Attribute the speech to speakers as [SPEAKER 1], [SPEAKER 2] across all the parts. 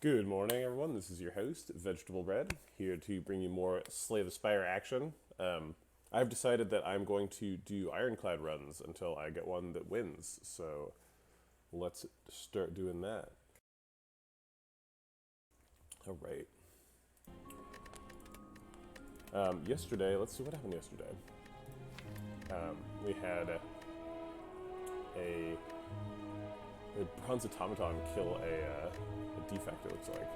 [SPEAKER 1] Good morning, everyone. This is your host, Vegetable Bread, here to bring you more Slay the Spire action. I've decided that I'm going to do Ironclad runs until I get one that wins, so let's start doing that. All right. Yesterday, let's see what happened yesterday. We had a bronze automaton kill a defect, it looks like.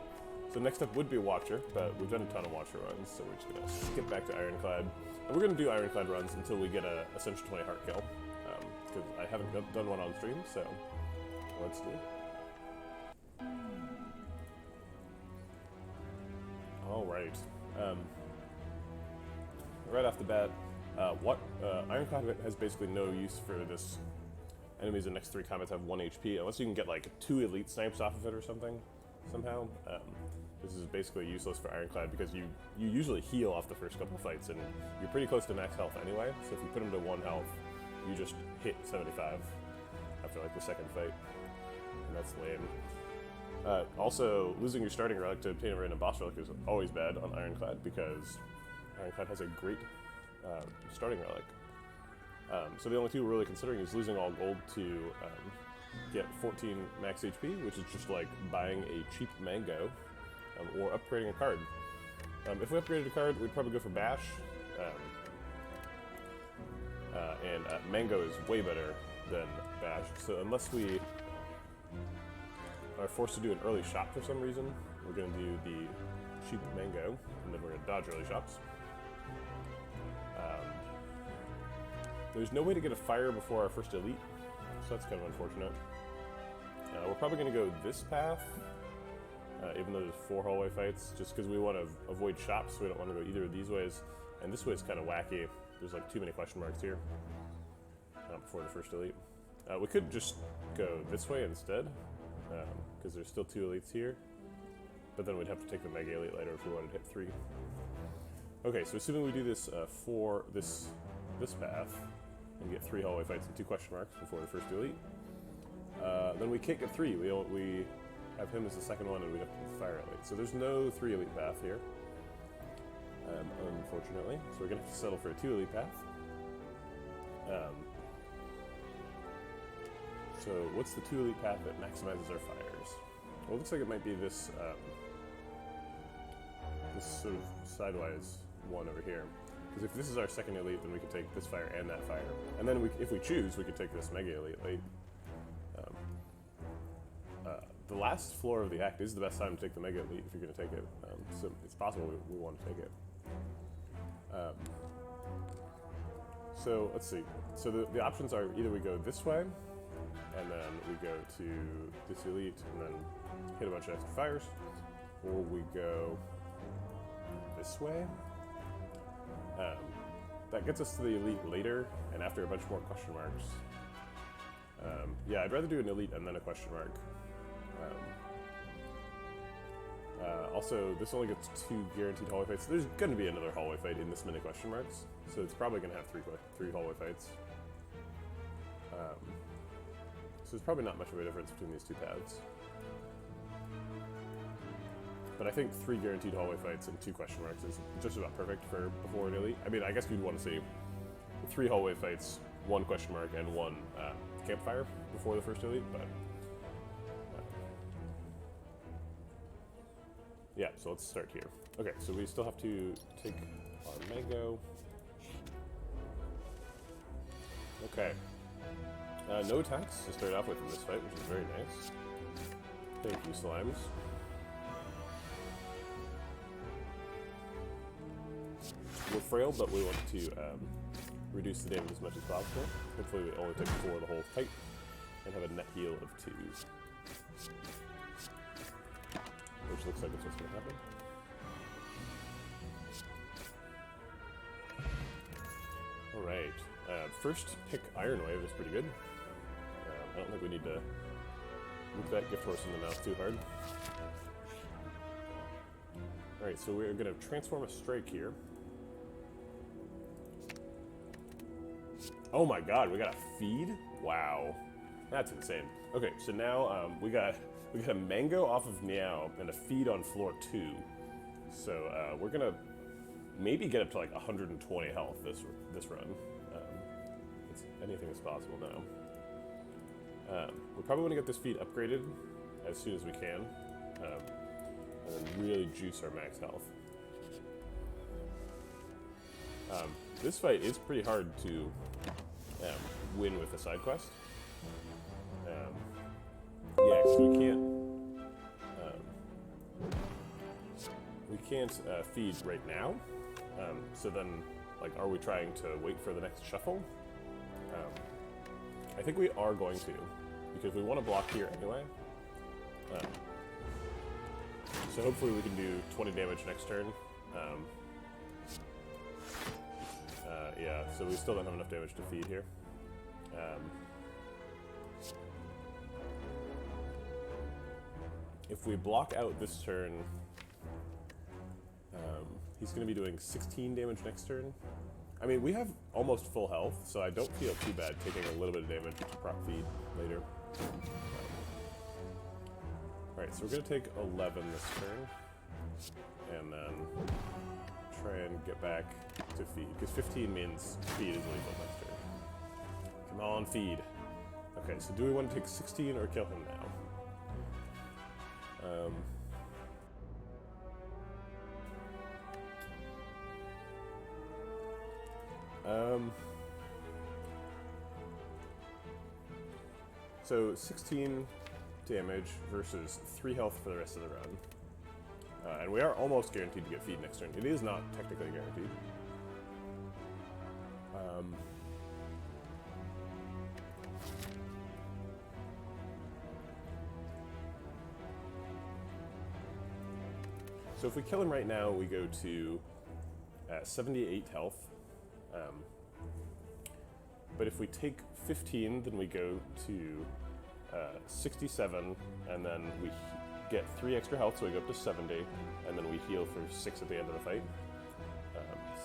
[SPEAKER 1] So next up would be Watcher, but we've done a ton of Watcher runs, so we're just going to skip back to Ironclad. And we're going to do Ironclad runs until we get a Essential 20 heart kill, because I haven't done one on stream, so let's do it. Alright. Right off the bat, Ironclad has basically no use for this. Enemies in the next 3 combats have 1 HP, unless you can get like 2 elite snipes off of it or something, somehow. This is basically useless for Ironclad because you usually heal off the first couple fights, and you're pretty close to max health anyway, so if you put him to 1 health, you just hit 75 after like the second fight, and that's lame. Also, losing your starting relic to obtain a random boss relic is always bad on Ironclad because Ironclad has a great starting relic. So the only two we're really considering is losing all gold to get 14 max HP, which is just like buying a cheap mango, or upgrading a card. If we upgraded a card, we'd probably go for Bash, and Mango is way better than Bash, so unless we are forced to do an early shot for some reason, we're going to do the cheap Mango, and then we're going to dodge early shots. There's no way to get a fire before our first elite, so that's kind of unfortunate. We're probably going to go this path, even though there's 4 hallway fights, just because we want to avoid shops, so we don't want to go either of these ways. And this way is kind of wacky. There's like too many question marks here before the first elite. We could just go this way instead, because there's still 2 elites here, but then we'd have to take the Mega Elite later if we wanted to hit 3. Okay, so assuming we do this for this path, and get 3 hallway fights and 2 question marks before the first elite, then we can't get 3. We have him as the second one, and we have to fire elite. So there's no 3 elite path here, unfortunately. So we're gonna have to settle for a 2 elite path. So what's the 2 elite path that maximizes our fires? Well, it looks like it might be this this sort of sidewise one over here. Because if this is our second elite, then we could take this fire and that fire. And then if we choose, we could take this Mega Elite late. The last floor of the act is the best time to take the Mega Elite if you're going to take it. So it's possible we want to take it. So let's see. So the options are either we go this way, and then we go to this elite, and then hit a bunch of extra fires, or we go this way. That gets us to the elite later, and after a bunch more question marks. Yeah, I'd rather do an elite and then a question mark. Also, this only gets 2 guaranteed hallway fights. So there's going to be another hallway fight in this many question marks, so it's probably going to have 3 hallway fights. So there's probably not much of a difference between these 2 paths. But I think 3 guaranteed hallway fights and 2 question marks is just about perfect for before an elite. I mean, I guess you'd want to see 3 hallway fights, 1 question mark, and 1 campfire before the first elite, but yeah, so let's start here. Okay, so we still have to take our Mango. Okay. No attacks to start off with in this fight, which is very nice. Thank you, slimes. We're frail, but we want to reduce the damage as much as possible. Hopefully we only take 4 the whole fight, and have a net heal of 2. Which looks like it's what's going to happen. Alright, first pick Iron Wave is pretty good. I don't think we need to move that gift horse in the mouth too hard. Alright, so we're going to transform a strike here. Oh my god, we got a feed? Wow. That's insane. Okay, so now we got We get a mango off of Meow and a feed on floor 2. So we're gonna maybe get up to like 120 health this run. Anything is possible now. We probably want to get this feed upgraded as soon as we can, and then really juice our max health. This fight is pretty hard to win with a side quest. Yeah, because we can't feed right now. So then, like, are we trying to wait for the next shuffle? I think we are going to, because we want to block here anyway. So hopefully we can do 20 damage next turn. Yeah, so we still don't have enough damage to feed here. If we block out this turn, he's going to be doing 16 damage next turn. I mean, we have almost full health, so I don't feel too bad taking a little bit of damage to prop feed later. Alright, so we're going to take 11 this turn, and then try and get back to feed, because 15 means feed is lethal next turn. Come on, feed. Okay, so do we want to take 16 or kill him now? So 16 damage versus 3 health for the rest of the run. And we are almost guaranteed to get feed next turn. It is not technically guaranteed. So if we kill him right now, we go to 78 health. But if we take 15, then we go to 67, and then we get 3 extra health, so we go up to 70, and then we heal for 6 at the end of the fight.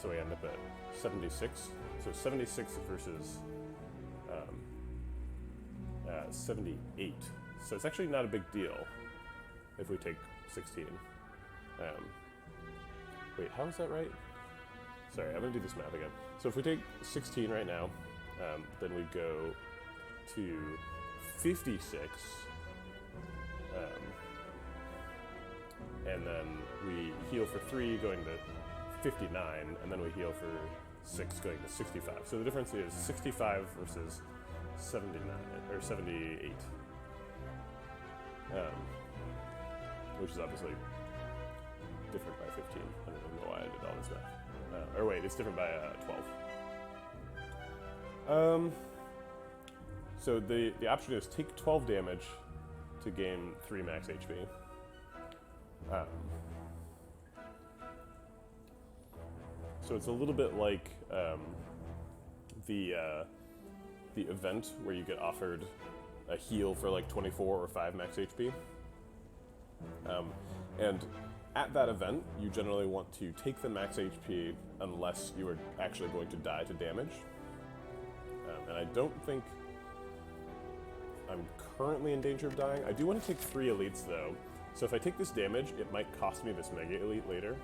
[SPEAKER 1] So we end up at 76. So 76 versus 78. So it's actually not a big deal if we take 16. Wait, how is that right? Sorry, I'm gonna do this math again. So if we take 16 right now, then we go to 56, and then we heal for 3 going to 59, and then we heal for 6 going to 65. So the difference is 65 versus 79, or 78. Which is obviously different by 15. I don't even know why I did all this math. Or wait, it's different by 12. So the option is take 12 damage to gain 3 max HP. So it's a little bit like the event where you get offered a heal for like 24 or 5 max HP. And at that event, you generally want to take the max HP unless you are actually going to die to damage. And I don't think I'm currently in danger of dying. I do want to take 3 elites though. So if I take this damage, it might cost me this mega elite later.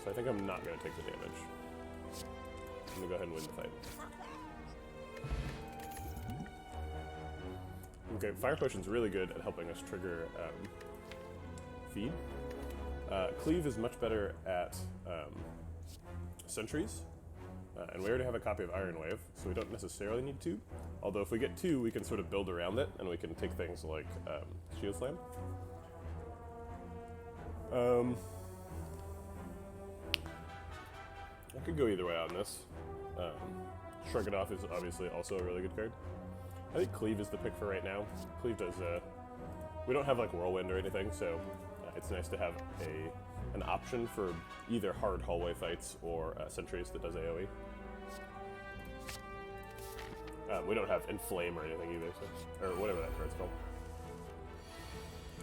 [SPEAKER 1] So I think I'm not going to take the damage. I'm going to go ahead and win the fight. Okay, Fire Potion's really good at helping us trigger feed. Cleave is much better at sentries. And we already have a copy of Iron Wave, so we don't necessarily need 2. Although if we get 2, we can sort of build around it, and we can take things like Shield Slam. I could go either way on this. Shrug It Off is obviously also a really good card. I think Cleave is the pick for right now. Cleave does, we don't have like Whirlwind or anything, so it's nice to have an option for either hard hallway fights or sentries that does AoE. We don't have Inflame or anything either, so, or whatever that card's called.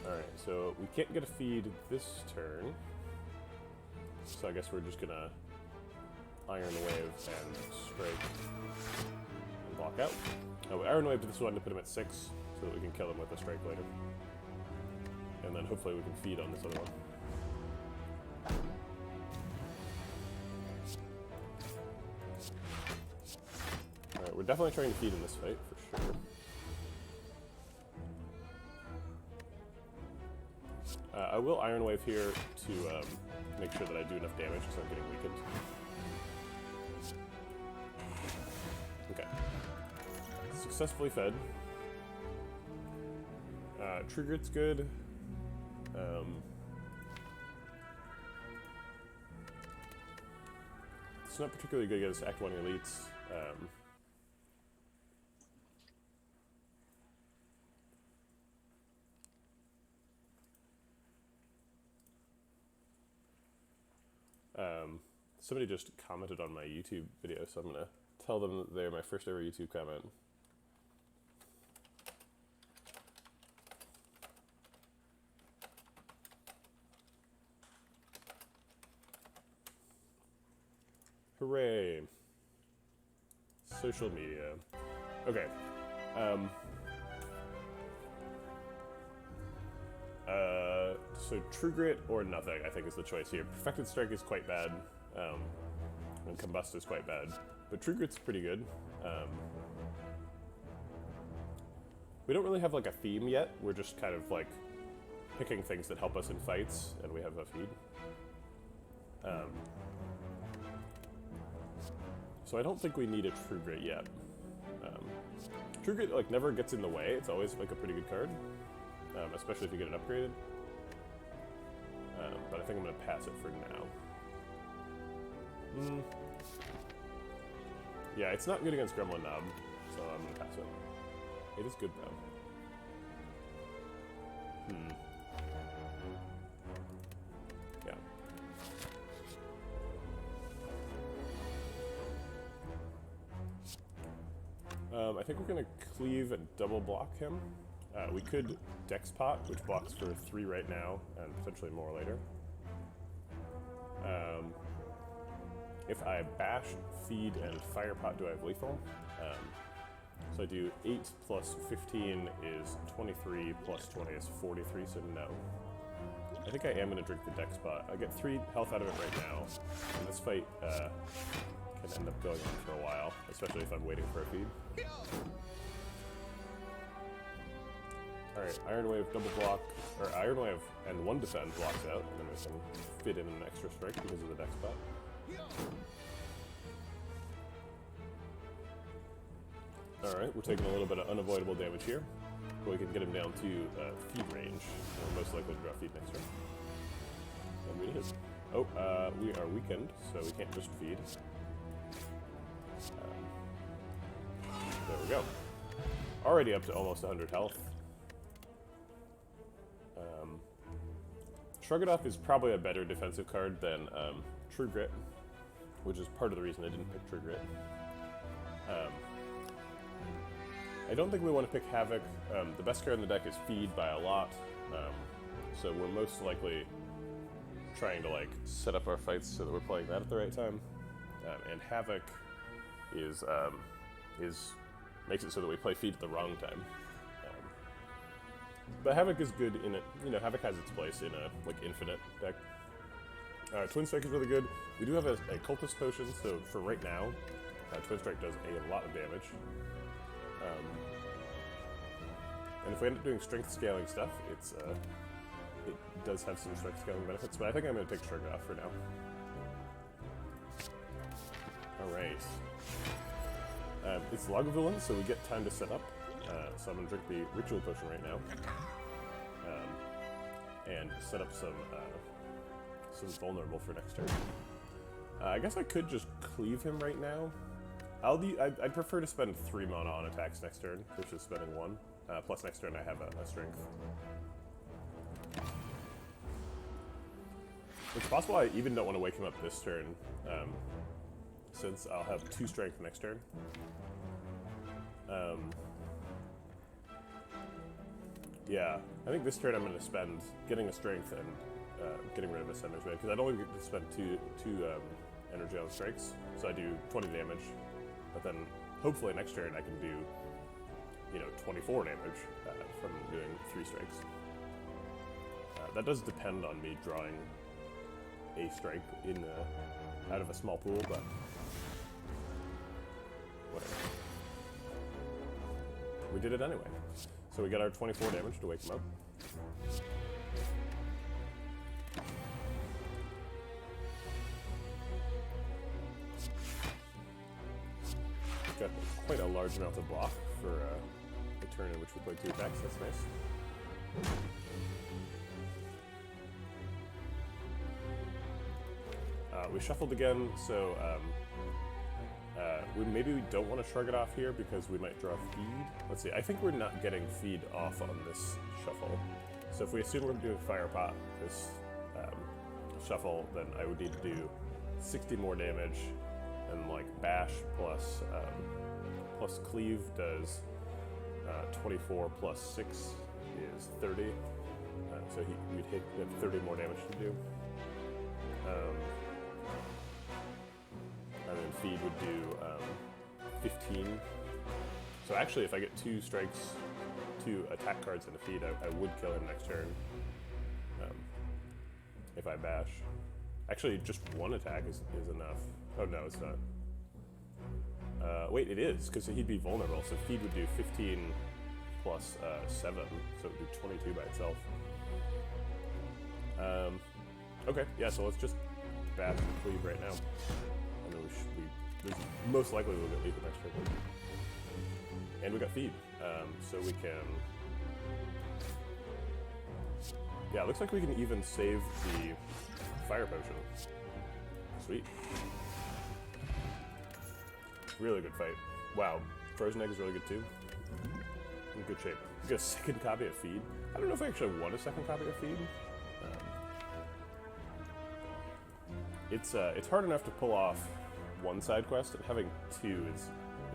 [SPEAKER 1] Alright, so we can't get a feed this turn, so I guess we're just gonna Iron Wave and strike and block out. Oh, Iron Wave to this one to put him at 6, so that we can kill him with a strike later. And then hopefully we can feed on this other one. Alright, we're definitely trying to feed in this fight, for sure. I will Iron Wave here to make sure that I do enough damage because I'm getting weakened. Okay. Successfully fed. True Grit's good. It's not particularly good against Act 1 elites. Somebody just commented on my YouTube video, so I'm gonna tell them that they're my first ever YouTube comment. Hooray! Social media. Okay. So True Grit or nothing, I think, is the choice here. Perfected Strike is quite bad, and Combust is quite bad, but True Grit's pretty good. We don't really have like a theme yet. We're just kind of like picking things that help us in fights, and we have a feed. So I don't think we need a True Grit yet. True Grit like never gets in the way. It's always like a pretty good card, especially if you get it upgraded. But I think I'm gonna pass it for now. Yeah, it's not good against Gremlin Knob, so I'm gonna pass it. It is good though. Yeah. I think we're gonna cleave and double block him. We could Dex Pot, which blocks for 3 right now, and potentially more later. If I bash, feed, and fire pot, do I have lethal? So I do 8 plus 15 is 23, plus 20 is 43, so no. I think I am going to drink the Dex Pot. I get 3 health out of it right now, and this fight can end up going on for a while, especially if I'm waiting for a feed. Alright, Iron Wave double block, or Iron Wave and 1 defend blocks out, and then we can fit in an extra strike because of the Dex Pot. Alright, we're taking a little bit of unavoidable damage here, but we can get him down to feed range. We're most likely to draw feed next turn. And we hit. Oh, we are weakened, so we can't just feed. There we go. Already up to almost 100 health. Shrug It Off is probably a better defensive card than True Grit, which is part of the reason I didn't pick True Grit. I don't think we want to pick Havoc. The best card in the deck is Feed by a lot, so we're most likely trying to like set up our fights so that we're playing that at the right time. And Havoc is makes it so that we play Feed at the wrong time. But Havoc is good in it. You know, Havoc has its place in a like infinite deck. Twin Strike is really good. We do have a Cultist Potion, so for right now, Twin Strike does a lot of damage. And if we end up doing strength scaling stuff, it does have some strength scaling benefits, but I think I'm going to take Shrug It Off for now. Alright. It's Lagavulin, so we get time to set up. So I'm going to drink the Ritual Potion right now. And set up some vulnerable for next turn. I guess I could just cleave him right now. I'd prefer to spend 3 mana on attacks next turn versus spending 1. Plus next turn I have a strength. It's possible I even don't want to wake him up this turn, since I'll have 2 strength next turn. Yeah, I think this turn I'm going to spend getting a strength and getting rid of a Sender's Blade, because I'd only get to spend two energy on strikes, so I do 20 damage. But then hopefully next turn I can do you know, 24 damage from doing 3 strikes. That does depend on me drawing a strike in out of a small pool, but whatever. We did it anyway. So we got our 24 damage to wake him up. Got quite a large amount of block for a turn in which we play 2 attacks. That's nice. We shuffled again, so maybe we don't want to shrug it off here because we might draw feed. Let's see, I think we're not getting feed off on this shuffle. So if we assume we're doing fire pot this shuffle, then I would need to do 60 more damage, and like bash plus cleave does 24 plus 6 is 30. So we'd hit 30 more damage to do. And then feed would do 15. So actually, if I get 2 strikes, 2 attack cards and a feed, I would kill him next turn. If I bash. Actually, just 1 attack is enough. Oh no, it's not. Wait, it is, because he'd be vulnerable. So feed would do 15 plus 7, so it would do 22 by itself. Okay, yeah, so let's just bash and cleave right now. And then most likely we'll get lethal next turn. And we got feed, so we can... Yeah, it looks like we can even save the fire potion. Sweet. Really good fight. Wow, Frozen Egg is really good too. In good shape. We got a second copy of feed. I don't know if I actually want a second copy of feed. It's hard enough to pull off 1 side quest, and having 2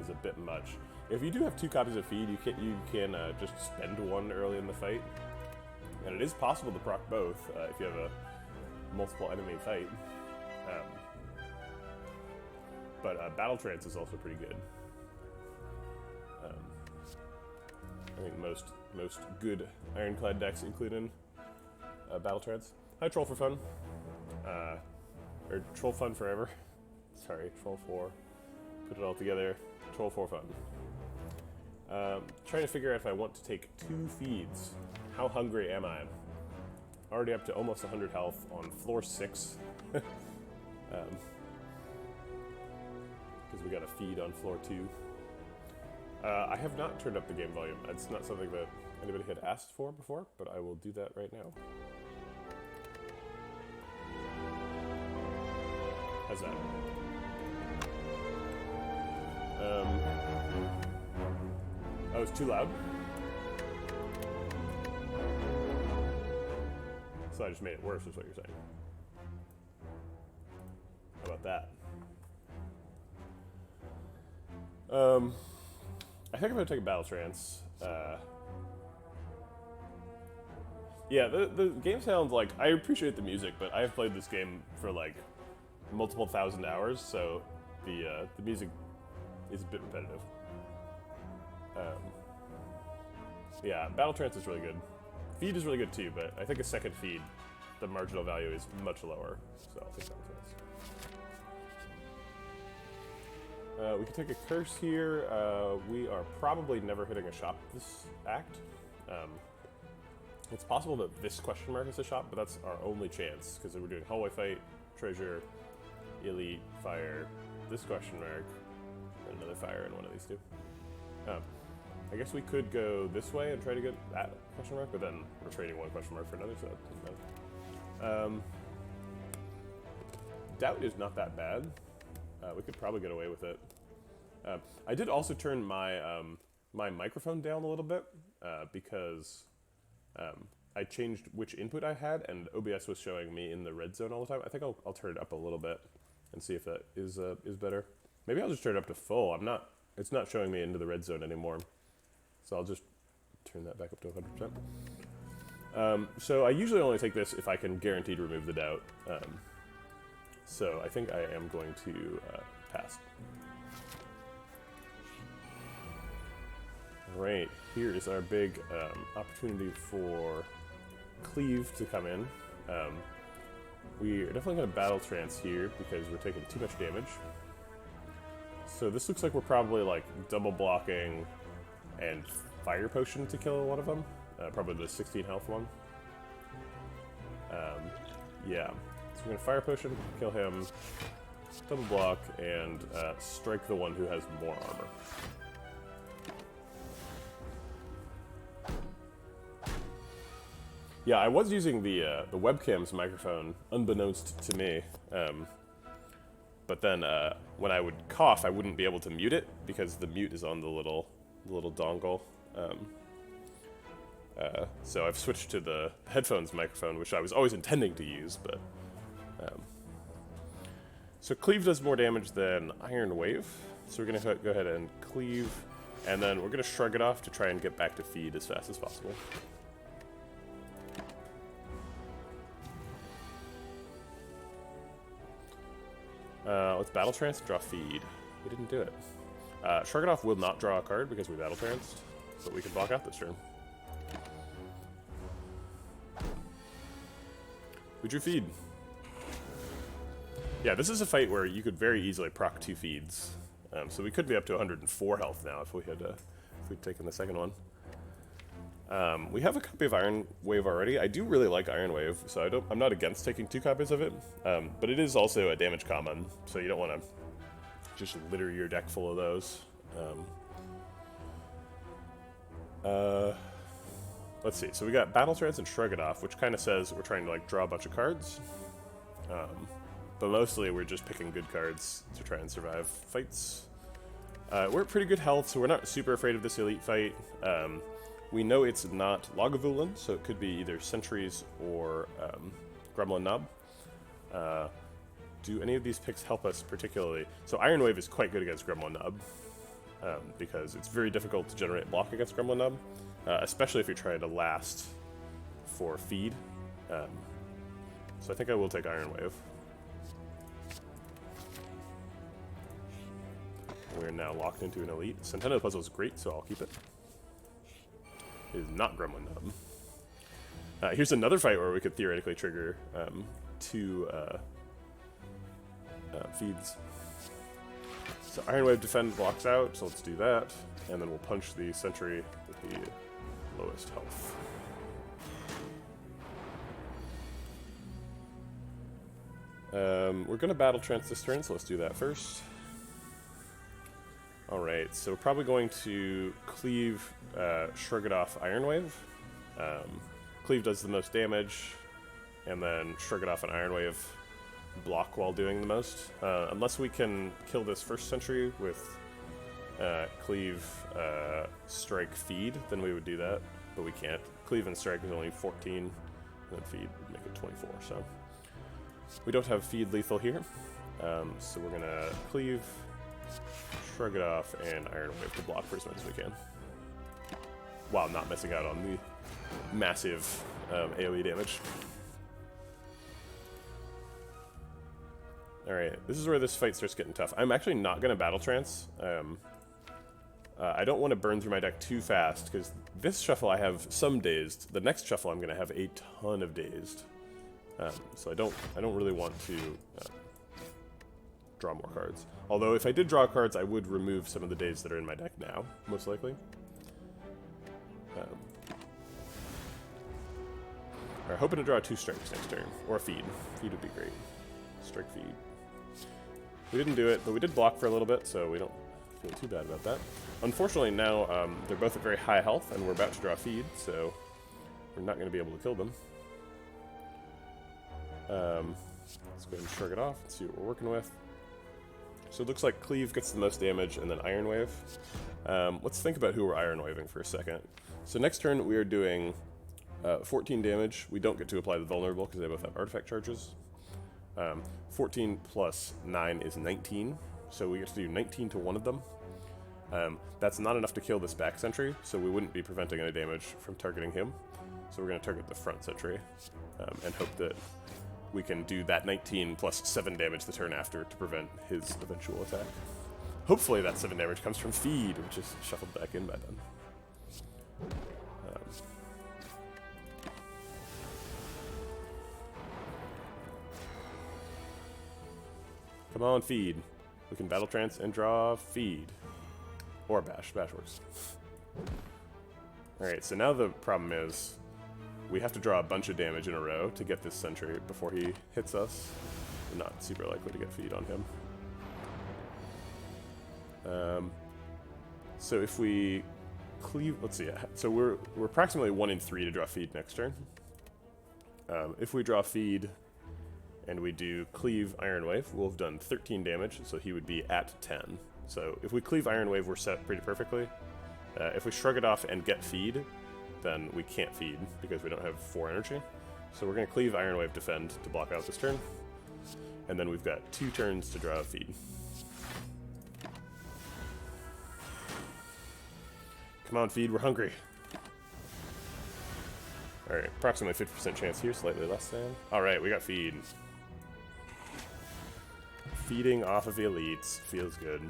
[SPEAKER 1] is a bit much. If you do have 2 copies of feed, you can just spend 1 early in the fight, and it is possible to proc both if you have a multiple enemy fight. But Battle Trance is also pretty good. I think most good Ironclad decks include in Battle Trance. Hi, Troll for Fun. Or Troll Fun Forever. Sorry, Troll 4. Put it all together. Troll 4 Fun. Trying to figure out if I want to take 2 feeds. How hungry am I? Already up to almost 100 health on floor 6. Because we got a feed on floor 2. I have not turned up the game volume. It's not something that anybody had asked for before, but I will do that right now. How's that? Oh, it's too loud? So I just made it worse, is what you're saying. How about that? I think I'm gonna take a Battle Trance. Yeah, the game sounds like, I appreciate the music, but I have played this game for like multiple thousand hours, so the music is a bit repetitive. Yeah, Battle Trance is really good. Feed is really good too, but I think a second feed, the marginal value is much lower, so I'll take Battle Trance. We can take a curse here. We are probably never hitting a shop this act. It's possible that this question mark is a shop, but that's our only chance, because we're doing hallway fight, treasure, elite, fire, this question mark, and another fire in one of these 2. I guess we could go this way and try to get that question mark, but then we're trading 1 question mark for another, so that doesn't matter. Doubt is not that bad. We could probably get away with it. I did also turn my my microphone down a little bit because I changed which input I had, and OBS was showing me in the red zone all the time. I think I'll turn it up a little bit and see if that is better. Maybe I'll just turn it up to full. It's not showing me into the red zone anymore, so I'll just turn that back up to 100%. So I usually only take this if I can guarantee to remove the doubt. So I think I am going to pass. Right, here is our big opportunity for Cleave to come in. We are definitely going to Battle Trance here because we're taking too much damage. So this looks like we're probably like double blocking and Fire Potion to kill one of them. Probably the 16 health one. Yeah, so we're going to Fire Potion, kill him, double block, and strike the one who has more armor. Yeah, I was using the webcam's microphone, unbeknownst to me. But then when I would cough, I wouldn't be able to mute it because the mute is on the little dongle. So I've switched to the headphones microphone, which I was always intending to use. But so Cleave does more damage than Iron Wave. So we're gonna go ahead and Cleave, and then we're gonna Shrug it off to try and get back to Feed as fast as possible. Let's Battle Trance, draw Feed. We didn't do it. Shrug it off will not draw a card because we Battle Tranced, but we can block out this turn. We drew Feed. Yeah, this is a fight where you could very easily proc 2 feeds. So we could be up to 104 health now if we'd taken the second one. We have a copy of Iron Wave already. I do really like Iron Wave, so I'm not against taking 2 copies of it. But it is also a damage common, so you don't want to just litter your deck full of those. Let's see. So we got Battle Trance and Shrug It Off, which kind of says we're trying to like draw a bunch of cards. But mostly we're just picking good cards to try and survive fights. We're at pretty good health, so we're not super afraid of this elite fight. We know it's not Lagavulin, so it could be either Sentries or Gremlin Knob. Do any of these picks help us particularly? So Iron Wave is quite good against Gremlin Knob, because it's very difficult to generate block against Gremlin Knob, especially if you're trying to last for Feed. So I think I will take Iron Wave. We're now locked into an elite. Centennial Puzzle is great, so I'll keep it. It is not Gremlin Knob. Here's another fight where we could theoretically trigger 2 feeds. So Iron Wave Defend blocks out, so let's do that. And then we'll punch the Sentry with the lowest health. We're going to Battle Trance this turn, so let's do that first. Alright, so we're probably going to Cleave, Shrug It Off, Iron Wave. Cleave does the most damage, and then Shrug It Off and Iron Wave block while doing the most. Unless we can kill this first Sentry with Cleave, Strike, Feed, then we would do that, but we can't. Cleave and Strike is only 14, and then Feed would make it 24, so. We don't have Feed lethal here, so we're gonna Cleave, Shrug It Off, and Iron Wave to block for as much as we can, while not missing out on the massive AoE damage. Alright, this is where this fight starts getting tough. I'm actually not going to Battle Trance. I don't want to burn through my deck too fast, because this shuffle I have some Dazed. The next shuffle I'm going to have a ton of Dazed. So I don't really want to draw more cards. Although if I did draw cards, I would remove some of the Dazed that are in my deck now, most likely. Alright, hoping to draw 2 strikes next turn, or a feed. Feed would be great. Strike, feed. We didn't do it, but we did block for a little bit, so we don't feel too bad about that. Unfortunately, now they're both at very high health, and we're about to draw feed, so we're not going to be able to kill them. Let's go ahead and shrug it off and see what we're working with. So it looks like Cleave gets the most damage, and then Iron Wave. Let's think about who we're Iron Waving for a second. So next turn we are doing 14 damage. We don't get to apply the vulnerable because they both have artifact charges. 14 plus 9 is 19, so we get to do 19 to one of them. That's not enough to kill this back sentry, so we wouldn't be preventing any damage from targeting him. So we're going to target the front sentry and hope that we can do that 19 plus 7 damage the turn after to prevent his eventual attack. Hopefully that 7 damage comes from Feed, which is shuffled back in by then. Come on, feed. We can battle trance and draw feed. Or bash. Bash works. Alright, so now the problem is we have to draw a bunch of damage in a row to get this sentry before he hits us. We're not super likely to get feed on him. So if we cleave, let's see, so we're approximately 1 in 3 to draw feed next turn. If we draw feed and we do cleave Iron Wave, we'll have done 13 damage, so he would be at 10. So if we cleave Iron Wave, we're set pretty perfectly. If we shrug it off and get feed, then we can't feed because we don't have 4 energy. So we're going to cleave Iron Wave defend to block out this turn. And then we've got 2 turns to draw a feed. Come on, feed, we're hungry. Alright, approximately 50% chance here, slightly less than. Alright, we got feed. Feeding off of elites feels good.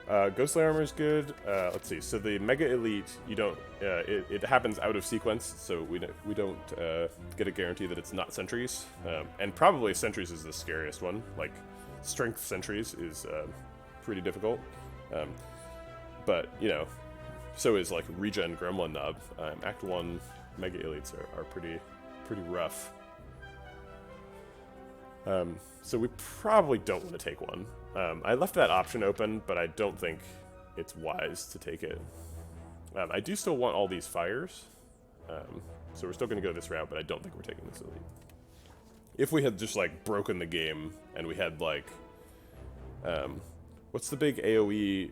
[SPEAKER 1] Ghostly Armor is good. Let's see. So the Mega Elite, you don't. It happens out of sequence, so we don't get a guarantee that it's not Sentries. And probably Sentries is the scariest one. Like Strength Sentries is pretty difficult. But you know, so is like Regen Gremlin Knob. Act 1 Mega Elites are pretty rough. So we probably don't want to take one. I left that option open, but I don't think it's wise to take it. I do still want all these fires, so we're still going to go this route, but I don't think we're taking this elite. If we had just, like, broken the game, and we had, like, what's the big AoE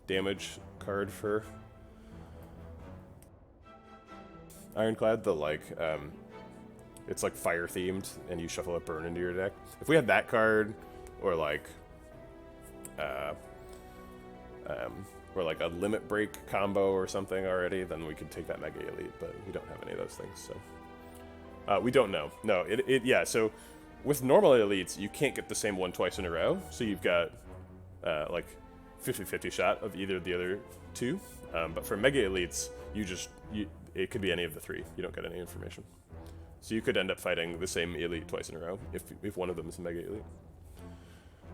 [SPEAKER 1] damage card for Ironclad? The, like, it's like fire themed, and you shuffle a burn into your deck. If we had that card, or like a limit break combo or something already, then we could take that Mega Elite. But we don't have any of those things, so we don't know. No, yeah. So with normal elites, you can't get the same one twice in a row. So you've got like 50-50 shot of either of the other two. But for Mega Elites, it could be any of the 3. You don't get any information. So you could end up fighting the same elite twice in a row if one of them is a Mega Elite.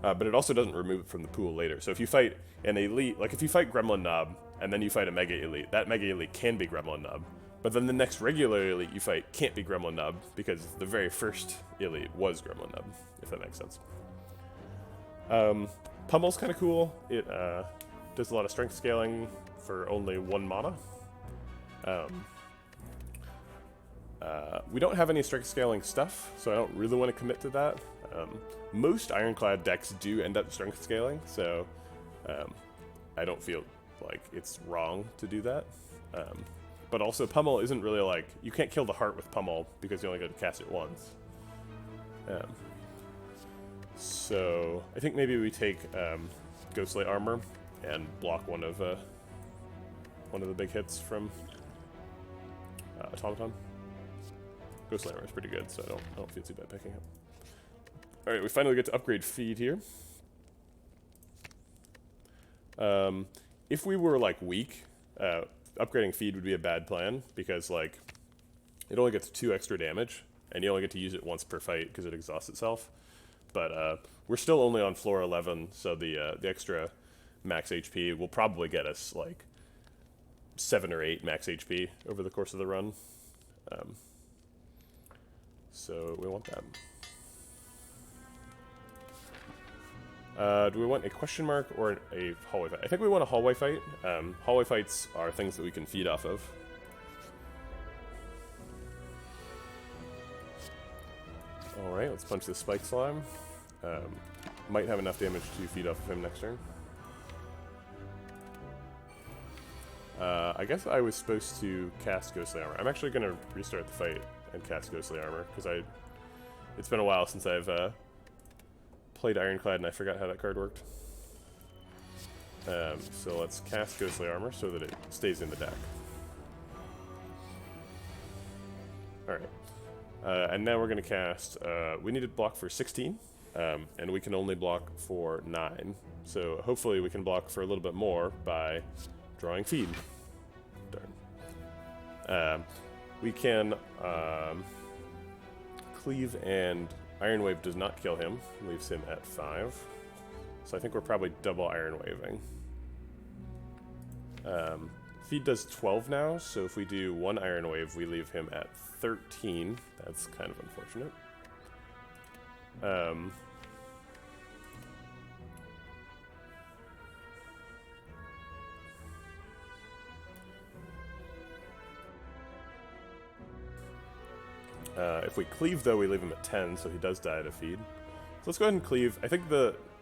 [SPEAKER 1] But it also doesn't remove it from the pool later. So if you fight an elite, like if you fight Gremlin Knob and then you fight a Mega Elite, that Mega Elite can be Gremlin Knob. But then the next regular elite you fight can't be Gremlin Knob because the very first elite was Gremlin Knob, if that makes sense. Pummel's kind of cool. It does a lot of strength scaling for only 1 mana. We don't have any strength scaling stuff, so I don't really want to commit to that. Most Ironclad decks do end up strength scaling, so I don't feel like it's wrong to do that. But also, Pummel isn't really like, you can't kill the heart with Pummel because you only get to cast it once. So I think maybe we take Ghostly Armor and block one of the big hits from Automaton. Ghostly Armor is pretty good, so I don't feel too bad picking it. Alright, we finally get to upgrade feed here. If we were, like, weak, upgrading feed would be a bad plan, because, like, it only gets 2 extra damage, and you only get to use it once per fight because it exhausts itself. But we're still only on floor 11, so the extra max HP will probably get us, like, 7 or 8 max HP over the course of the run. So we want that. Do we want a question mark or a hallway fight? I think we want a hallway fight. Hallway fights are things that we can feed off of. Alright, let's punch this Spike Slime. Might have enough damage to feed off of him next turn. I guess I was supposed to cast Ghostly Armor. I'm actually going to restart the fight and cast Ghostly Armor, because it's been a while since I've played Ironclad and I forgot how that card worked. So let's cast Ghostly Armor so that it stays in the deck. Alright. And now we're going to cast, we need to block for 16, and we can only block for 9. So hopefully we can block for a little bit more by drawing feed. We can cleave, and Iron Wave does not kill him, leaves him at 5. So I think we're probably double Iron Waving. Feed does 12 now, so if we do 1 Iron Wave, we leave him at 13. That's kind of unfortunate. If we cleave, though, we leave him at 10, so he does die to feed. So let's go ahead and cleave. I think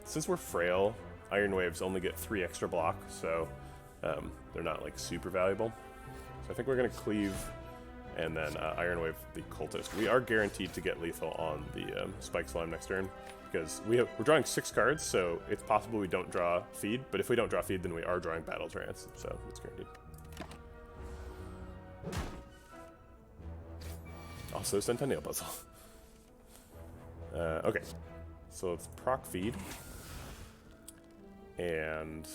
[SPEAKER 1] since we're frail, Iron Waves only get 3 extra block, so they're not like super valuable. So I think we're going to cleave and then Iron Wave the Cultist. We are guaranteed to get lethal on the Spike Slime next turn because we're drawing 6 cards, so it's possible we don't draw feed, but if we don't draw feed, then we are drawing Battle Trance, so it's guaranteed. Also Centennial Puzzle. Okay, so let's proc feed. And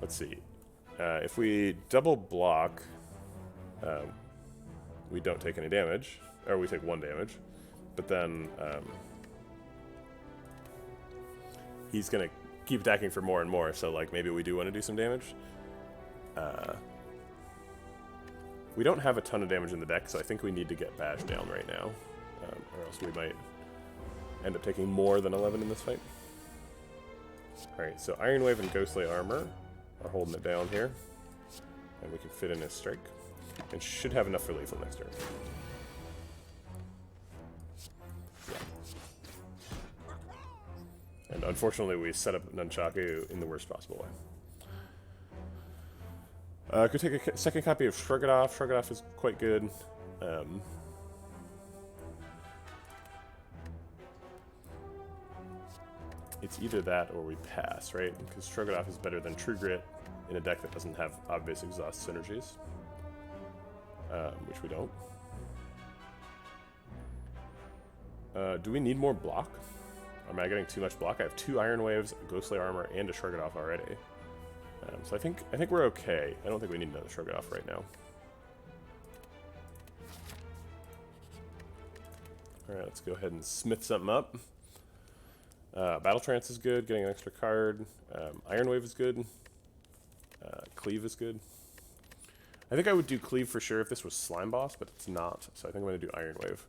[SPEAKER 1] let's see. If we double block, we don't take any damage, or we take 1 damage. But then he's gonna keep attacking for more and more, so like maybe we do want to do some damage. We don't have a ton of damage in the deck, so I think we need to get Bash down right now, or else we might end up taking more than 11 in this fight. Alright, so Iron Wave and Ghostly Armor are holding it down here, and we can fit in a strike, and should have enough for lethal next turn. Yeah. And unfortunately, we set up Nunchaku in the worst possible way. Could take a second copy of Shrug It Off. Shrug It Off is quite good. It's either that or we pass, right? Because Shrug It Off is better than True Grit in a deck that doesn't have obvious exhaust synergies, which we don't. Do we need more block? Am I getting too much block? I have 2 Iron Waves, a Ghostly Armor, and a Shrug It Off already. So I think we're okay. I don't think we need another Shrug It Off right now. Alright, let's go ahead and smith something up. Battle Trance is good, getting an extra card. Iron Wave is good. Cleave is good. I think I would do Cleave for sure if this was Slime Boss, but it's not, so I think I'm going to do Iron Wave.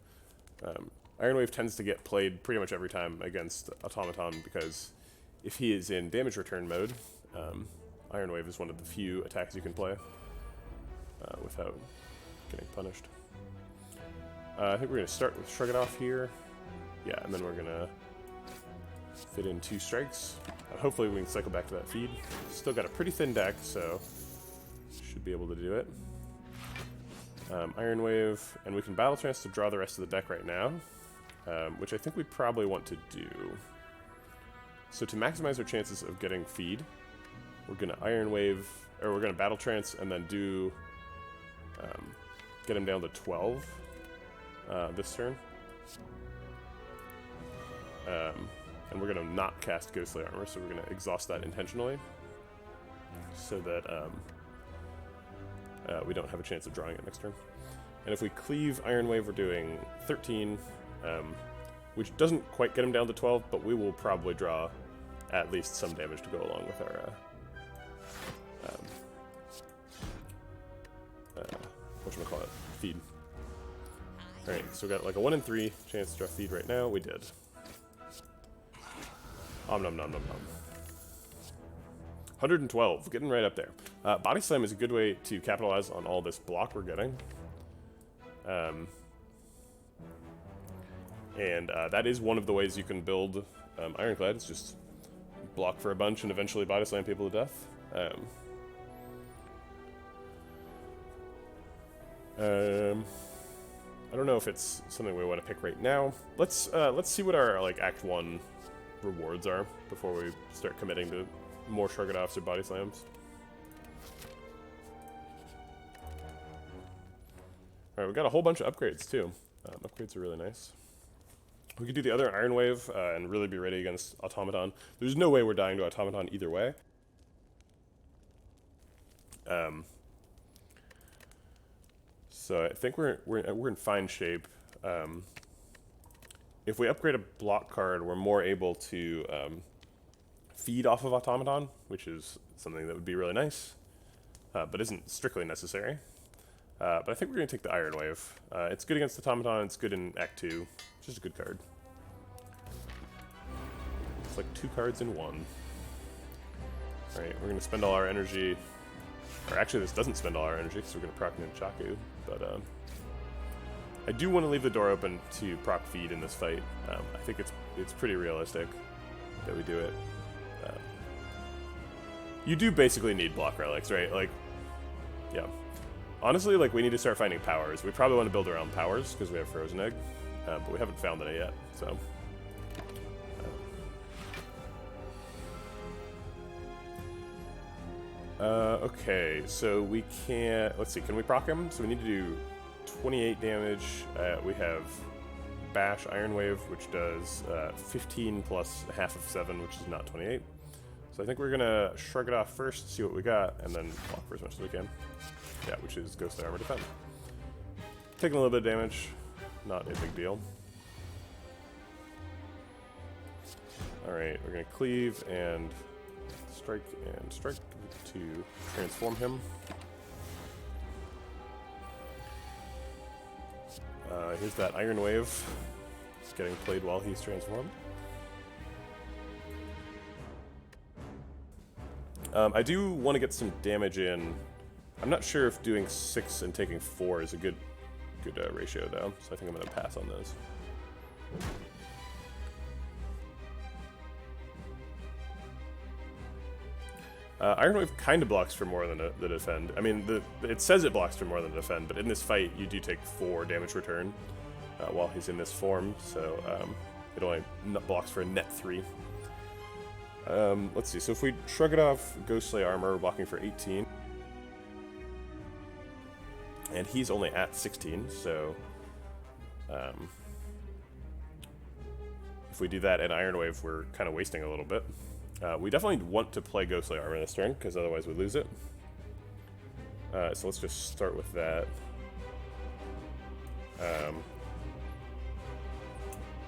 [SPEAKER 1] Iron Wave tends to get played pretty much every time against Automaton because if he is in damage return mode, Iron Wave is one of the few attacks you can play without getting punished. I think we're going to start with Shrug It Off here. Yeah, and then we're going to fit in 2 strikes. Hopefully we can cycle back to that feed. Still got a pretty thin deck, so should be able to do it. Iron Wave, and we can Battle Trance to draw the rest of the deck right now, which I think we probably want to do. So to maximize our chances of getting feed, we're going to Iron Wave, or we're going to Battle Trance and then do get him down to 12 this turn. And we're going to not cast Ghostly Armor, so we're going to exhaust that intentionally so that we don't have a chance of drawing it next turn. And if we cleave Iron Wave, we're doing 13, which doesn't quite get him down to 12, but we will probably draw at least some damage to go along with our whatchamacallit, feed. Alright, so we got like a 1 in 3 chance to draw feed right now. We did. Nom nom nom nom nom. 112, getting right up there. Body Slam is a good way to capitalize on all this block we're getting. And that is one of the ways you can build Ironclads, just block for a bunch and eventually Body Slam people to death. I don't know if it's something we want to pick right now. Let's see what our like Act 1 rewards are before we start committing to more Shrug It Offs or Body Slams. Alright, we got a whole bunch of upgrades too. Upgrades are really nice. We could do the other Iron Wave and really be ready against Automaton. There's no way we're dying to Automaton either way. So I think we're in fine shape. If we upgrade a block card, we're more able to feed off of Automaton, which is something that would be really nice, but isn't strictly necessary. But I think we're going to take the Iron Wave. It's good against Automaton, it's good in Act 2. It's just a good card. It's like 2 cards in 1. Alright, we're going to spend all our energy. Or actually, this doesn't spend all our energy, because we're going to proc Nunchaku. But I do want to leave the door open to proc feed in this fight. I think it's pretty realistic that we do it. You do basically need block relics, right? Like, yeah. Honestly, like, we need to start finding powers. We probably want to build around powers, because we have Frozen Egg. But we haven't found any yet, so... okay, so we can't... Let's see, can we proc him? So we need to do 28 damage. We have Bash Iron Wave, which does 15 plus half of 7, which is not 28. So I think we're gonna shrug it off first, see what we got, and then block for as much as we can. Yeah, which is Ghostly Armor Defend. Taking a little bit of damage, not a big deal. Alright, we're gonna cleave and strike to transform him. Here's that Iron Wave. It's getting played while he's transformed. I do want to get some damage in. I'm not sure if doing 6 and taking 4 is a good ratio though, so I think I'm going to pass on those. Iron Wave kind of blocks for more than the defend. I mean, it says it blocks for more than the defend, but in this fight, you do take 4 damage return while he's in this form, so it only blocks for a net 3. Let's see, so if we shrug it off, Ghostly Armor, we're blocking for 18. And he's only at 16, so... if we do that in Iron Wave, we're kind of wasting a little bit. We definitely want to play Ghostly Armor this turn, because otherwise we lose it. So let's just start with that.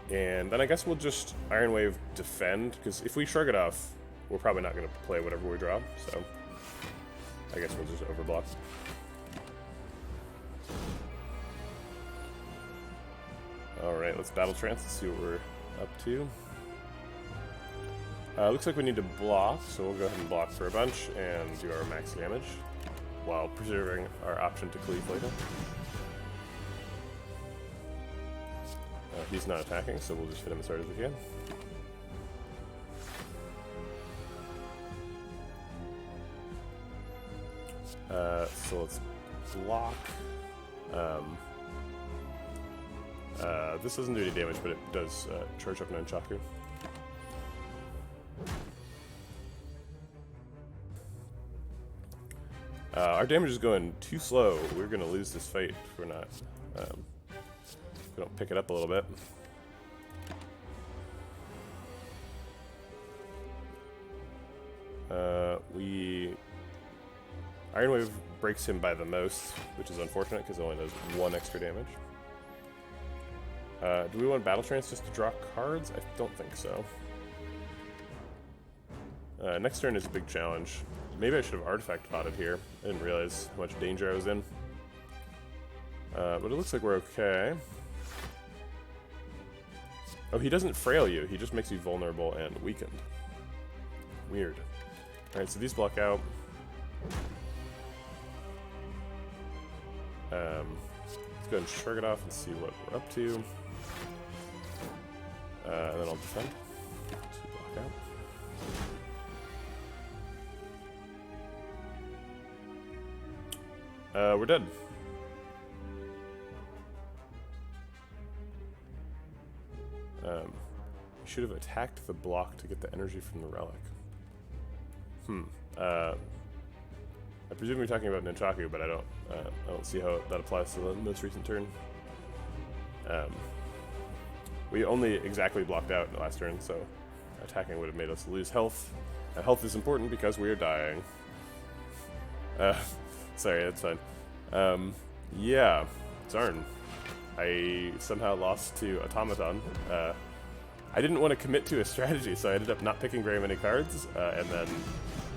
[SPEAKER 1] And then I guess we'll just Iron Wave defend, because if we shrug it off, we're probably not going to play whatever we draw, so I guess we'll just overblock. Alright, let's Battle Trance and see what we're up to. Looks like we need to block, so we'll go ahead and block for a bunch and do our max damage while preserving our option to cleave later. He's not attacking, so we'll just hit him as hard as we can. So let's block. This doesn't do any damage, but it does charge up Nunchaku. Our damage is going too slow. We're going to lose this fight if we're not... if we don't pick it up a little bit. Iron Wave breaks him by the most, which is unfortunate because it only does 1 extra damage. Do we want Battle Trance just to draw cards? I don't think so. Next turn is a big challenge. Maybe I should have Artifact Potted here. I didn't realize how much danger I was in. But it looks like we're okay. Oh, he doesn't frail you. He just makes you vulnerable and weakened. Weird. Alright, so these block out. Let's go ahead and shrug it off and see what we're up to. And then I'll defend. So block out. We're dead. We should have attacked the block to get the energy from the relic. I presume you're talking about Nunchaku, but I don't see how that applies to the most recent turn. We only exactly blocked out in the last turn, so attacking would have made us lose health. And health is important because we are dying. Sorry, that's fine. Yeah, darn. I somehow lost to Automaton. I didn't want to commit to a strategy, so I ended up not picking very many cards, and then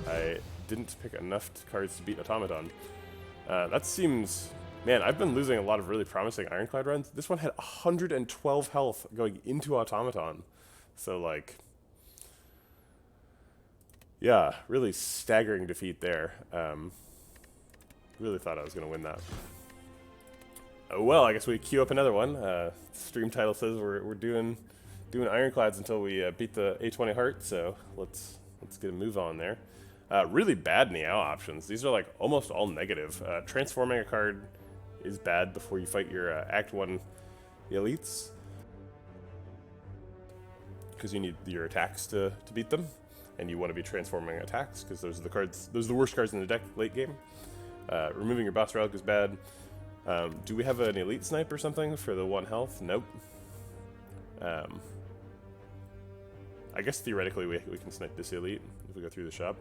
[SPEAKER 1] I didn't pick enough cards to beat Automaton. That seems... Man, I've been losing a lot of really promising Ironclad runs. This one had 112 health going into Automaton. So, like... Yeah, really staggering defeat there. Really thought I was going to win that. Oh well, I guess we queue up another one. Stream title says we're doing Ironclads until we beat the A20 Heart, so let's get a move on there. Really bad Niao options. These are like almost all negative. Transforming a card is bad before you fight your Act 1 elites, because you need your attacks to beat them, and you want to be transforming attacks because those are the worst cards in the deck late game. Removing your boss relic is bad. Do we have an elite snipe or something for the 1 health? Nope. I guess theoretically we can snipe this elite if we go through the shop.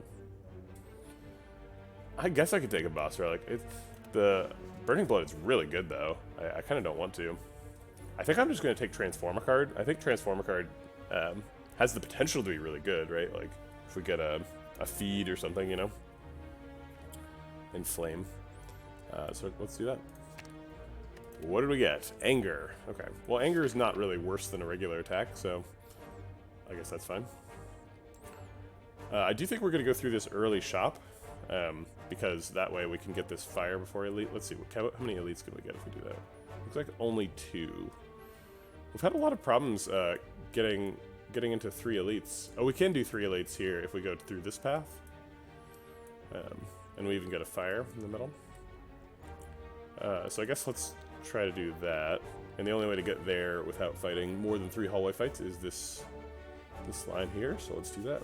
[SPEAKER 1] I guess I could take a boss relic. The Burning Blood is really good though. I kind of don't want to. I think I'm just going to take Transform a card. I think Transform a card has the potential to be really good, right? Like if we get a feed or something, you know? Inflame. So let's do that. What did we get? Anger. Okay. Well, anger is not really worse than a regular attack, so I guess that's fine. I do think we're going to go through this early shop, because that way we can get this fire before elite. Let's see, how many elites can we get if we do that? Looks like only 2. We've had a lot of problems getting into 3 elites. Oh, we can do 3 elites here if we go through this path. And we even get a fire in the middle. So I guess let's try to do that. And the only way to get there without fighting more than 3 hallway fights is this line here, so let's do that.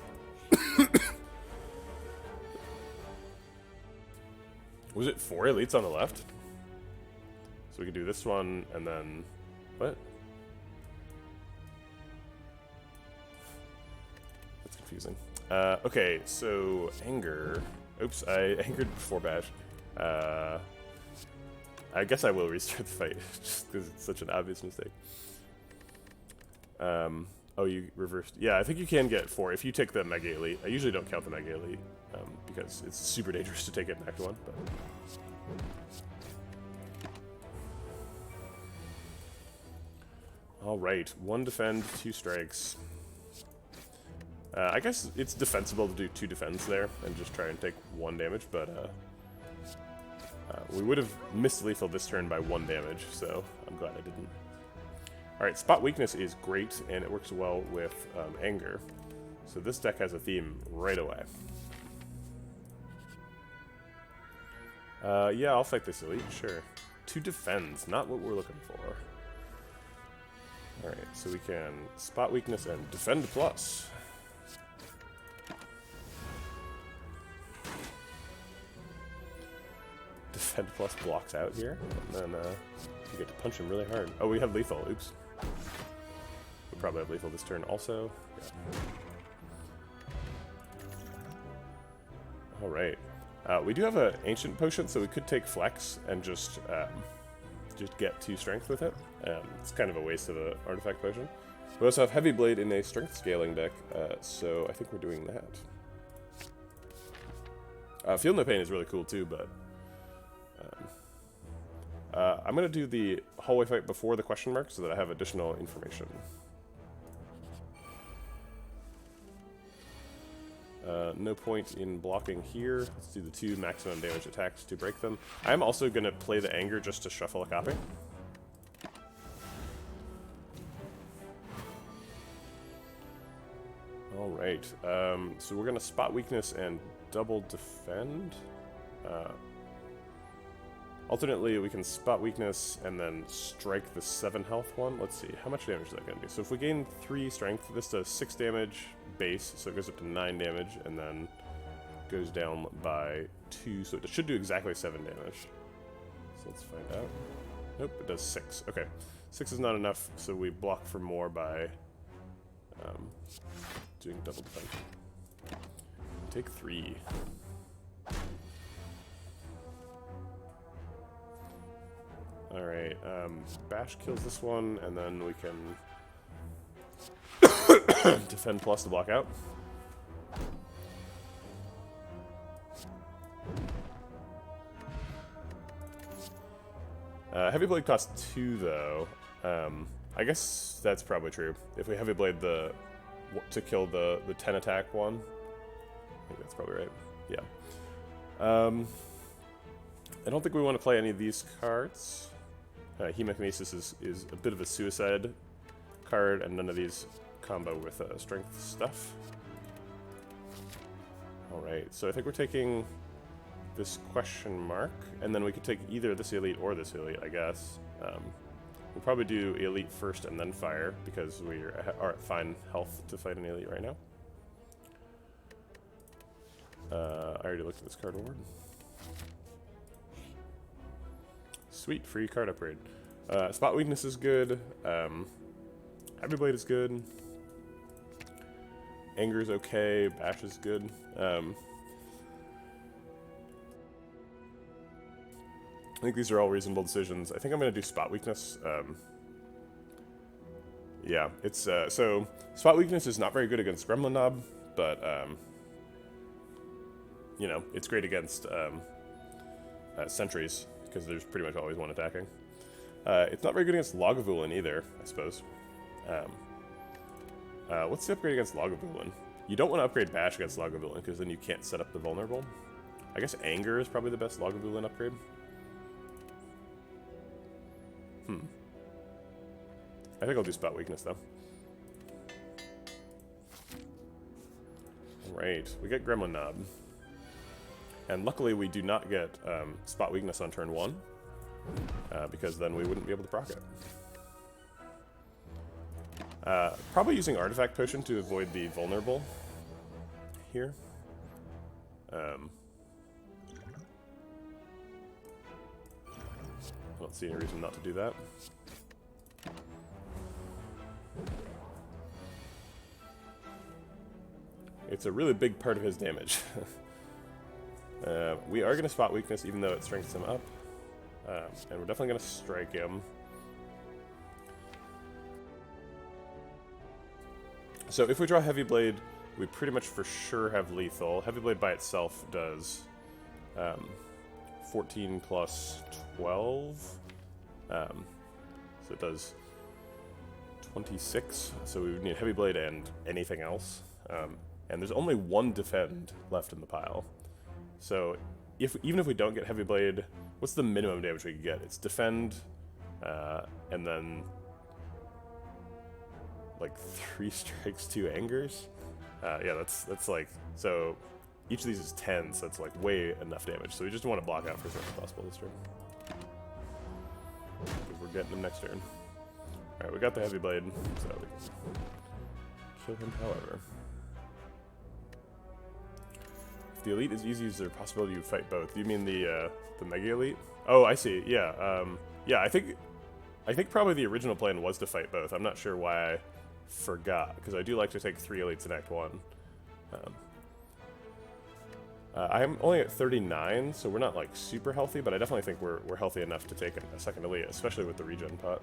[SPEAKER 1] Was it 4 elites on the left? So we could do this one, and then... What? That's confusing. Okay, so anger... Oops, I angered before bash. I guess I will restart the fight, just because it's such an obvious mistake. Oh, you reversed. Yeah, I think you can get 4 if you take the Mega Elite. I usually don't count the Mega Elite, because it's super dangerous to take it in Act 1. But... Alright, 1 defend, 2 strikes. I guess it's defensible to do 2 defends there and just try and take 1 damage, but we would have missed lethal this turn by 1 damage, so I'm glad I didn't. Alright, Spot Weakness is great, and it works well with Anger. So this deck has a theme right away. Yeah, I'll fight this elite, sure. 2 defends, not what we're looking for. Alright, so we can Spot Weakness and Defend Plus. Defend Plus blocks out here, and then you get to punch him really hard. Oh, we have lethal, oops. We probably have lethal this turn also. Yeah. Alright. We do have an Ancient Potion, so we could take Flex and just get 2 strength with it. It's kind of a waste of an Artifact Potion. We also have Heavy Blade in a Strength Scaling deck, so I think we're doing that. Feel No Pain is really cool too, but... I'm going to do the hallway fight before the question mark so that I have additional information. No point in blocking here. Let's do the 2 maximum damage attacks to break them. I'm also going to play the Anger just to shuffle a copy. Alright, so we're going to Spot Weakness and double defend. Alternately, we can Spot Weakness and then strike the 7 health one. Let's see, how much damage is that going to do? So if we gain 3 strength, this does 6 damage base, so it goes up to 9 damage, and then goes down by 2, so it should do exactly 7 damage. So let's find out. Nope, it does 6. Okay, 6 is not enough, so we block for more by doing double defense. Take 3. Alright, Bash kills this one, and then we can defend plus to block out. Heavy Blade costs 2, though. I guess that's probably true. If we Heavy Blade to kill the 10 attack one, I think that's probably right. Yeah. I don't think we want to play any of these cards. Hemokinesis is a bit of a suicide card, and none of these combo with strength stuff. Alright, so I think we're taking this question mark, and then we could take either this elite or this elite, I guess. We'll probably do elite first and then fire, because we are at fine health to fight an elite right now. I already looked at this card award. Sweet, free card upgrade. Spot weakness is good. Heavy Blade is good. Anger is okay. Bash is good. I think these are all reasonable decisions. I think I'm going to do spot weakness. Yeah, it's so spot weakness is not very good against Gremlin Knob, but you know, it's great against sentries, because there's pretty much always one attacking. It's not very good against Lagavulin either, I suppose. What's the upgrade against Lagavulin? You don't want to upgrade Bash against Lagavulin, because then you can't set up the vulnerable. I guess Anger is probably the best Lagavulin upgrade. I think I'll do spot weakness, though. Alright, we get Gremlin Knob. And luckily we do not get spot weakness on turn 1, because then we wouldn't be able to proc it. Probably using Artifact Potion to avoid the vulnerable here. I don't see any reason not to do that. It's a really big part of his damage. We are going to spot weakness even though it strengthens him up. And we're definitely going to strike him. So if we draw Heavy Blade, we pretty much for sure have lethal. Heavy Blade by itself does 14 plus 12. So it does 26. So we would need Heavy Blade and anything else. And there's only 1 defend left in the pile. So even if we don't get Heavy Blade, what's the minimum damage we could get? It's defend, and then like 3 strikes, 2 angers. Yeah, that's like, so each of these is 10, so that's like way enough damage. So we just want to block out for as much as possible this turn, because we're getting them next turn. All right, we got the Heavy Blade, so we can kill him. However, the elite is easy. Is there a possibility you fight both? Do you mean the Mega Elite? Oh, I see. Yeah. Yeah. I think probably the original plan was to fight both. I'm not sure why I forgot, because I do like to take 3 elites in Act 1. I'm only at 39, so we're not like super healthy, but I definitely think we're healthy enough to take a second elite, especially with the regen pot.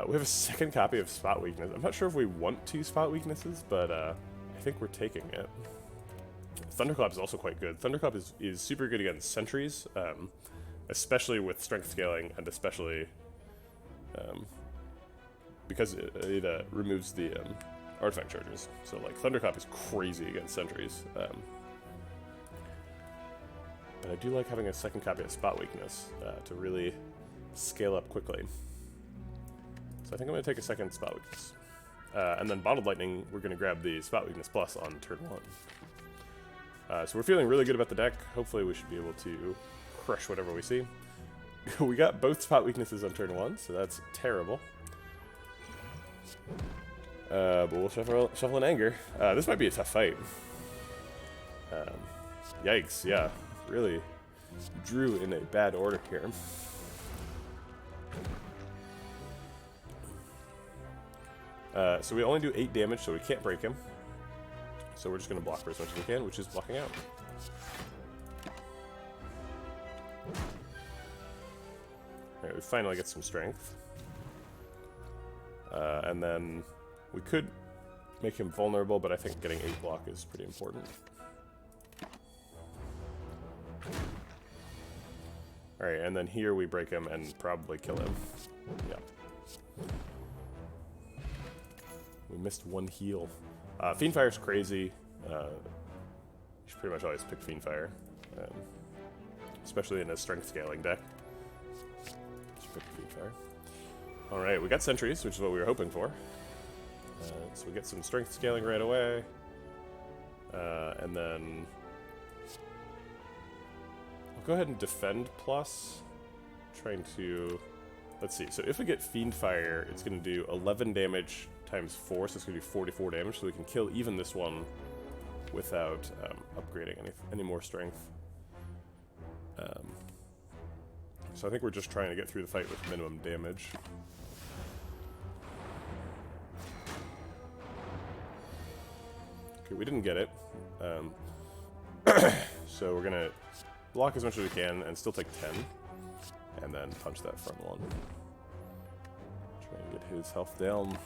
[SPEAKER 1] We have a second copy of Spot Weakness. I'm not sure if we want 2 Spot Weaknesses, but I think we're taking it. Thunderclap is also quite good. Thunderclap is super good against sentries, especially with strength scaling, and especially because it removes the artifact charges. So like Thunderclap is crazy against sentries. But I do like having a second copy of Spot Weakness to really scale up quickly. So I think I'm going to take a second Spot Weakness. And then Bottled Lightning, we're going to grab the Spot Weakness Plus on turn 1. So we're feeling really good about the deck. Hopefully we should be able to crush whatever we see. We got both Spot Weaknesses on turn 1, so that's terrible. But we'll shuffle an Anger. This might be a tough fight. Yikes, yeah. Really drew in a bad order here. So we only do 8 damage, so we can't break him. So we're just going to block for as much as we can, which is blocking out. finally get some strength. And then we could make him vulnerable, but I think getting 8 block is pretty important. Alright, and then here we break him and probably kill him. Yeah. We missed 1 heal. Fiendfire's crazy. You should pretty much always pick Fiendfire. Especially in a strength scaling deck. Just pick Fiendfire. Alright, we got sentries, which is what we were hoping for. So we get some strength scaling right away. And then I'll go ahead and defend plus. Trying to, let's see, so if we get Fiendfire, it's going to do 11 damage times 4, so it's going to do 44 damage, so we can kill even this one without upgrading any more strength. So I think we're just trying to get through the fight with minimum damage. Okay, we didn't get it. So we're gonna block as much as we can and still take 10. And then punch that front one. Try and get his health down.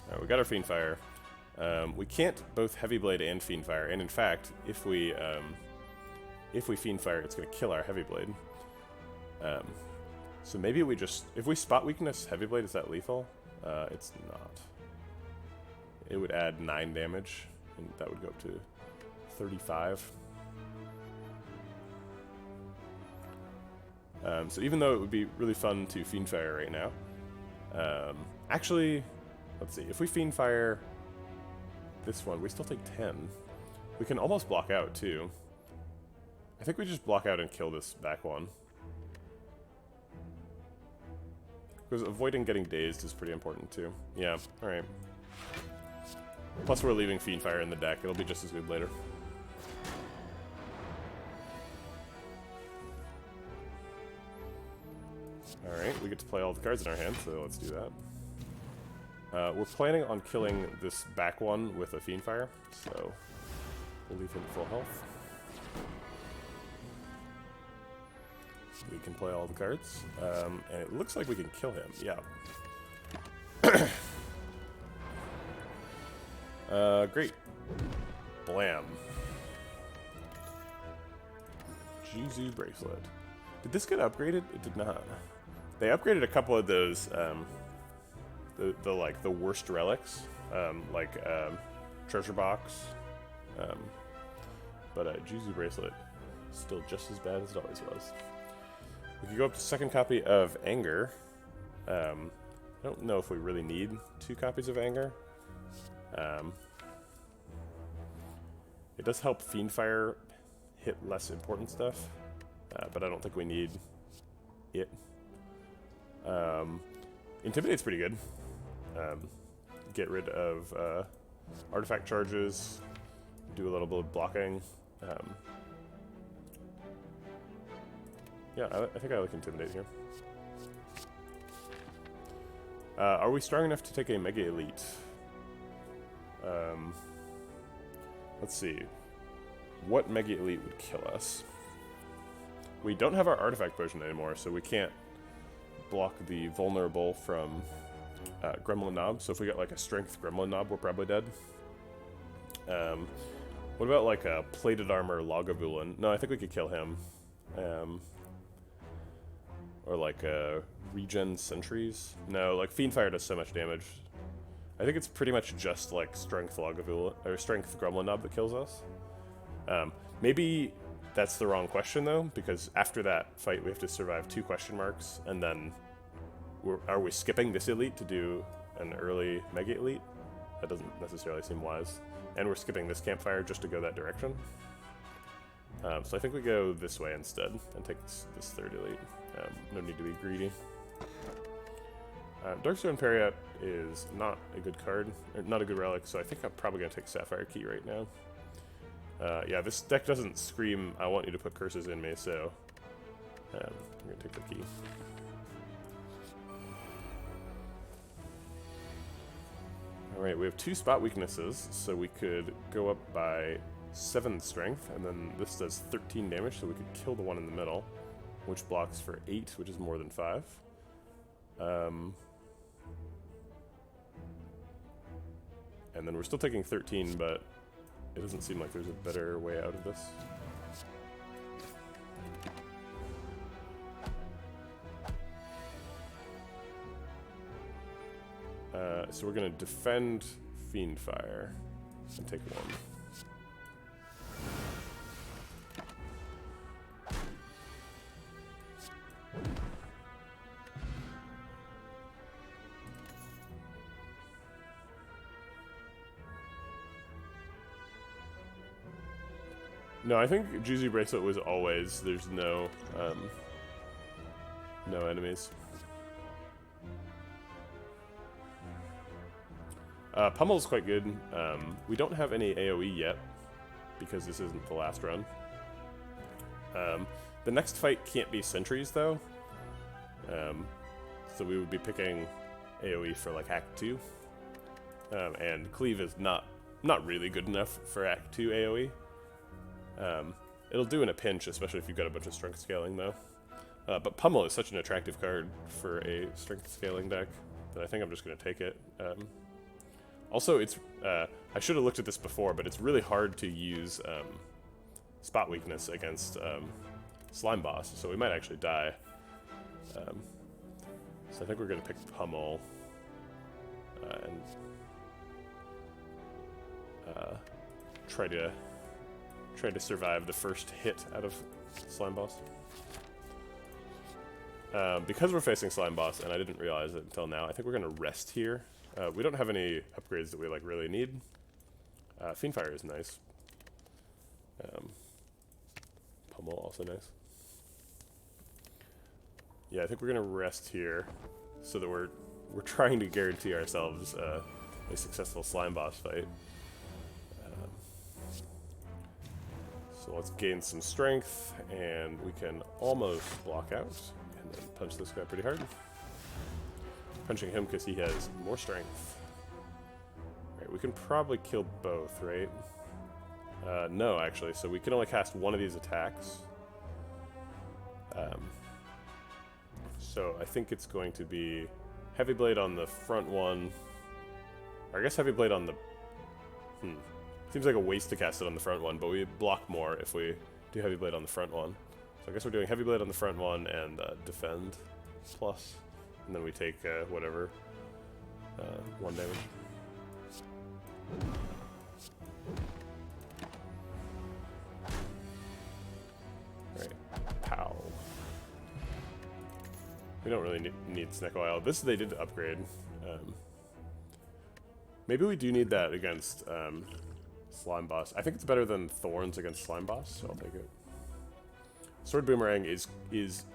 [SPEAKER 1] Alright, we got our Fiendfire. We can't both Heavy Blade and Fiendfire, and in fact, if we Fiendfire, it's going to kill our Heavy Blade. So maybe we just, if we spot weakness Heavy Blade, is that lethal? It's not. It would add 9 damage, and that would go up to 35. So even though it would be really fun to Fiendfire right now, actually, let's see, if we Fiendfire this one, we still take 10. We can almost block out too. I think we just block out and kill this back one. Because avoiding getting dazed is pretty important too. Yeah, alright. Plus we're leaving Fiendfire in the deck, it'll be just as good later. Alright, we get to play all the cards in our hand, so let's do that. We're planning on killing this back one with a Fiendfire, so we'll leave him full health. We can play all the cards, and it looks like we can kill him, yeah. Great. Blam. Juzu Bracelet. Did this get upgraded? It did not. They upgraded a couple of those, the worst relics, Treasure Box, but Juzu Bracelet still just as bad as it always was. We could go up to second copy of Anger. I don't know if we really need 2 copies of Anger. It does help Fiendfire hit less important stuff, but I don't think we need it. Intimidate's pretty good. Get rid of artifact charges, do a little bit of blocking. Yeah, I think I like Intimidate here. Are we strong enough to take a Mega Elite? Let's see. What Mega Elite would kill us? We don't have our Artifact Potion anymore, so we can't block the vulnerable from Gremlin Knob. So if we got like a Strength Gremlin Knob, we're probably dead. What about like a Plated Armor Lagavulin? No, I think we could kill him. Or like Regen Sentries? No, like Fiendfire does so much damage. I think it's pretty much just like Strength Lagavulin or Strength Gremlin Knob that kills us. Maybe that's the wrong question though, because after that fight we have to survive 2 question marks, and then are we skipping this elite to do an early Mega Elite? That doesn't necessarily seem wise. And we're skipping this campfire just to go that direction. So I think we go this way instead and take this 3rd elite. No need to be greedy. Darkstone Periat is not a good card, or not a good relic, so I think I'm probably going to take Sapphire Key right now. Yeah, this deck doesn't scream, I want you to put curses in me, so I'm going to take the key. Alright, we have 2 spot weaknesses, so we could go up by 7 strength, and then this does 13 damage, so we could kill the one in the middle, which blocks for 8, which is more than 5. And then we're still taking 13, but it doesn't seem like there's a better way out of this. So we're going to defend Fiend Fire and take 1. No, I think Juicy Bracelet was always, there's no enemies. Pummel's quite good. We don't have any AoE yet, because this isn't the last run. The next fight can't be sentries, though. So we would be picking AoE for, like, Act 2. And Cleave is not really good enough for Act 2 AoE. It'll do in a pinch, especially if you've got a bunch of strength scaling, though. But Pummel is such an attractive card for a strength scaling deck that I think I'm just going to take it. Also, it's I should have looked at this before, but it's really hard to use spot weakness against Slime Boss, so we might actually die. So I think we're going to pick Pummel and try to survive the first hit out of Slime Boss. Because we're facing Slime Boss, and I didn't realize it until now, I think we're going to rest here. We don't have any upgrades that we like really need. Fiend Fire is nice. Pummel also nice. Yeah, I think we're going to rest here so that we're trying to guarantee ourselves a successful Slime Boss fight. So let's gain some strength, and we can almost block out, and then punch this guy pretty hard. Punching him because he has more strength. Alright, we can probably kill both, right? No, actually, so we can only cast one of these attacks. So I think it's going to be Heavy Blade on the front one. Or I guess Heavy Blade on the... Seems like a waste to cast it on the front one, but we block more if we do Heavy Blade on the front one. So I guess we're doing Heavy Blade on the front one and Defend plus. And then we take whatever, 1 damage. Alright, pow. We don't really need Snake Oil. This they did upgrade. Maybe we do need that against Slime Boss. I think it's better than Thorns against Slime Boss, so I'll take it. Sword Boomerang is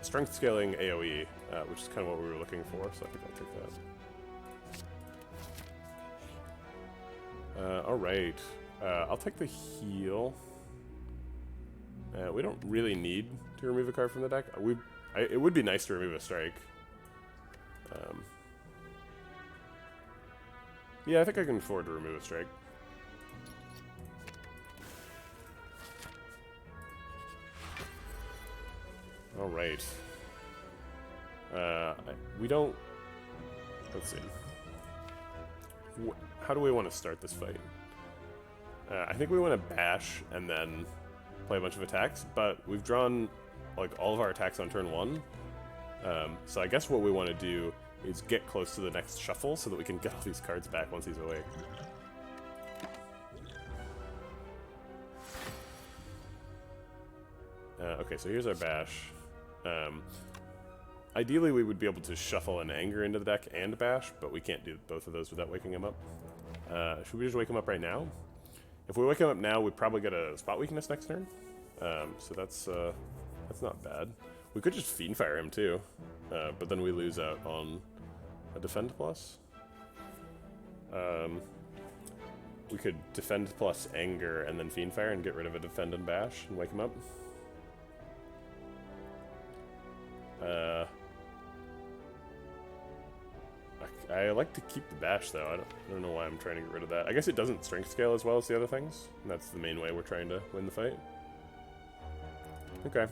[SPEAKER 1] strength scaling AoE, which is kind of what we were looking for, so I think I'll take that. Alright. I'll take the heal. We don't really need to remove a card from the deck. It would be nice to remove a strike. Yeah, I think I can afford to remove a strike. Alright. We don't... Let's see. How do we want to start this fight? I think we want to bash and then play a bunch of attacks, but we've drawn like all of our attacks on turn 1. So I guess what we want to do is get close to the next shuffle so that we can get all these cards back once he's awake. Okay, so here's our bash. Ideally, we would be able to shuffle an Anger into the deck and bash, but we can't do both of those without waking him up. Should we just wake him up right now? If we wake him up now, we probably get a spot weakness next turn. So that's not bad. We could just Fiend Fire him too, but then we lose out on a Defend plus. We could Defend plus Anger and then Fiend Fire and get rid of a Defend and bash and wake him up. I like to keep the bash, though. I don't know why I'm trying to get rid of that. I guess it doesn't strength scale as well as the other things, and that's the main way we're trying to win the fight. Okay.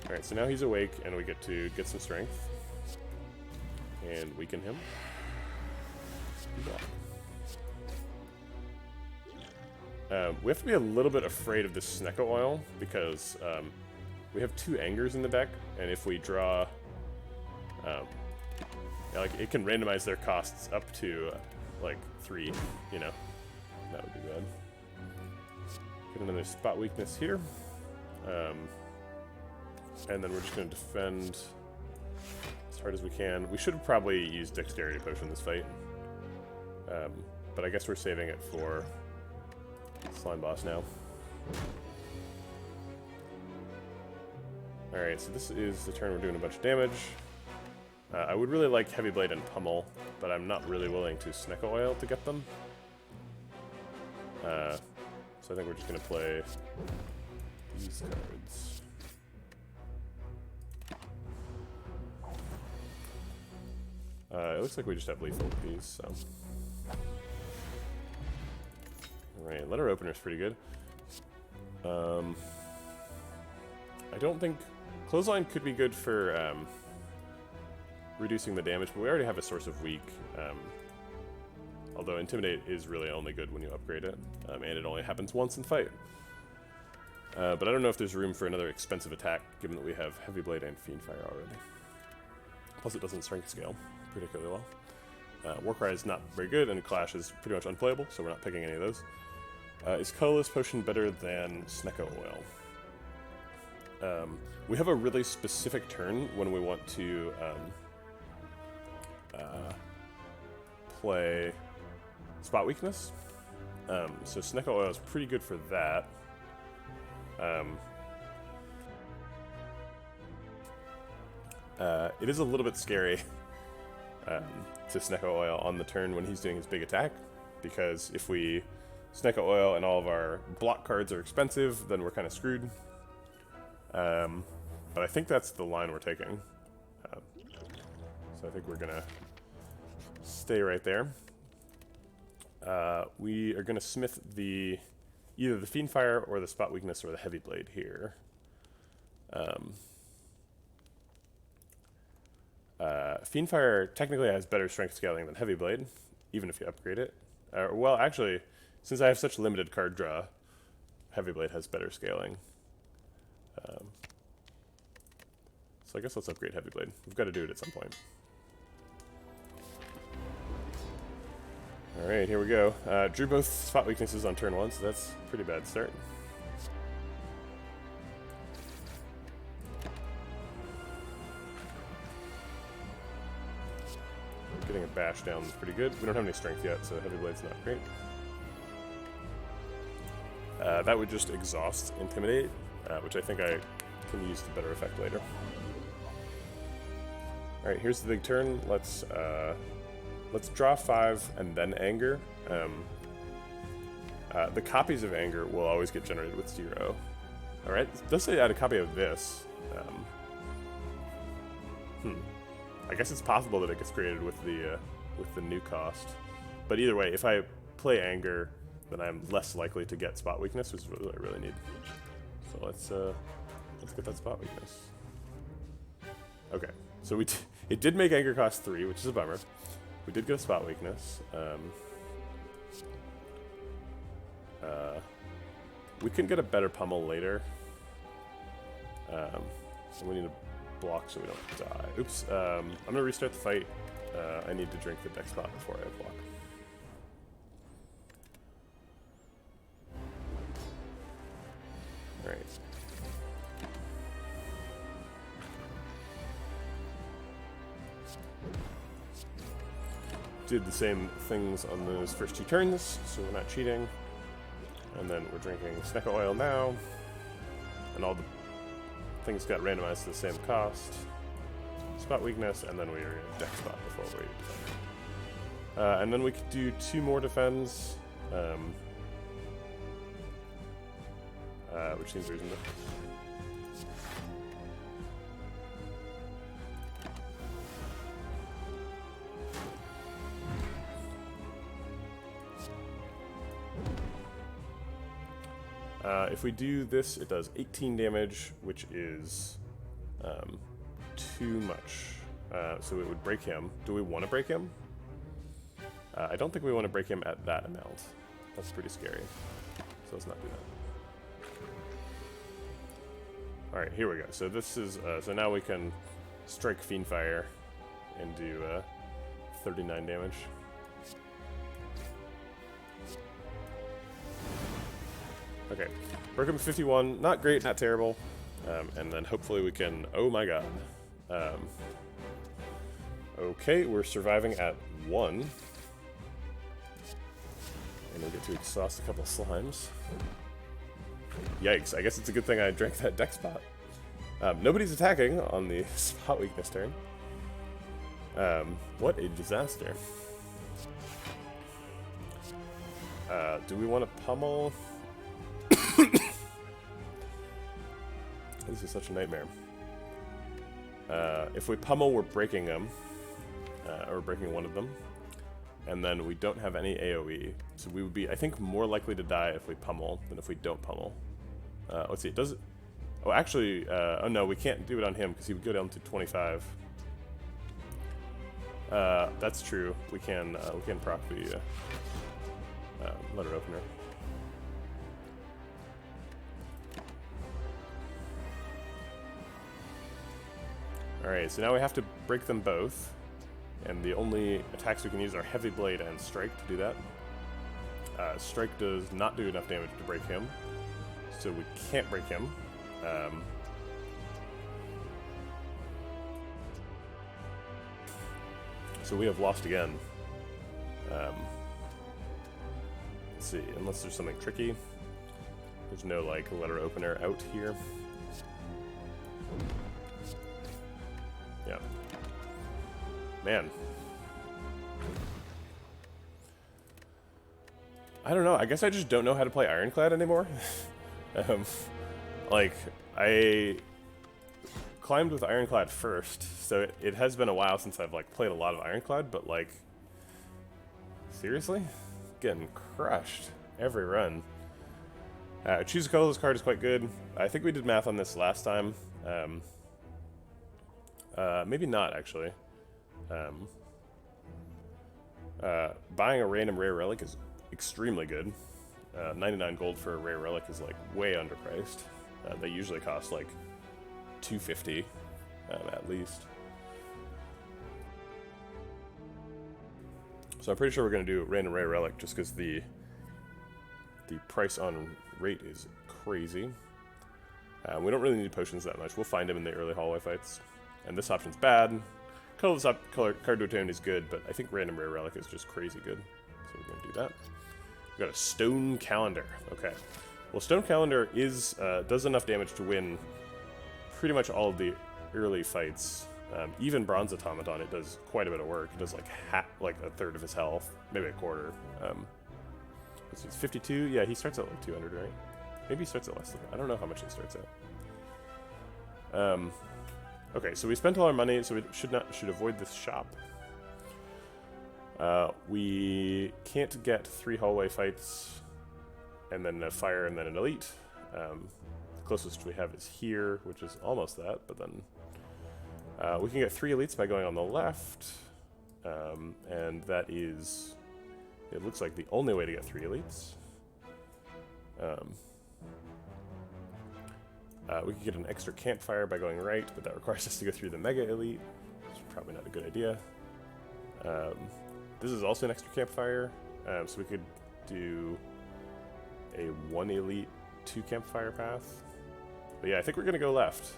[SPEAKER 1] Alright, so now he's awake, and we get to get some strength. And weaken him. We have to be a little bit afraid of this Snecko Oil, because we have 2 Angers in the deck, and if we draw... yeah, like, it can randomize their costs up to, like, 3, you know. That would be bad. Get another spot weakness here. And then we're just going to defend as hard as we can. We should probably use Dexterity Potion this fight. But I guess we're saving it for Slime Boss now. Alright, so this is the turn we're doing a bunch of damage. I would really like Heavy Blade and Pummel, but I'm not really willing to Snecko Oil to get them. So I think we're just going to play these cards. It looks like we just have lethal with these, so... Alright, Letter Opener's pretty good. I don't think... Clothesline could be good for reducing the damage, but we already have a source of weak. Although Intimidate is really only good when you upgrade it, and it only happens once in fight. But I don't know if there's room for another expensive attack, given that we have Heavy Blade and Fiendfire already. Plus it doesn't strength scale particularly well. Warcry is not very good, and Clash is pretty much unplayable, so we're not picking any of those. Is Colorless Potion better than Snecko Oil? We have a really specific turn when we want to play Spot Weakness. So Snecko Oil is pretty good for that. It is a little bit scary to Snecko Oil on the turn when he's doing his big attack, because if we Snecko Oil and all of our block cards are expensive, then we're kind of screwed. But I think that's the line we're taking. So I think we're going to stay right there. We are going to smith either the Fiendfire or the Spot Weakness or the Heavy Blade here. Fiendfire technically has better strength scaling than Heavy Blade, even if you upgrade it. Well, actually, since I have such limited card draw, Heavy Blade has better scaling. So I guess let's upgrade Heavy Blade. We've got to do it at some point. Alright, here we go. Drew both spot weaknesses on turn 1, so that's a pretty bad start. Getting a bash down is pretty good. We don't have any strength yet, so Heavy Blade's not great. That would just exhaust Intimidate, which I think I can use to better effect later. Alright, here's the big turn. Let's draw 5 and then Anger. The copies of Anger will always get generated with 0. Alright, let's say I had a copy of this. I guess it's possible that it gets created with the new cost. But either way, if I play Anger, then I'm less likely to get Spot Weakness, which is what I really need. So let's get that Spot Weakness. Okay, so it did make Anger cost 3, which is a bummer. We did get a Spot Weakness. We can get a better pummel later. So we need to block so we don't die. Oops. I'm going to restart the fight. I need to drink the deck spot before I block. Alright. Did the same things on those first 2 turns, so we're not cheating. And then we're drinking Snecko Oil now. And all the things got randomized to the same cost. Spot Weakness, and then we are in deck spot before we defend. And then we could do 2 more defends. which seems reasonable. If we do this, it does 18 damage, which is too much. So it would break him. Do we want to break him? I don't think we want to break him at that amount. That's pretty scary. So let's not do that. Alright, here we go. So this is, so now we can strike Fiendfire and do 39 damage. Okay, broke him 51, not great, not terrible. And then hopefully we can, oh my god. Okay, we're surviving at 1. And we'll get to exhaust a couple slimes. Yikes, I guess it's a good thing I drank that deck spot. Nobody's attacking on the spot weakness turn. What a disaster. Do we want to pummel? This is such a nightmare. If we pummel, we're breaking them. Or breaking one of them. And then we don't have any AoE. So we would be, I think, more likely to die if we pummel than if we don't pummel. Let's see, does it... Oh, actually, oh no, we can't do it on him because he would go down to 25. That's true. We can proc the letter opener. Alright, so now we have to break them both. And the only attacks we can use are Heavy Blade and Strike to do that. Strike does not do enough damage to break him, so we can't break him. So we have lost again. Let's see, unless there's something tricky. There's no, like, letter opener out here. Yeah. Man. I don't know, I guess I just don't know how to play Ironclad anymore. Like, I climbed with Ironclad first, so it has been a while since I've, like, played a lot of Ironclad, but, like, seriously? Getting crushed every run. Choose a colorless card is quite good. I think we did math on this last time. Maybe not, actually. Buying a random rare relic is extremely good. 99 gold for a rare relic is, like, way underpriced. They usually cost, like, 250 at least. So I'm pretty sure we're going to do random rare relic just because the price on rate is crazy. We don't really need potions that much. We'll find them in the early hallway fights. And this option's bad. Colorless card to obtain is good, but I think random rare relic is just crazy good. So we're going to do that. We've got a Stone Calendar. Okay. Well, Stone Calendar is does enough damage to win pretty much all of the early fights. Even Bronze Automaton, it does quite a bit of work. It does like a third of his health, maybe a quarter. Let's see, it's 52. Yeah, he starts at like 200, right? Maybe he starts at less than that. I don't know how much he starts at. Okay, so we spent all our money, so we should avoid this shop. We can't get 3 hallway fights, and then a fire, and then an elite. The closest we have is here, which is almost that, but then we can get 3 elites by going on the left, and that is, it looks like the only way to get 3 elites. We could get an extra campfire by going right, but that requires us to go through the Mega Elite, which is probably not a good idea. This is also an extra campfire, so we could do a 1 Elite, 2 campfire path. But yeah, I think we're going to go left,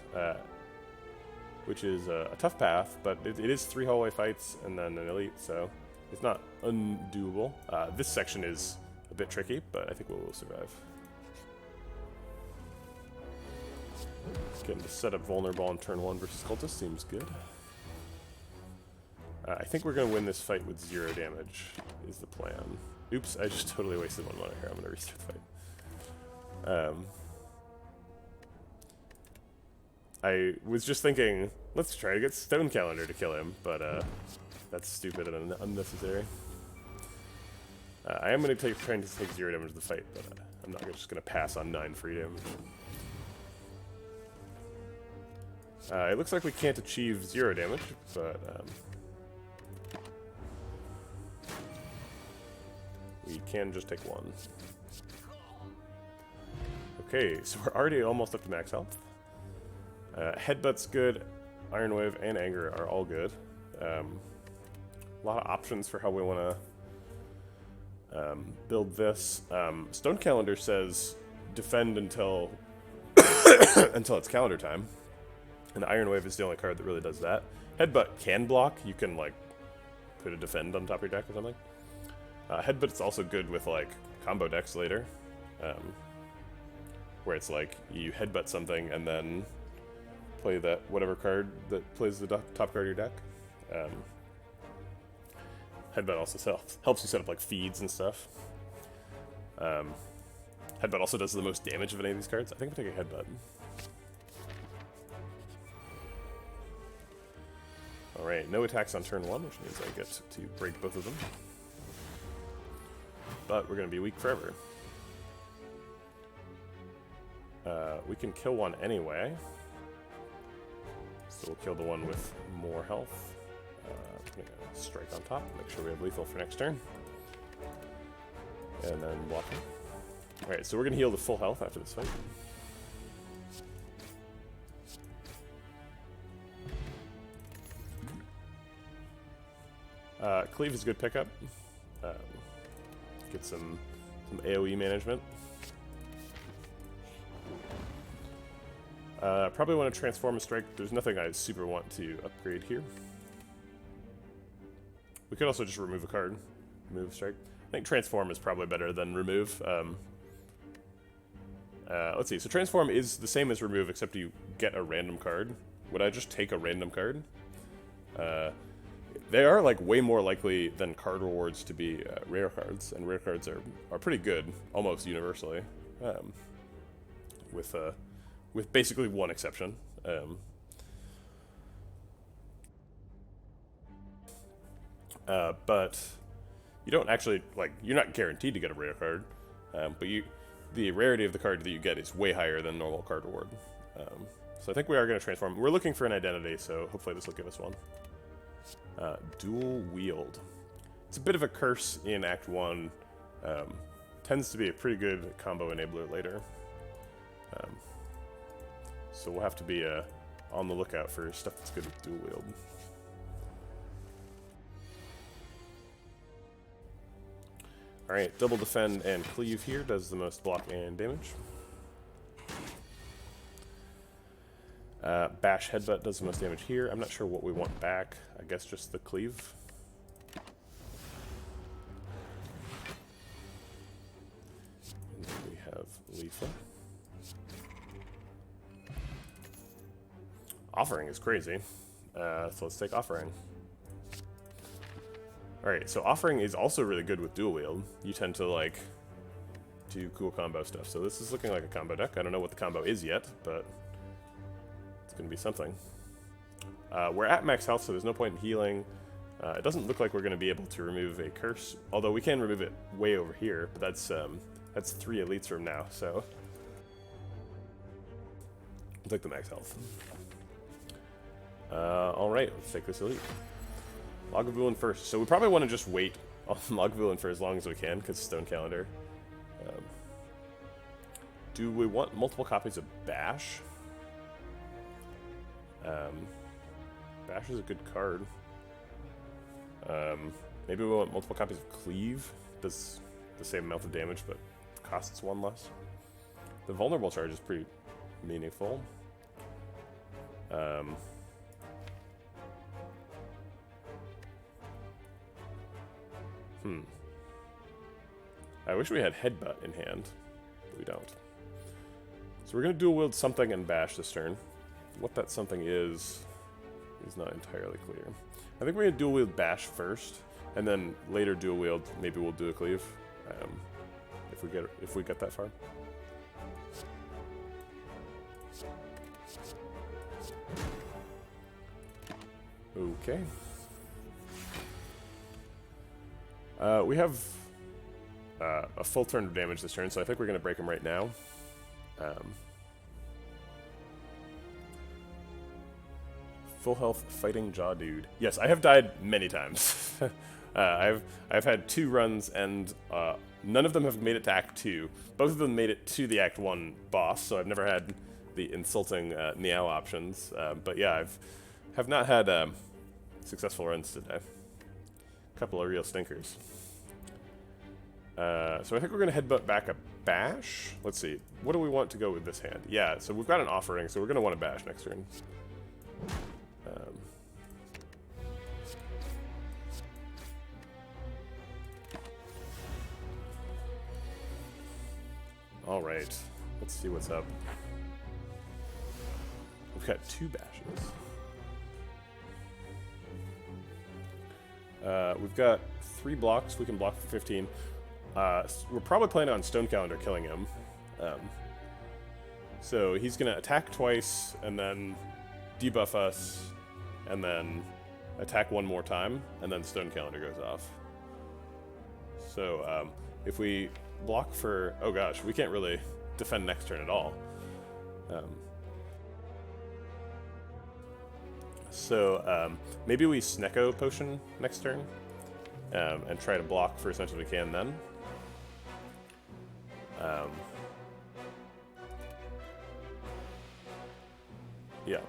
[SPEAKER 1] which is a tough path, but it is 3 hallway fights and then an Elite, so it's not undoable. This section is a bit tricky, but I think we'll survive. Getting to set up vulnerable on turn 1 versus cultist seems good. I think we're going to win this fight with 0 damage, is the plan. Oops, I just totally wasted 1 mana here. I'm going to restart the fight. I was just thinking, let's try to get Stone Calendar to kill him, but that's stupid and unnecessary. I am going to trying to take 0 damage to the fight, but I'm not just going to pass on 9 free damage. It looks like we can't achieve 0 damage, but we can just take 1. Okay, so we're already almost up to max health. Headbutt's good, Iron Wave and Anger are all good. A lot of options for how we want to build this. Stone Calendar says defend until until it's calendar time, and Iron Wave is the only card that really does that. Headbutt can block. You can like put a defend on top of your deck or something. Headbutt's also good with like combo decks later, where it's like you headbutt something and then play that whatever card that plays the top card of your deck. Headbutt also helps you set up like feeds and stuff. Headbutt also does the most damage of any of these cards. I think I'm taking Headbutt. Alright, no attacks on turn 1, which means I get to break both of them. But we're going to be weak forever. We can kill one anyway. So we'll kill the one with more health. Putting a strike on top, make sure we have lethal for next turn. And then blocking. Alright, so we're going to heal to full health after this fight. Cleave is a good pickup. Get some AoE management. Probably want to transform a strike. There's nothing I super want to upgrade here. We could also just remove a card. Remove strike. I think transform is probably better than remove. Let's see. So transform is the same as remove, except you get a random card. Would I just take a random card? They are like way more likely than card rewards to be rare cards, and rare cards are pretty good almost universally, with basically one exception. But you don't actually you're not guaranteed to get a rare card, but the rarity of the card that you get is way higher than normal card reward. So I think we are going to transform. We're looking for an identity, so hopefully this will give us one. Dual wield. It's a bit of a curse in Act 1. Tends to be a pretty good combo enabler later. So we'll have to be on the lookout for stuff that's good with dual wield. Alright, double defend and cleave here does the most block and damage. Bash Headbutt does the most damage here. I'm not sure what we want back. I guess just the cleave. And then we have lethal. Offering is crazy. So let's take offering. Alright, so offering is also really good with dual wield. You tend to do cool combo stuff. So this is looking like a combo deck. I don't know what the combo is yet, but going to be something. We're at max health, so there's no point in healing. It doesn't look like we're going to be able to remove a curse, although we can remove it way over here, but that's 3 elites from now, so I'll take the max health. Alright, let's take this elite. Lagavulin first. So we probably want to just wait on Lagavulin for as long as we can, because Stone Calendar. Do we want multiple copies of Bash? Bash is a good card. Maybe we want multiple copies of Cleave. Does the same amount of damage, but costs 1 less. The vulnerable charge is pretty meaningful. I wish we had Headbutt in hand, but we don't. So we're going to dual wield something and Bash this turn. What that something is not entirely clear. I think we're going to dual wield Bash first, and then later dual wield, maybe we'll do a cleave, if we get that far. Okay. We have a full turn of damage this turn, so I think we're going to break him right now. Full health fighting jaw dude. Yes, I have died many times. I've had 2 runs, and none of them have made it to Act 2. Both of them made it to the Act 1 boss, so I've never had the insulting Niao options. But yeah, have not had successful runs today. A couple of real stinkers. So I think we're going to headbutt back a bash. Let's see. What do we want to go with this hand? Yeah, so we've got an offering, so we're going to want to bash next turn. All right. Let's see what's up. We've got 2 bashes. We've got 3 blocks. We can block for 15. We're probably planning on Stone Calendar killing him. So he's going to attack twice, and then debuff us, and then attack 1 more time, and then Stone Calendar goes off. So if we block for... Oh gosh, we can't really defend next turn at all. So maybe we Snecko Potion next turn, and try to block for as much as we can then. Yeah.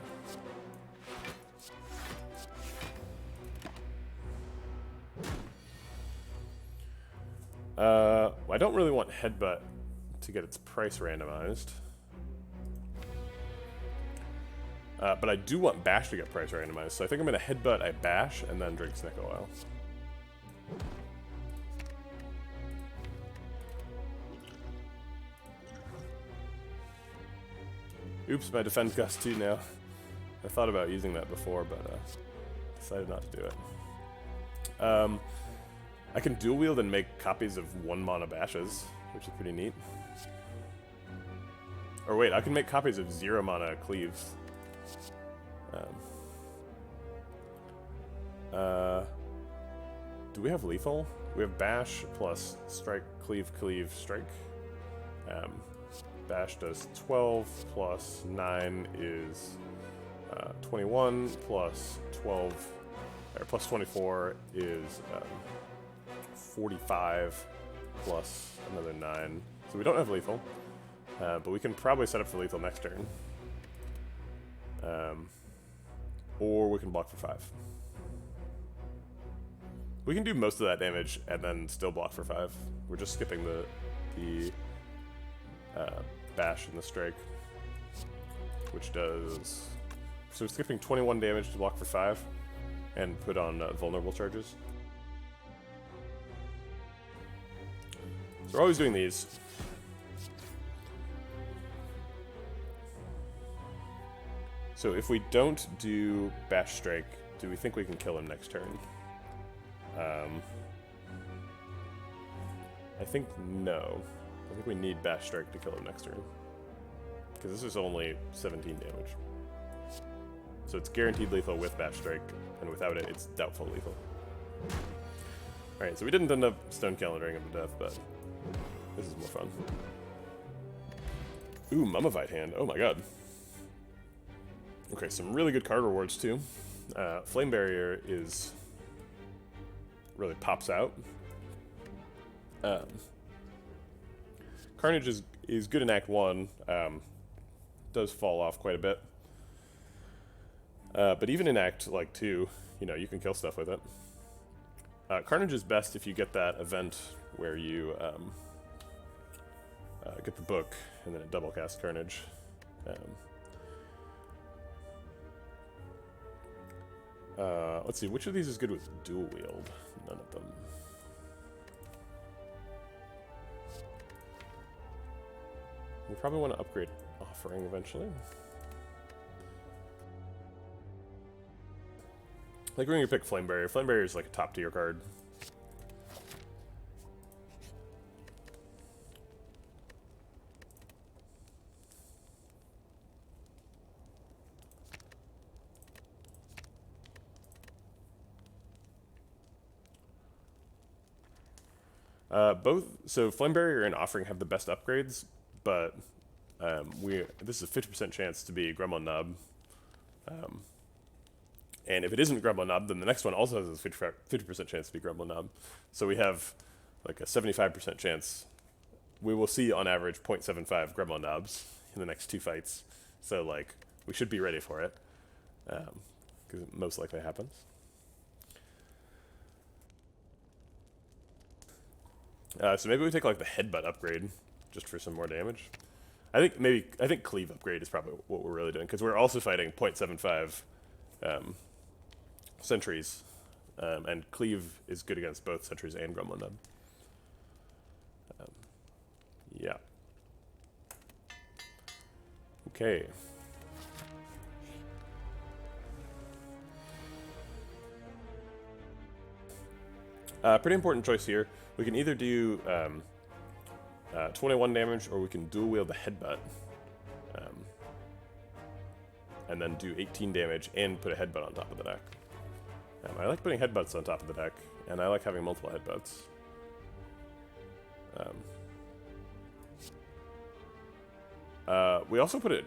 [SPEAKER 1] I don't really want Headbutt to get its price randomized. But I do want Bash to get price randomized, so I think I'm going to Headbutt, I Bash, and then drink Snecko Oil. Oops, my defense costs 2 now. I thought about using that before, but decided not to do it. I can dual wield and make copies of 1 mana bashes, which is pretty neat. Or wait, I can make copies of 0 mana cleaves. Do we have lethal? We have bash plus strike, cleave, cleave, strike. Bash does 12 plus 9 is 21 plus 12, or plus 24 is 45 plus another 9. So we don't have lethal, but we can probably set up for lethal next turn. Or we can block for 5. We can do most of that damage and then still block for 5. We're just skipping the bash and the strike, which does... So we're skipping 21 damage to block for 5 and put on vulnerable charges. So we're always doing these. So if we don't do bash strike, do we think we can kill him next turn? I think no. I think we need bash strike to kill him next turn, because this is only 17 damage. So it's guaranteed lethal with bash strike, and without it, it's doubtful lethal. Alright, so we didn't end up stone calendaring him to death, but this is more fun. Ooh, Mummified Hand. Oh my god. Okay, some really good card rewards too. Flame Barrier is... really pops out. Carnage is good in Act 1. Does fall off quite a bit. But even in Act 2, you know, you can kill stuff with it. Carnage is best if you get that event where you get the book and then it double casts Carnage. Let's see, which of these is good with dual wield? None of them. We probably want to upgrade Offering eventually. Like, we're going to pick Flame Barrier. Flame Barrier is like a top tier card. Both, so Flame Barrier and Offering have the best upgrades, but this is a 50% chance to be Gremlin Knob. And if it isn't Gremlin Knob, then the next one also has a 50% chance to be Gremlin Knob. So we have like a 75% chance. We will see on average 0.75 Gremlin Knobs in the next 2 fights. So like we should be ready for it, because it most likely happens. So maybe we take like the Headbutt upgrade just for some more damage. I think Cleave upgrade is probably what we're really doing, because we're also fighting 0.75 sentries, and Cleave is good against both sentries and Gremlin Nub. Yeah. Okay. Pretty important choice here. We can either do 21 damage, or we can dual wield the Headbutt, and then do 18 damage and put a Headbutt on top of the deck. I like putting Headbutts on top of the deck, and I like having multiple Headbutts. We also put a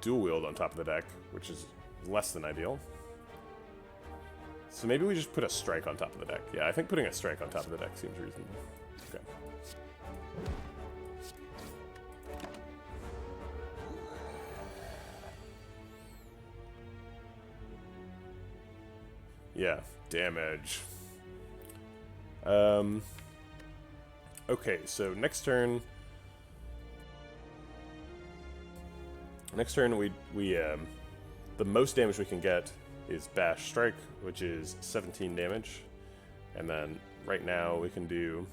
[SPEAKER 1] dual wield on top of the deck, which is less than ideal. So maybe we just put a strike on top of the deck. Yeah, I think putting a strike on top of the deck seems reasonable. Okay. Yeah, damage. Okay, so next turn. Next turn, we the most damage we can get is Bash Strike, which is 17 damage, and then right now we can do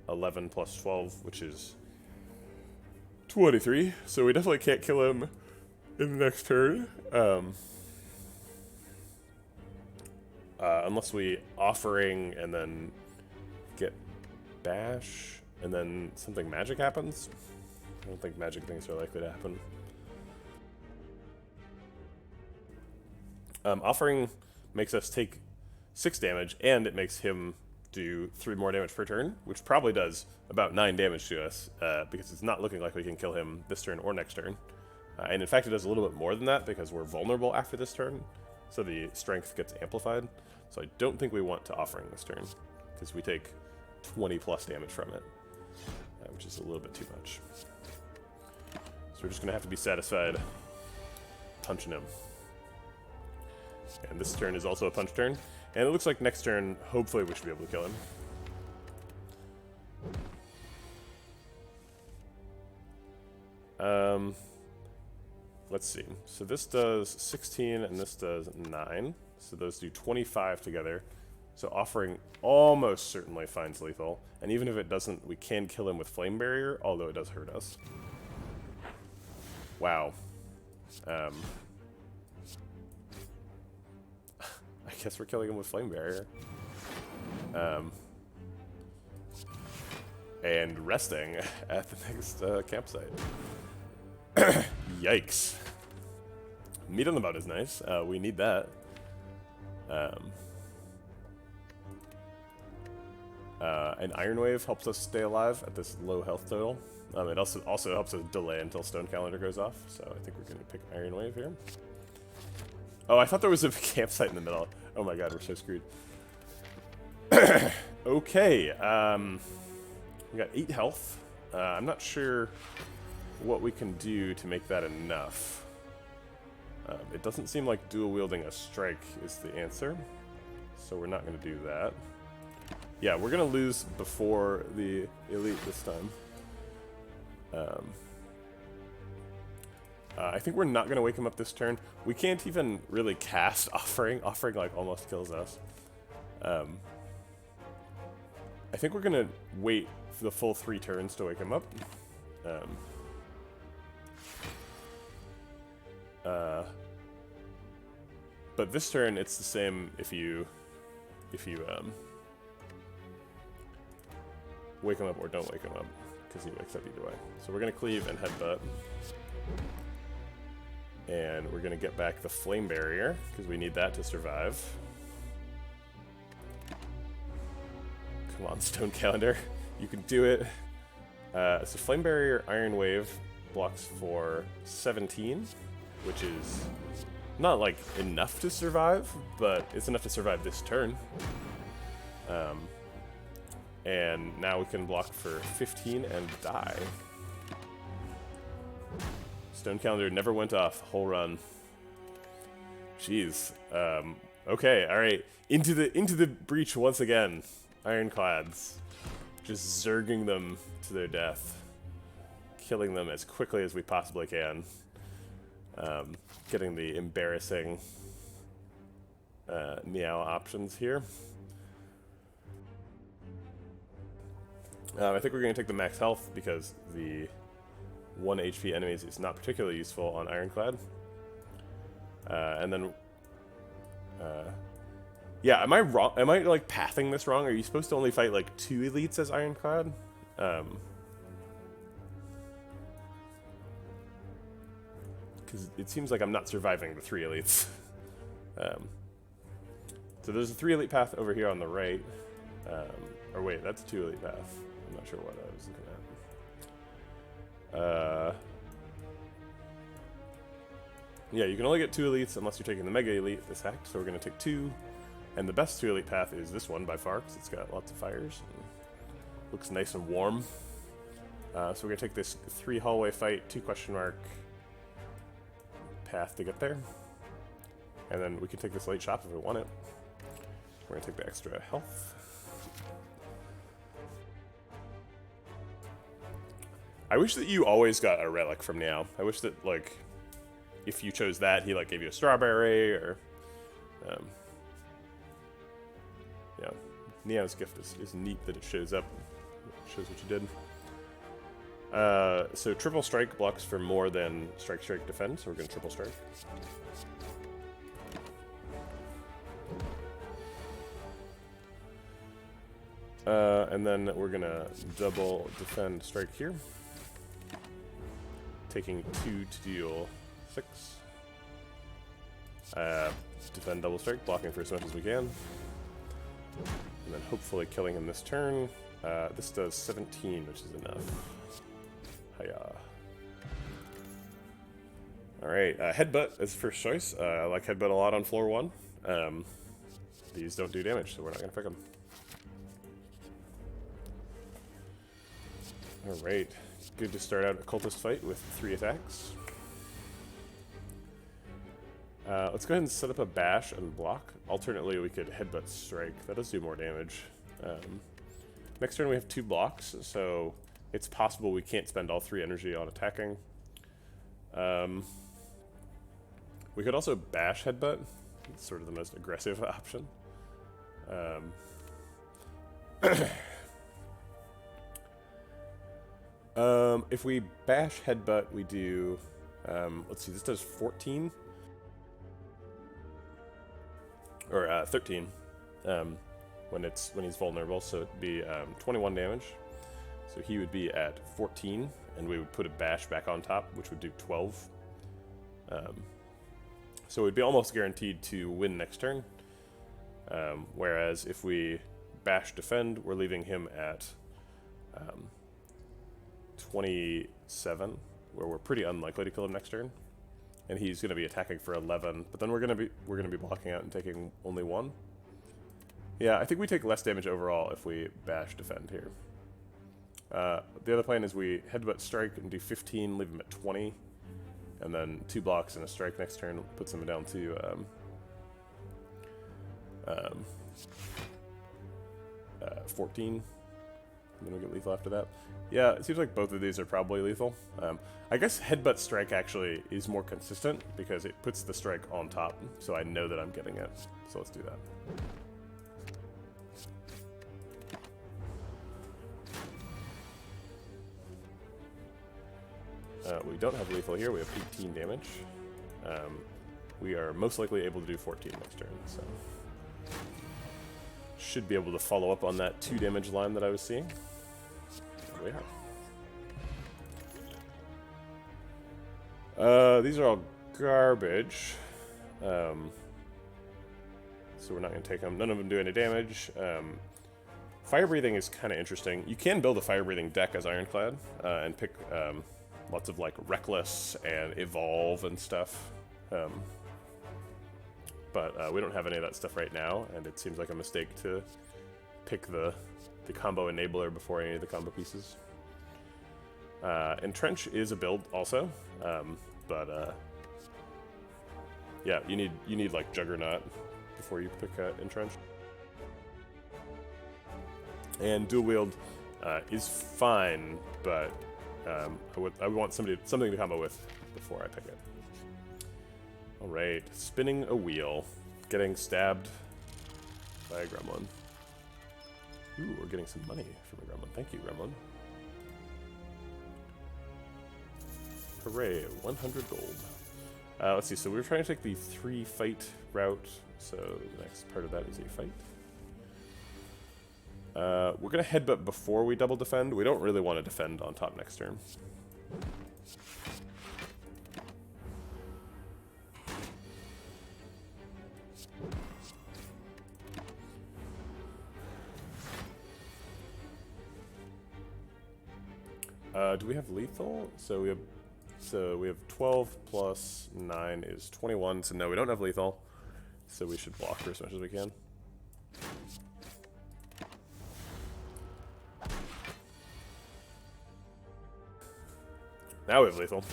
[SPEAKER 1] 11 plus 12, which is 23. So we definitely can't kill him in the next turn, unless we Offering and then get Bash, and then something magic happens. I don't think magic things are likely to happen. Offering makes us take 6 damage, and it makes him do 3 more damage per turn, which probably does about 9 damage to us, because it's not looking like we can kill him this turn or next turn. And in fact, it does a little bit more than that, because we're vulnerable after this turn, so the strength gets amplified. So I don't think we want to Offering this turn, because we take 20 plus damage from it, which is a little bit too much. So we're just going to have to be satisfied punching him. And this turn is also a punch turn. And it looks like next turn, hopefully we should be able to kill him. Let's see. So this does 16 and this does 9. So those do 25 together. So Offering almost certainly finds lethal. And even if it doesn't, we can kill him with Flame Barrier, although it does hurt us. Wow. I guess we're killing him with Flame Barrier. And resting at the next campsite. Yikes. Meat on the bone is nice. We need that. An Iron Wave helps us stay alive at this low health total. It also helps us delay until Stone Calendar goes off. So I think we're going to pick Iron Wave here. Oh, I thought there was a campsite in the middle. Oh my god, we're so screwed. Okay, we got 8 health. I'm not sure what we can do to make that enough. It doesn't seem like dual wielding a strike is the answer, so we're not going to do that. Yeah, we're going to lose before the elite this time. I think we're not going to wake him up this turn. We can't even really cast Offering. Offering, like, almost kills us. I think we're going to wait for the full 3 turns to wake him up. But this turn, it's the same if you wake him up or don't wake him up, because he wakes up either way. So we're going to Cleave and Headbutt. And we're going to get back the Flame Barrier, because we need that to survive. Come on, Stone Calendar. You can do it. So Flame Barrier, Iron Wave blocks for 17, which is not like enough to survive, but it's enough to survive this turn. And now we can block for 15 and die. Stone Calendar never went off the whole run. Jeez. Okay, alright. Into the breach once again. Ironclads. Just zerging them to their death. Killing them as quickly as we possibly can. Getting the embarrassing meow options here. I think we're going to take the max health because the 1 HP enemies is not particularly useful on Ironclad. And then... yeah, am I wrong? Am I, like, pathing this wrong? Are you supposed to only fight, like, 2 elites as Ironclad? Because it seems like I'm not surviving the 3 elites. So there's a 3 elite path over here on the right. Or wait, that's a 2 elite path. I'm not sure what I was looking at. Yeah, you can only get 2 elites unless you're taking the Mega Elite this hack, so we're going to take 2. And the best 2 elite path is this one by far, because it's got lots of fires. And looks nice and warm. So we're going to take this 3 hallway fight, 2 question mark path to get there. And then we can take this late shop if we want it. We're going to take the extra health. I wish that you always got a relic from Niao. I wish that, like, if you chose that, he, like, gave you a strawberry, or, yeah. Niao's gift is neat that it shows up. It shows what you did. So triple strike blocks for more than strike, strike, defend, so we're going to triple strike. And then we're going to double defend strike here. Taking 2 to deal 6. Defend double strike, blocking for as much as we can. And then hopefully killing him this turn. This does 17, which is enough. Hiya. Alright, Headbutt is first choice. I like Headbutt a lot on floor 1. These don't do damage, so we're not going to pick them. Alright, good to start out a cultist fight with 3 attacks. Let's go ahead and set up a bash and block. Alternately, we could headbutt strike. That does do more damage. Next turn we have 2 blocks, so it's possible we can't spend all 3 energy on attacking. We could also bash headbutt. It's sort of the most aggressive option. If we bash headbutt, we do, let's see, this does 14, or 13, when he's vulnerable, so it'd be 21 damage. So he would be at 14, and we would put a bash back on top, which would do 12. So we'd be almost guaranteed to win next turn. Whereas if we bash defend, we're leaving him at 27, where we're pretty unlikely to kill him next turn, and he's going to be attacking for 11. But then we're going to be blocking out and taking only 1. Yeah, I think we take less damage overall if we bash defend here. The other plan is we headbutt strike and do 15, leave him at 20, and then 2 blocks and a strike next turn puts him down to 14. And then we get lethal after that. Yeah, it seems like both of these are probably lethal. I guess headbutt strike actually is more consistent because it puts the strike on top, so I know that I'm getting it. So let's do that. We don't have lethal here, we have 18 damage. We are most likely able to do 14 next turn, so... Should be able to follow up on that 2 damage line that I was seeing. There we are. These are all garbage. So we're not going to take them. None of them do any damage. Fire breathing is kind of interesting. You can build a fire breathing deck as Ironclad and pick lots of like Reckless and Evolve and stuff. But we don't have any of that stuff right now, and it seems like a mistake to pick the combo enabler before any of the combo pieces. Entrench is a build also, but yeah, you need like Juggernaut before you pick Entrench. And dual wield is fine, but I would want something to combo with before I pick it. All right, spinning a wheel, getting stabbed by a gremlin. Ooh, we're getting some money from a gremlin. Thank you, gremlin. Hooray, 100 gold. Let's see, so we were trying to take the 3-fight route, so the next part of that is a fight. We're going to headbutt before we double defend. We don't really want to defend on top next turn. Do we have lethal? So we have 12 plus 9 is 21. So no, we don't have lethal. So we should block for as much as we can. Now we have lethal.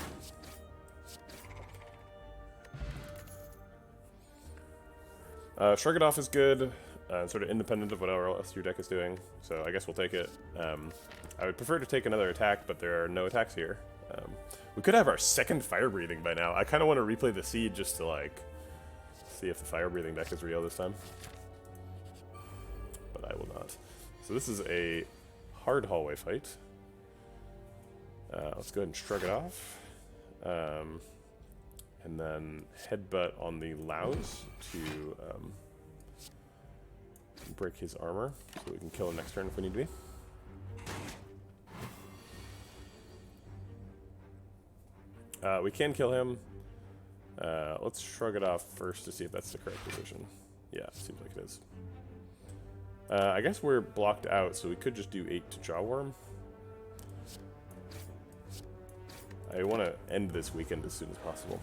[SPEAKER 1] Shrug It Off is good, sort of independent of whatever else your deck is doing, so I guess we'll take it. I would prefer to take another attack, but there are no attacks here. We could have our second fire breathing by now. I kind of want to replay the Seed just to like see if the fire breathing deck is real this time. But I will not. So this is a hard hallway fight. Let's go ahead and Shrug It Off. And then headbutt on the Louse to break his armor, so we can kill him next turn if we need to be. We can kill him. Let's Shrug It Off first to see if that's the correct decision. Yeah, seems like it is. I guess we're blocked out, so we could just do 8 to Jawworm. I want to end this weekend as soon as possible.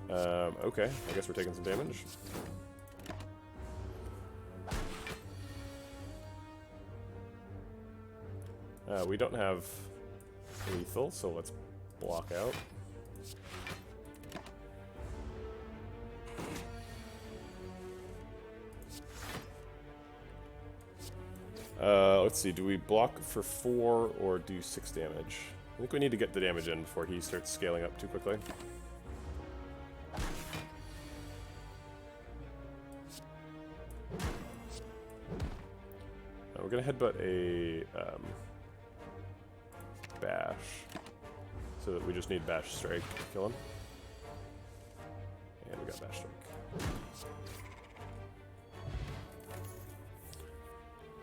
[SPEAKER 1] Okay, I guess we're taking some damage. We don't have lethal, so let's block out. Let's see, do we block for 4 or do 6 damage? I think we need to get the damage in before he starts scaling up too quickly. We're gonna headbutt a bash, so that we just need bash strike to kill him. And we got bash strike.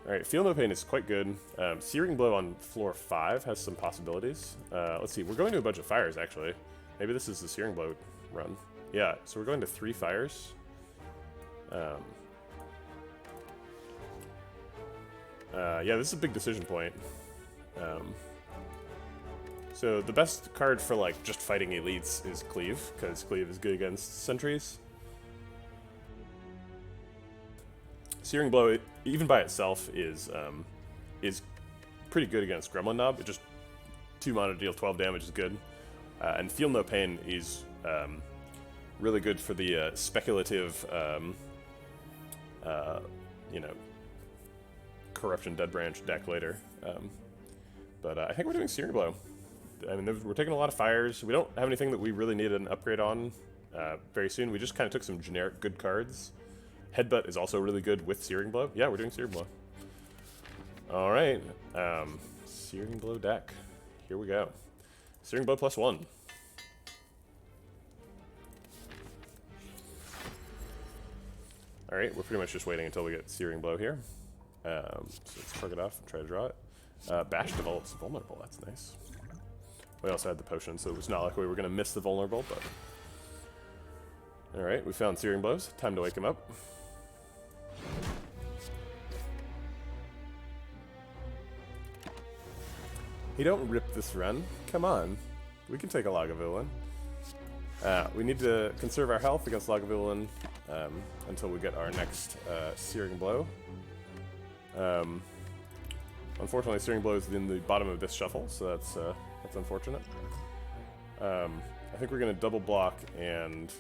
[SPEAKER 1] Alright, Feel No Pain is quite good. Searing Blow on floor 5 has some possibilities. Let's see, we're going to a bunch of fires, actually. Maybe this is the Searing Blow run. Yeah, so we're going to 3 fires. Yeah, this is a big decision point. So the best card for, like, just fighting elites is Cleave, because Cleave is good against sentries. Searing Blow, even by itself, is pretty good against Gremlin Knob. It just 2 mana to deal 12 damage is good. And Feel No Pain is really good for the speculative, you know, Corruption Dead Branch deck later. But I think we're doing Searing Blow. I mean, we're taking a lot of fires. We don't have anything that we really need an upgrade on very soon. We just kind of took some generic good cards. Headbutt is also really good with Searing Blow. Yeah, we're doing Searing Blow. Alright. Searing Blow deck. Here we go. Searing Blow +1. Alright, we're pretty much just waiting until we get Searing Blow here. So let's Shrug It Off and try to draw it. Bash develops Vulnerable. That's nice. We also had the potion, so it's not like we were going to miss the Vulnerable, but... Alright, we found Searing Blows. Time to wake him up. He don't rip this run. Come on. We can take a Lagavulin. We need to conserve our health against Lagavulin until we get our next Searing Blow. Unfortunately, Searing Blow is in the bottom of this shuffle, so that's unfortunate. I think we're going to double block and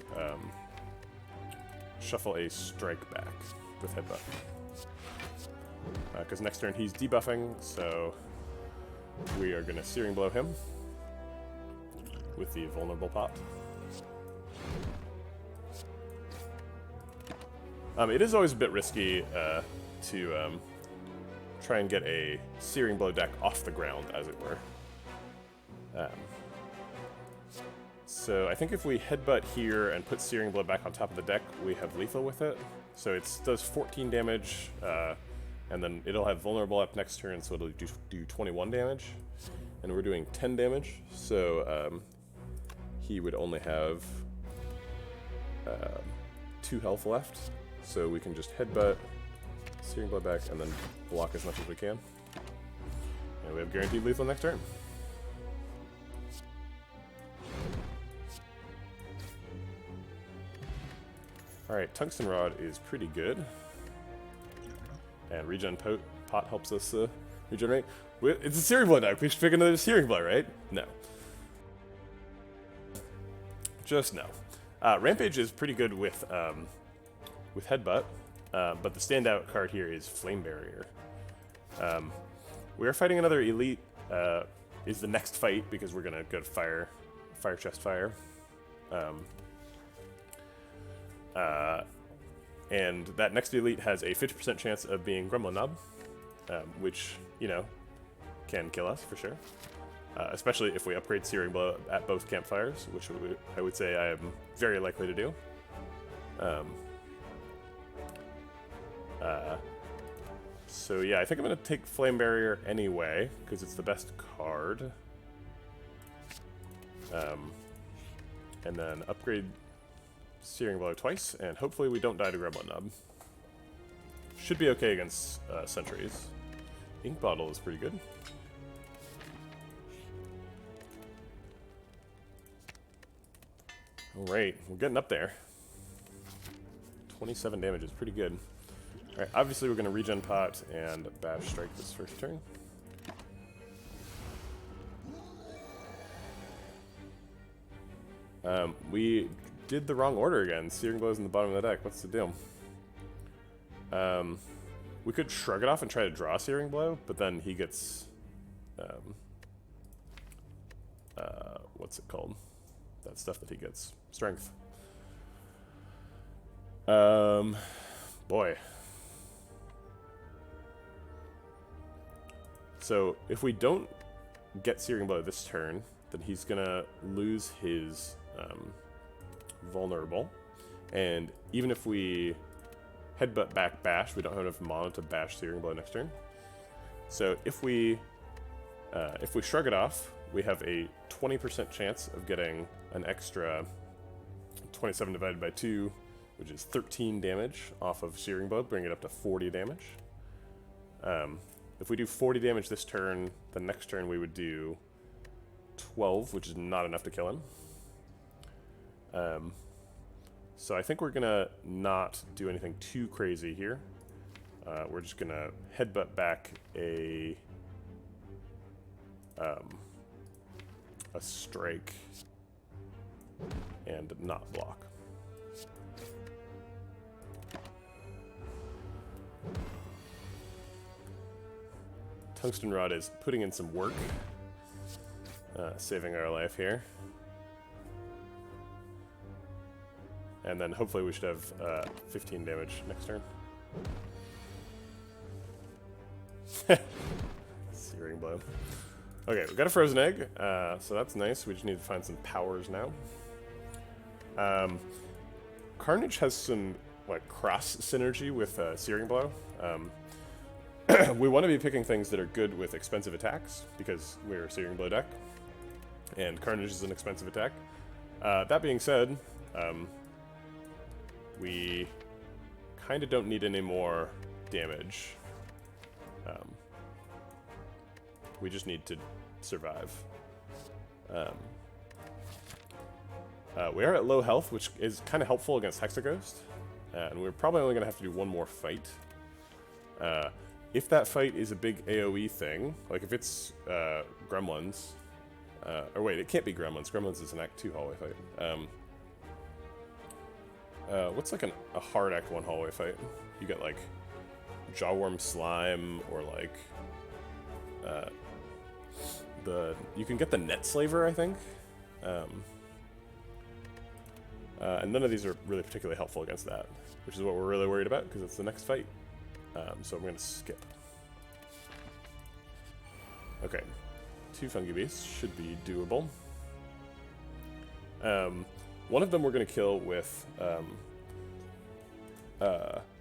[SPEAKER 1] shuffle a strike back with Headbutt. Because next turn he's debuffing, so we are going to Searing Blow him with the Vulnerable Pot. It is always a bit risky to try and get a Searing Blow deck off the ground, as it were. So I think if we Headbutt here and put Searing Blow back on top of the deck, we have lethal with it. So it does 14 damage, and then it'll have Vulnerable up next turn, so it'll do 21 damage. And we're doing 10 damage, so he would only have 2 health left. So we can just Headbutt, Searing Blow back, and then block as much as we can. And we have guaranteed lethal next turn. Alright, Tungsten Rod is pretty good. And Regen Pot helps us regenerate. It's a Searing Blow deck. We should pick another Searing Blow, right? No. Just no. Rampage is pretty good with Headbutt, but the standout card here is Flame Barrier. We are fighting another Elite, is the next fight, because we're going to go to Fire Chest Fire. And that next Elite has a 50% chance of being Gremlin Knob, which, you know, can kill us for sure. Especially if we upgrade Searing Blow at both campfires, which I would say I am very likely to do. So yeah, I think I'm going to take Flame Barrier anyway, because it's the best card. And then upgrade Searing Blow twice, and hopefully we don't die to Gremlin Knob. Should be okay against sentries. Ink Bottle is pretty good. Alright, we're getting up there. 27 damage is pretty good. Alright, obviously we're going to Regen Pot and Bash Strike this first turn. We did the wrong order again. Searing Blow's in the bottom of the deck. What's the deal? We could shrug it off and try to draw Searing Blow, but then he gets... what's it called? That stuff that he gets. Strength. Boy. So, if we don't get Searing Blow this turn, then he's gonna lose his vulnerable. And even if we Headbutt back Bash, we don't have enough mana to bash Searing Blow next turn. So if we shrug it off, we have a 20% chance of getting an extra 27 divided by 2, which is 13 damage off of Searing Blow, bring it up to 40 damage. If we do 40 damage this turn, the next turn we would do 12, which is not enough to kill him. So I think we're gonna not do anything too crazy here. We're just gonna Headbutt back a strike and not block. Tungsten Rod is putting in some work, saving our life here. And then hopefully we should have 15 damage next turn. Searing Blow. Okay, we got a Frozen Egg, so that's nice. We just need to find some powers now. Carnage has some like cross synergy with Searing Blow. We want to be picking things that are good with expensive attacks, because we're a Searing Blow deck, and Carnage is an expensive attack. That being said, we kind of don't need any more damage. We just need to survive. We are at low health, which is kind of helpful against Hexaghost, and we're probably only going to have to do one more fight. If that fight is a big AoE thing, like if it's Gremlins, or wait, it can't be Gremlins. Gremlins is an Act 2 hallway fight. What's like a hard Act 1 hallway fight? You get like Jawworm Slime, or like you can get the Net Slaver, I think. And none of these are really particularly helpful against that, which is what we're really worried about, because it's the next fight. So I'm going to skip. Okay, 2 Fungi Beasts should be doable. One of them we're going to kill with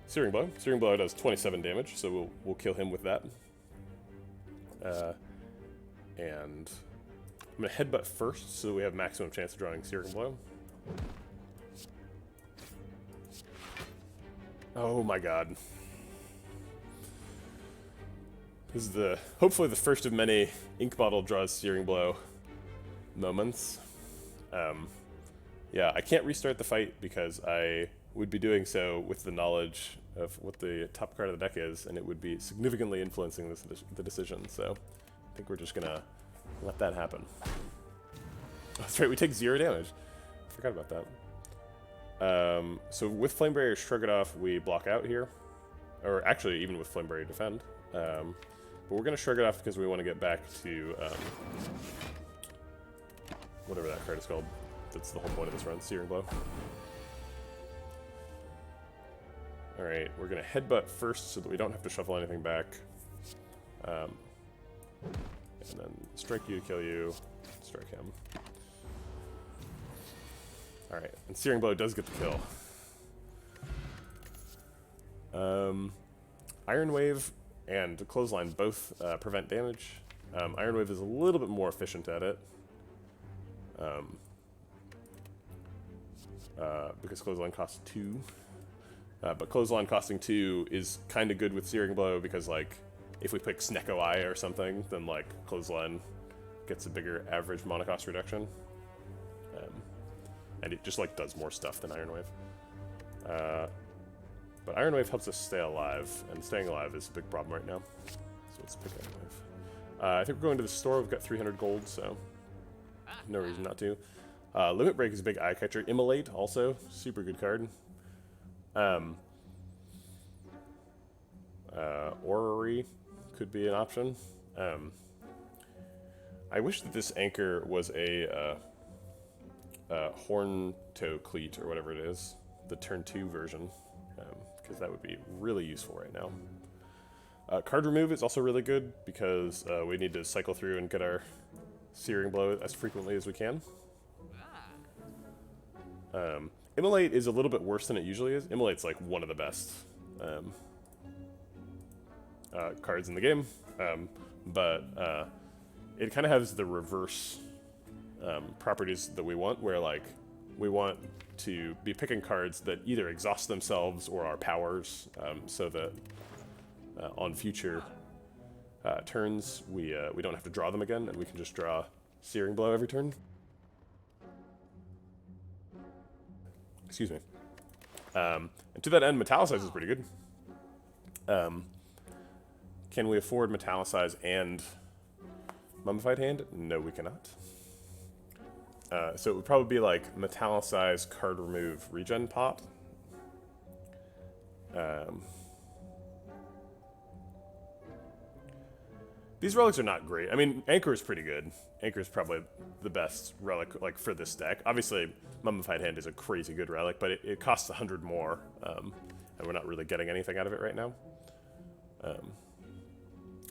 [SPEAKER 1] Searing Blow. Searing Blow does 27 damage, so we'll kill him with that. And I'm going to Headbutt first, so we have maximum chance of drawing Searing Blow. Oh my god. This is hopefully the first of many Ink Bottle draws Searing Blow moments. Yeah, I can't restart the fight because I would be doing so with the knowledge of what the top card of the deck is, and it would be significantly influencing the decision, so I think we're just gonna let that happen. Oh, that's right, we take 0 damage. I forgot about that. So with Flame Barrier Shrug It Off, we block out here. Or actually, even with Flame Barrier Defend. But we're going to Shrug It Off because we want to get back to whatever that card is called. That's the whole point of this run, Searing Blow. Alright, we're going to Headbutt first so that we don't have to shuffle anything back. And then strike you to kill you, strike him. Alright, and Searing Blow does get the kill. Iron Wave and Clothesline both prevent damage. Iron Wave is a little bit more efficient at it. Because Clothesline costs 2. But Clothesline costing 2 is kind of good with Searing Blow because, like, if we pick Snecko Eye or something, then, like, Clothesline gets a bigger average mana cost reduction. And it just, like, does more stuff than Iron Wave. But Iron Wave helps us stay alive, and staying alive is a big problem right now. So let's pick Iron Wave. I think we're going to the store. We've got 300 gold, so no reason not to. Limit Break is a big eye catcher. Immolate, also, super good card. Orrery could be an option. I wish that this anchor was a Horn Toe Cleat, or whatever it is, the turn 2 version, because that would be really useful right now. Card Remove is also really good because we need to cycle through and get our Searing Blow as frequently as we can. Immolate is a little bit worse than it usually is. Immolate's like one of the best cards in the game, but it kind of has the reverse properties that we want, where like we want to be picking cards that either exhaust themselves or are powers, so that on future turns we don't have to draw them again, and we can just draw Searing Blow every turn. Excuse me. And to that end, Metallicize is pretty good. Can we afford Metallicize and Mummified Hand? No, we cannot. So it would probably be like Metallicize, Card Remove, Regen Pot. These relics are not great. I mean, Anchor is pretty good. Anchor is probably the best relic, like, for this deck. Obviously, Mummified Hand is a crazy good relic, but it costs 100 more, and we're not really getting anything out of it right now.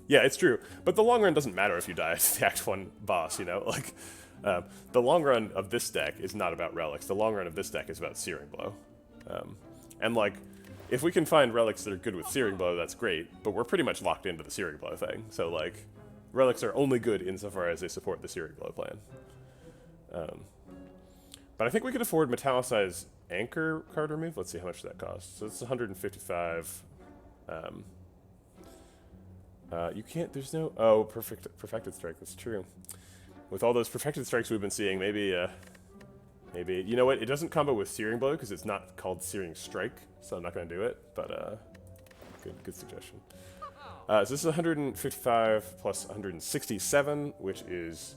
[SPEAKER 1] Yeah, it's true. But the long run doesn't matter if you die as the Act 1 boss, you know? Like, the long run of this deck is not about relics. The long run of this deck is about Searing Blow. And, like, if we can find relics that are good with Searing Blow, that's great, but we're pretty much locked into the Searing Blow thing. So, like, relics are only good insofar as they support the Searing Blow plan. But I think we could afford Metallicize Anchor Card Remove. Let's see how much that costs. So it's 155. You can't, there's no, oh, perfected strike, that's true. With all those perfected strikes we've been seeing, maybe, you know what, it doesn't combo with Searing Blow because it's not called Searing Strike, so I'm not going to do it, but, good suggestion. So this is 155 plus 167, which is,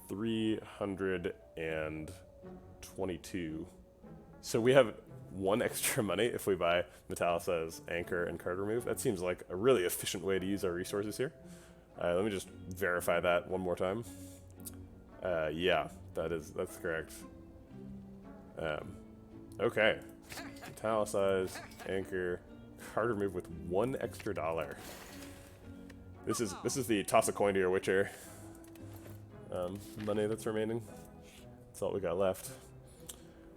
[SPEAKER 1] 322. So we have 1 extra money if we buy Metallicized Anchor and card remove. That seems like a really efficient way to use our resources here. Let me just verify that one more time. Yeah, that's correct. Okay. Metallicized Anchor, card remove with 1 extra dollar. This is the toss a coin to your Witcher money that's remaining. That's all we got left.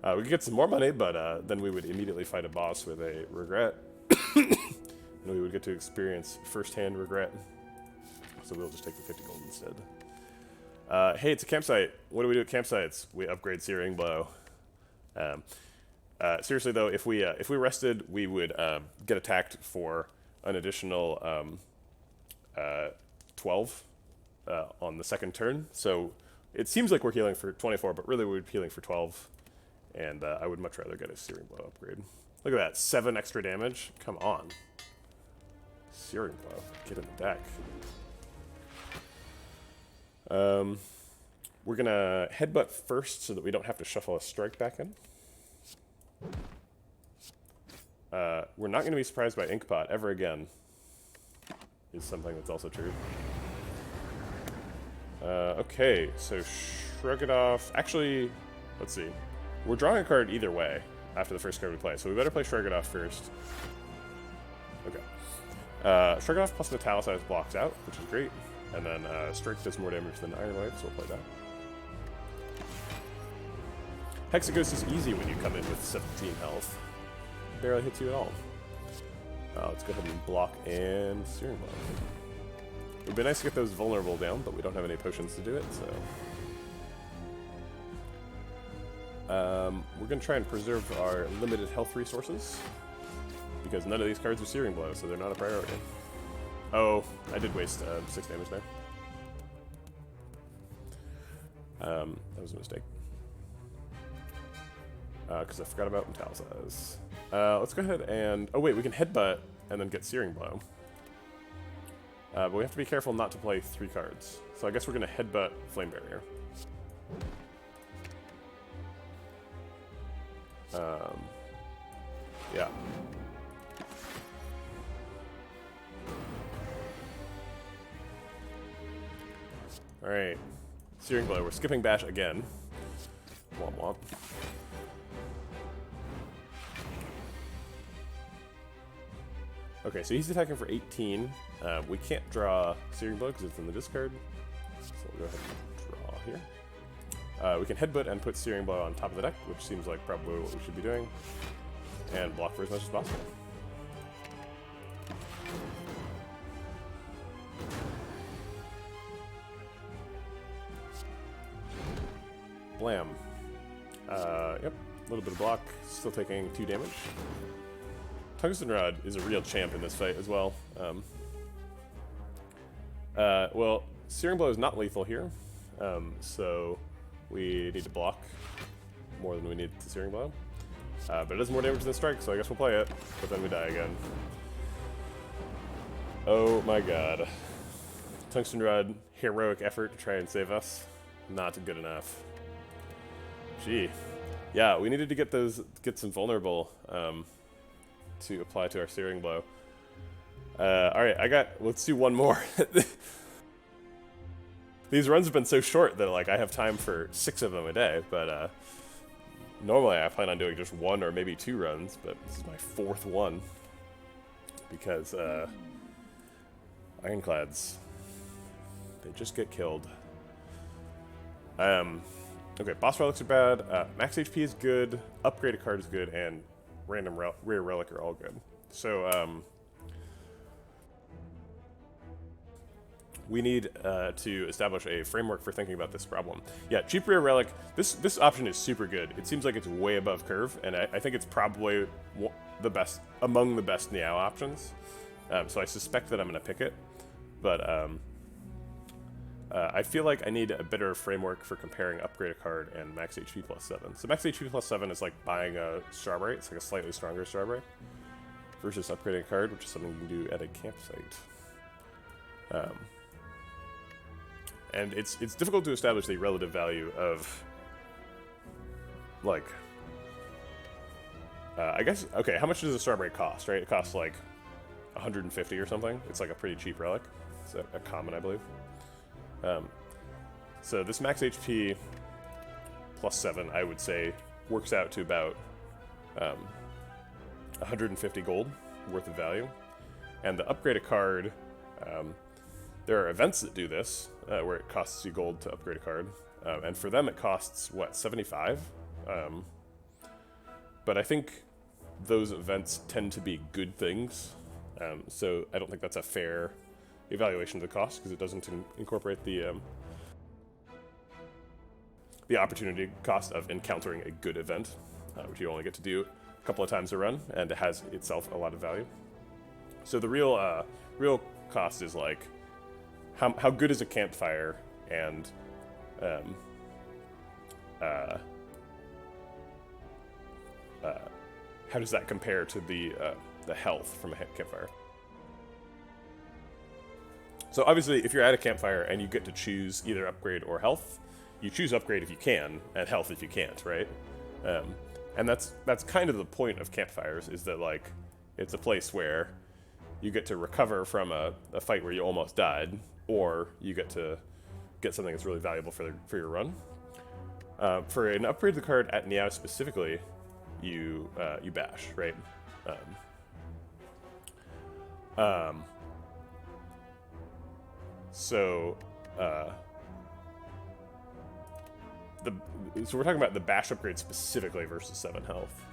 [SPEAKER 1] We could get some more money, but then we would immediately fight a boss with a regret. And we would get to experience first-hand regret. So we'll just take the 50 gold instead. Hey, it's a campsite. What do we do at campsites? We upgrade Searing Blow. Seriously though, if we rested, we would get attacked for an additional 12 on the second turn. So it seems like we're healing for 24, but really we're healing for 12. And I would much rather get a Searing Blow upgrade. Look at that, 7 extra damage. Come on. Searing Blow, get in the deck. We're gonna headbutt first so that we don't have to shuffle a strike back in. We're not gonna be surprised by Inkpot ever again. Is something that's also true. Okay, so shrug it off. Actually, let's see. We're drawing a card either way after the first card we play, so we better play Shrug It Off first. Okay. Shrug It Off plus Metallicized blocks out, which is great. And then Strike does more damage than Ironclads, so we'll play that. Hexaghost is easy when you come in with 17 health. Barely hits you at all. Let's go ahead and block and Searing Blow. It would be nice to get those vulnerable down, but we don't have any potions to do it, so... we're going to try and preserve our limited health resources, because none of these cards are Searing Blow, so they're not a priority. Oh, I did waste 6 damage there. That was a mistake. Because I forgot about Metallicized. Let's go ahead and... Oh wait, we can Headbutt and then get Searing Blow. But we have to be careful not to play 3 cards. So I guess we're going to Headbutt Flame Barrier. Yeah. Alright. Searing Blow. We're skipping Bash again. Womp womp. Okay, so he's attacking for 18. We can't draw Searing Blow because it's in the discard. So we'll go ahead and draw here. We can Headbutt and put Searing Blow on top of the deck, which seems like probably what we should be doing. And block for as much as possible. Blam. Yep, a little bit of block, still taking 2 damage. Tungsten Rod is a real champ in this fight as well. Well, Searing Blow is not lethal here, so we need to block more than we need to Searing Blow. But it does more damage than Strike, so I guess we'll play it, but then we die again. Oh my god. Tungsten Rod, heroic effort to try and save us. Not good enough. Gee. Yeah, we needed to get some vulnerable to apply to our Searing Blow. Alright, let's do one more. These runs have been so short that like I have time for 6 of them a day, but normally I plan on doing just 1 or maybe 2 runs, but this is my 4th one. Because Ironclads, they just get killed. Okay, boss relics are bad, max HP is good, upgraded card is good, and random rare relic are all good. So, we need to establish a framework for thinking about this problem. Yeah, cheap rare relic, this option is super good. It seems like it's way above curve, and I think it's probably the best, among the best Niao options. So I suspect that I'm going to pick it, but I feel like I need a better framework for comparing upgrade a card and max HP plus 7. So max HP plus 7 is like buying a Strawberry. It's like a slightly stronger Strawberry versus upgrading a card, which is something you can do at a campsite. And it's difficult to establish the relative value of, like, I guess, okay, how much does a Strawberry cost, right? It costs like 150 or something. It's like a pretty cheap relic. It's a common, I believe. So this max HP plus 7, I would say, works out to about 150 gold worth of value. And to upgrade a card, there are events that do this, where it costs you gold to upgrade a card. And for them, it costs, what, 75? But I think those events tend to be good things. So I don't think that's a fair evaluation of the cost, because it doesn't incorporate the opportunity cost of encountering a good event, which you only get to do a couple of times a run, and it has itself a lot of value. So the real cost is like how good is a campfire, and how does that compare to the health from a campfire? So obviously, if you're at a campfire and you get to choose either upgrade or health, you choose upgrade if you can, and health if you can't, right? And that's kind of the point of campfires, is that, like, it's a place where you get to recover from a fight where you almost died, or you get to get something that's really valuable for your run. For an upgrade to the card at Niao specifically, you bash, right? So we're talking about the bash upgrade specifically versus 7 health.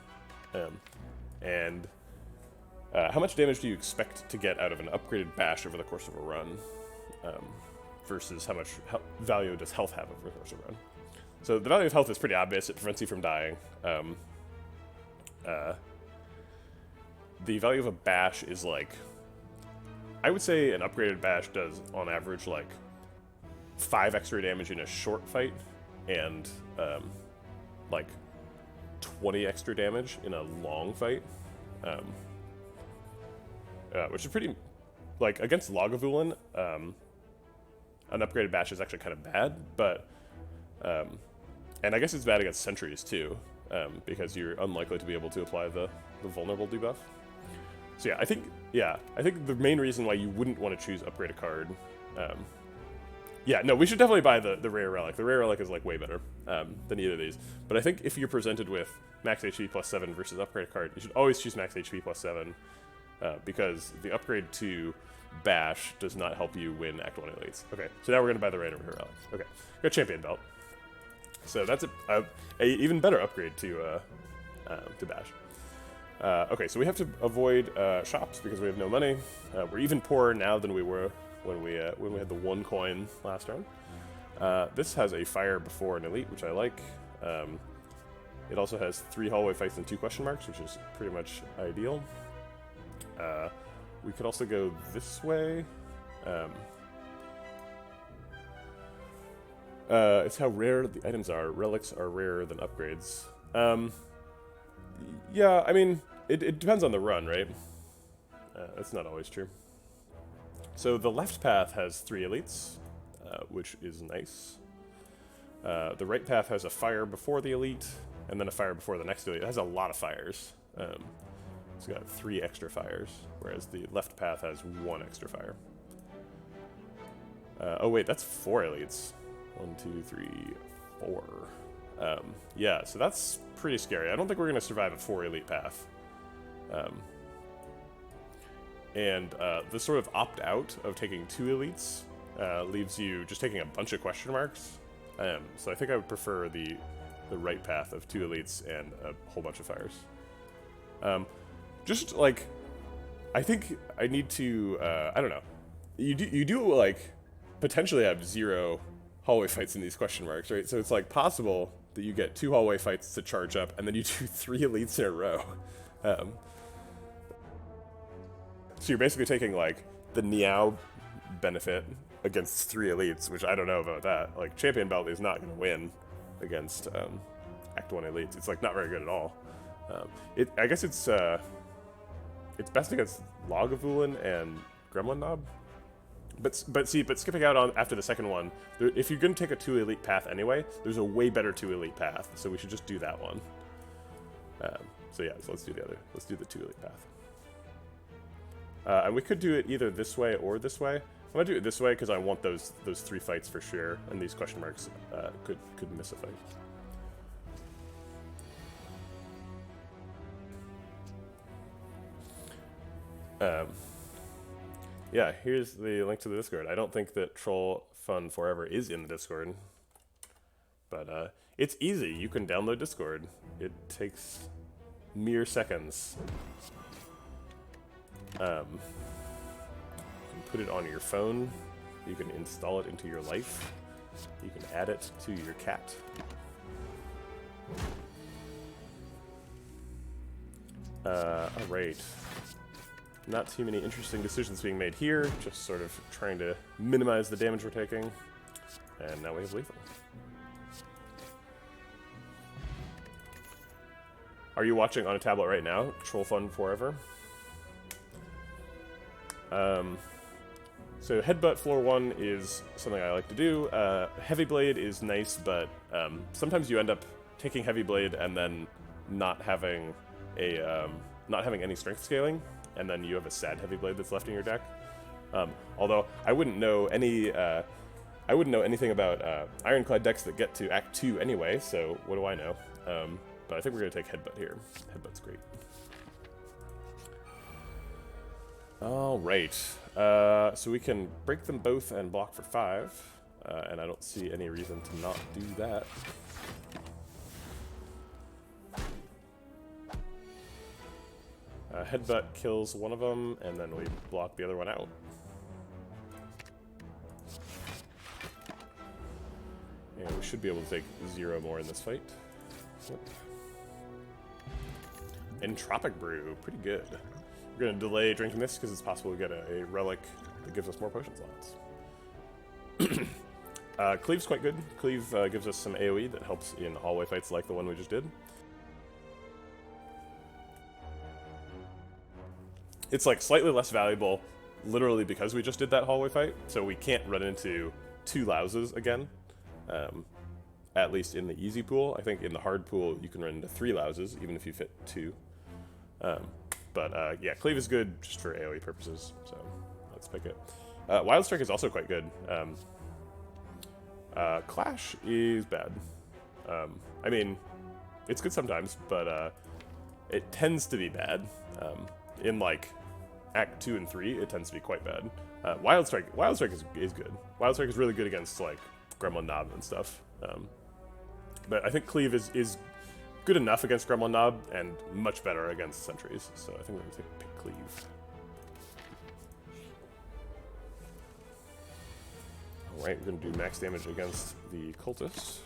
[SPEAKER 1] And how much damage do you expect to get out of an upgraded bash over the course of a run, versus how much value does health have over the course of a run? So the value of health is pretty obvious. It prevents you from dying. The value of a bash is, like, I would say an upgraded bash does, on average, like 5 extra damage in a short fight, and like 20 extra damage in a long fight, which is pretty, like, against Lagavulin, an upgraded bash is actually kind of bad, but and I guess it's bad against sentries too, because you're unlikely to be able to apply the vulnerable debuff. So I think the main reason why you wouldn't want to choose upgrade a card, we should definitely buy the rare relic. The rare relic is, like, way better than either of these. But I think if you're presented with max HP plus 7 versus upgrade a card, you should always choose max HP plus 7, because the upgrade to bash does not help you win Act 1 elites. Okay, so now we're going to buy the rare relic. Okay, got champion belt. So that's a even better upgrade to bash. Okay, so we have to avoid shops because we have no money. We're even poorer now than we were when we had the 1 coin last round. This has a fire before an elite, which I like. It also has 3 hallway fights and 2 question marks, which is pretty much ideal. We could also go this way. It's how rare the items are. Relics are rarer than upgrades. Yeah, I mean, it depends on the run, right? That's not always true. So the left path has 3 elites, which is nice. The right path has a fire before the elite, and then a fire before the next elite. It has a lot of fires. It's got 3 extra fires, whereas the left path has 1 extra fire. Oh wait, that's 4 elites. 1, 2, 3, 4. Yeah, so that's pretty scary. I don't think we're going to survive a 4 elite path. And the sort of opt-out of taking 2 elites leaves you just taking a bunch of question marks. So I think I would prefer the right path of 2 elites and a whole bunch of fires. Just, like, I think I need to, I don't know. You do, like, potentially have 0 hallway fights in these question marks, right? So it's, like, possible that you get 2 hallway fights to charge up, and then you do 3 elites in a row. So you're basically taking like the Niao benefit against 3 elites, which I don't know about that. Like champion belt is not going to win against Act 1 elites. It's like not very good at all. I guess it's best against Lagavulin and Gremlin Knob. But skipping out on after the second one, if you're going to take a 2 elite path anyway, there's a way better 2 elite path. So we should just do that one. So let's do the other. Let's do the 2 elite path. And we could do it either this way or this way. I'm gonna do it this way because I want those 3 fights for sure, and these question marks could miss a fight. Yeah, here's the link to the Discord. I don't think that Troll Fun Forever is in the Discord, but it's easy. You can download Discord. It takes mere seconds. You can put it on your phone. You can install it into your life. You can add it to your cat. Alright. Not too many interesting decisions being made here, just sort of trying to minimize the damage we're taking. And now we have lethal. Are you watching on a tablet right now? Troll Fun Forever. So Headbutt Floor 1 is something I like to do. Heavy Blade is nice, but sometimes you end up taking Heavy Blade and then not having any strength scaling, and then you have a sad Heavy Blade that's left in your deck. Although I wouldn't know anything about Ironclad decks that get to Act 2 anyway, so what do I know? But I think we're going to take Headbutt here. Headbutt's great. Alright, so we can break them both and block for 5, and I don't see any reason to not do that. Headbutt kills one of them, and then we block the other one out. And we should be able to take 0 more in this fight. Yep. Entropic Brew, pretty good. We're going to delay drinking this because it's possible to get a relic that gives us more potion slots. Cleave's quite good. Cleave gives us some AoE that helps in hallway fights like the one we just did. It's like slightly less valuable literally because we just did that hallway fight, so we can't run into 2 louses again. At least in the easy pool. I think in the hard pool you can run into 3 louses even if you fit 2. But yeah, Cleave is good just for AoE purposes, so let's pick it. Wild Strike is also quite good. Clash is bad. I mean, it's good sometimes, but it tends to be bad. In like Act 2 and 3, it tends to be quite bad. Wild Strike is good. Wild Strike is really good against like Gremlin Knob and stuff. But I think Cleave is good enough against Gremlin Knob and much better against Sentries. So I think we're going to pick Cleave. Alright, we're going to do max damage against the Cultists.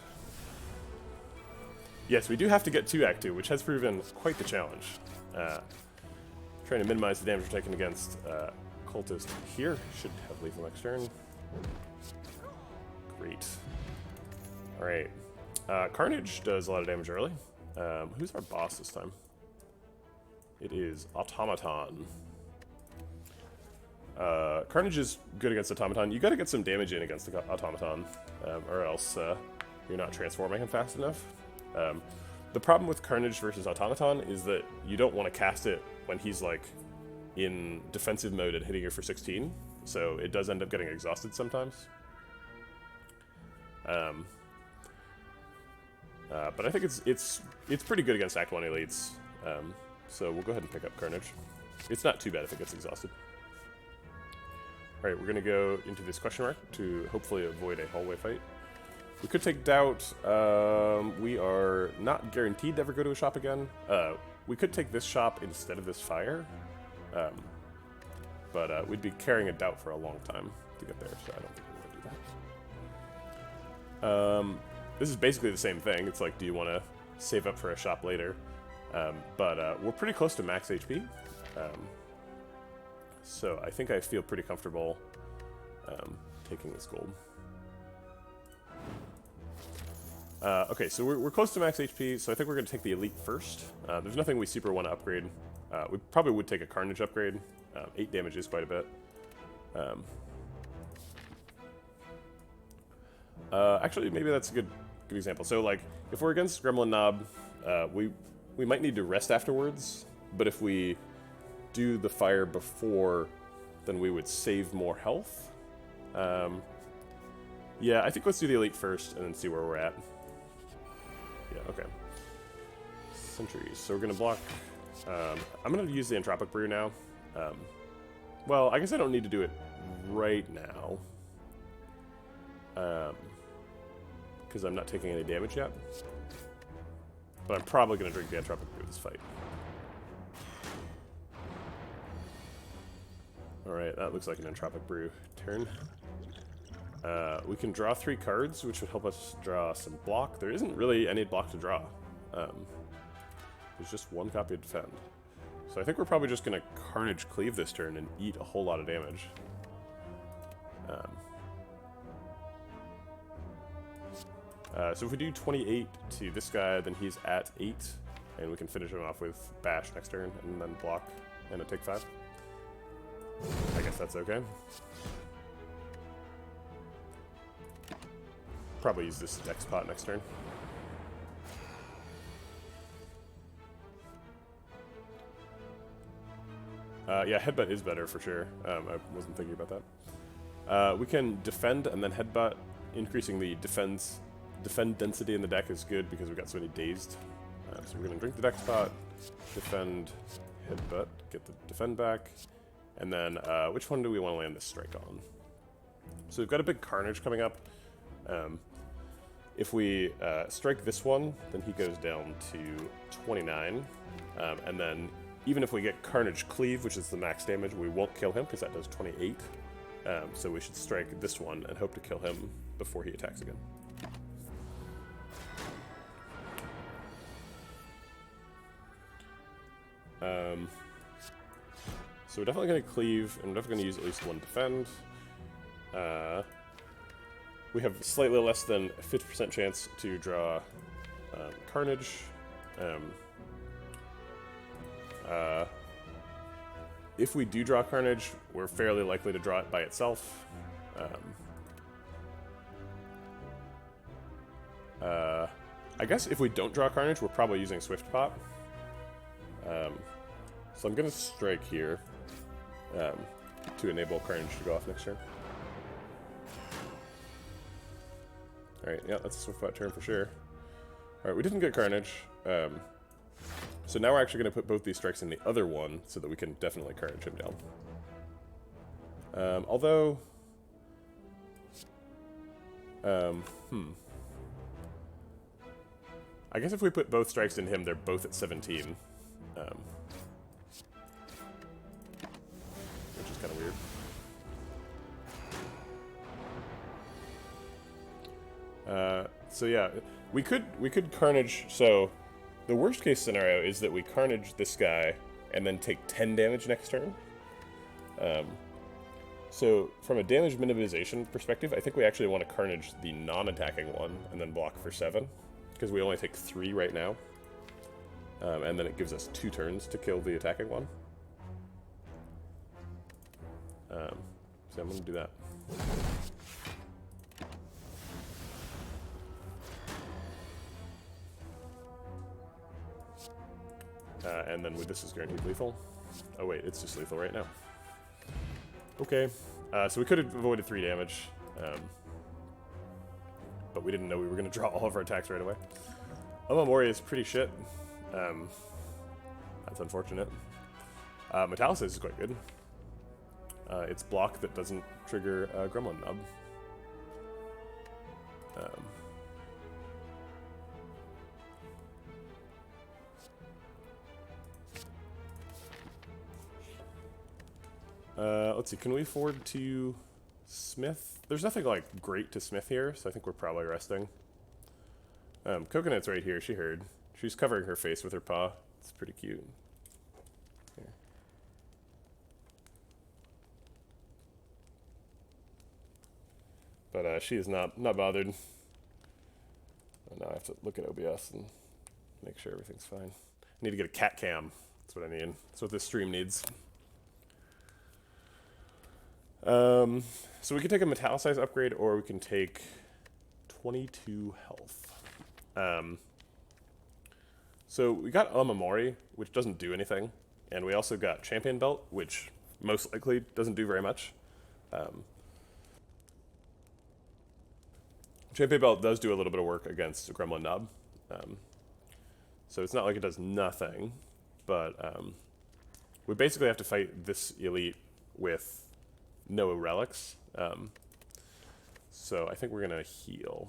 [SPEAKER 1] Yes, we do have to get to Act 2, which has proven quite the challenge. Trying to minimize the damage we're taking against Cultist here. Should have lethal next turn. Great. Alright. Carnage does a lot of damage early. Who's our boss this time? It is Automaton. Carnage is good against Automaton. You gotta get some damage in against the Automaton, or else you're not transforming him fast enough. The problem with Carnage versus Automaton is that you don't want to cast it when he's like in defensive mode and hitting you for 16, so it does end up getting exhausted sometimes. But I think it's pretty good against Act 1 elites, so we'll go ahead and pick up Carnage. It's not too bad if it gets exhausted. Alright, we're going to go into this question mark to hopefully avoid a hallway fight. We could take Doubt. We are not guaranteed to ever go to a shop again. We could take this shop instead of this fire, but we'd be carrying a Doubt for a long time to get there, so I don't think we're going to do that. This is basically the same thing. It's like, do you want to save up for a shop later? But we're pretty close to max HP. So I think I feel pretty comfortable taking this gold. Okay, so we're close to max HP, so I think we're going to take the elite first. There's nothing we super want to upgrade. We probably would take a carnage upgrade. 8 damage is quite a bit. Actually, maybe that's a good example. So, like, if we're against Gremlin Knob, we might need to rest afterwards, but if we do the fire before, then we would save more health. Yeah, I think let's do the elite first and then see where we're at. Yeah, okay. Sentries. So we're going to block... I'm going to use the Entropic Brew now. Well, I guess I don't need to do it right now. Because I'm not taking any damage yet. But I'm probably going to drink the Entropic Brew this fight. Alright, that looks like an Entropic Brew turn. We can draw 3 cards, which would help us draw some block. There isn't really any block to draw. There's just 1 copy of Defend. So I think we're probably just going to Carnage Cleave this turn and eat a whole lot of damage. So if we do 28 to this guy, then he's at 8, and we can finish him off with Bash next turn, and then block, and a take 5. I guess that's okay. Probably use this Dex Pot next turn. Yeah, Headbutt is better for sure. I wasn't thinking about that. We can defend and then Headbutt. Increasing the defend density in the deck is good because we've got so many dazed. So we're going to drink the Dex Pot, defend, Headbutt, get the defend back, and then which one do we want to land this strike on? So we've got a big Carnage coming up. If we strike this one, then he goes down to 29, and then even if we get Carnage Cleave, which is the max damage, we won't kill him because that does 28. So we should strike this one and hope to kill him before he attacks again. So we're definitely going to cleave, and we're definitely going to use at least 1 defend. We have slightly less than a 50% chance to draw Carnage. If we do draw Carnage, we're fairly likely to draw it by itself. I guess if we don't draw Carnage, we're probably using Swift Pop. So I'm going to strike here to enable Carnage to go off next turn. Alright, yeah, that's a Swift Pop turn for sure. Alright, we didn't get Carnage. So now we're actually going to put both these strikes in the other one so that we can definitely Carnage him down. Although... I guess if we put both strikes in him, they're both at 17. Which is kind of weird. So yeah, we could Carnage. So the worst case scenario is that we Carnage this guy and then take 10 damage next turn. So from a damage minimization perspective, I think we actually want to Carnage the non-attacking one and then block for 7. Because we only take 3 right now. And then it gives us 2 turns to kill the attacking one. So I'm going to do that. And then with this is guaranteed lethal. Oh wait, it's just lethal right now. Okay, so we could have avoided 3 damage. But we didn't know we were going to draw all of our attacks right away. Omamori is pretty shit. That's unfortunate. Metallicus is quite good. It's block that doesn't trigger Gremlin Knob. Let's see, can we afford to Smith? There's nothing like great to Smith here, so I think we're probably resting. Coconut's right here, she heard. She's covering her face with her paw. It's pretty cute. Here. but she is not bothered. And now I have to look at OBS and make sure everything's fine. I need to get a cat cam. That's what I need. That's what this stream needs. So we can take a metallicize upgrade, or we can take 22 health. So we got Omamori, which doesn't do anything, and we also got Champion Belt, which most likely doesn't do very much. Champion Belt does do a little bit of work against Gremlin Knob, so it's not like it does nothing, but we basically have to fight this elite with no relics. So I think we're gonna heal.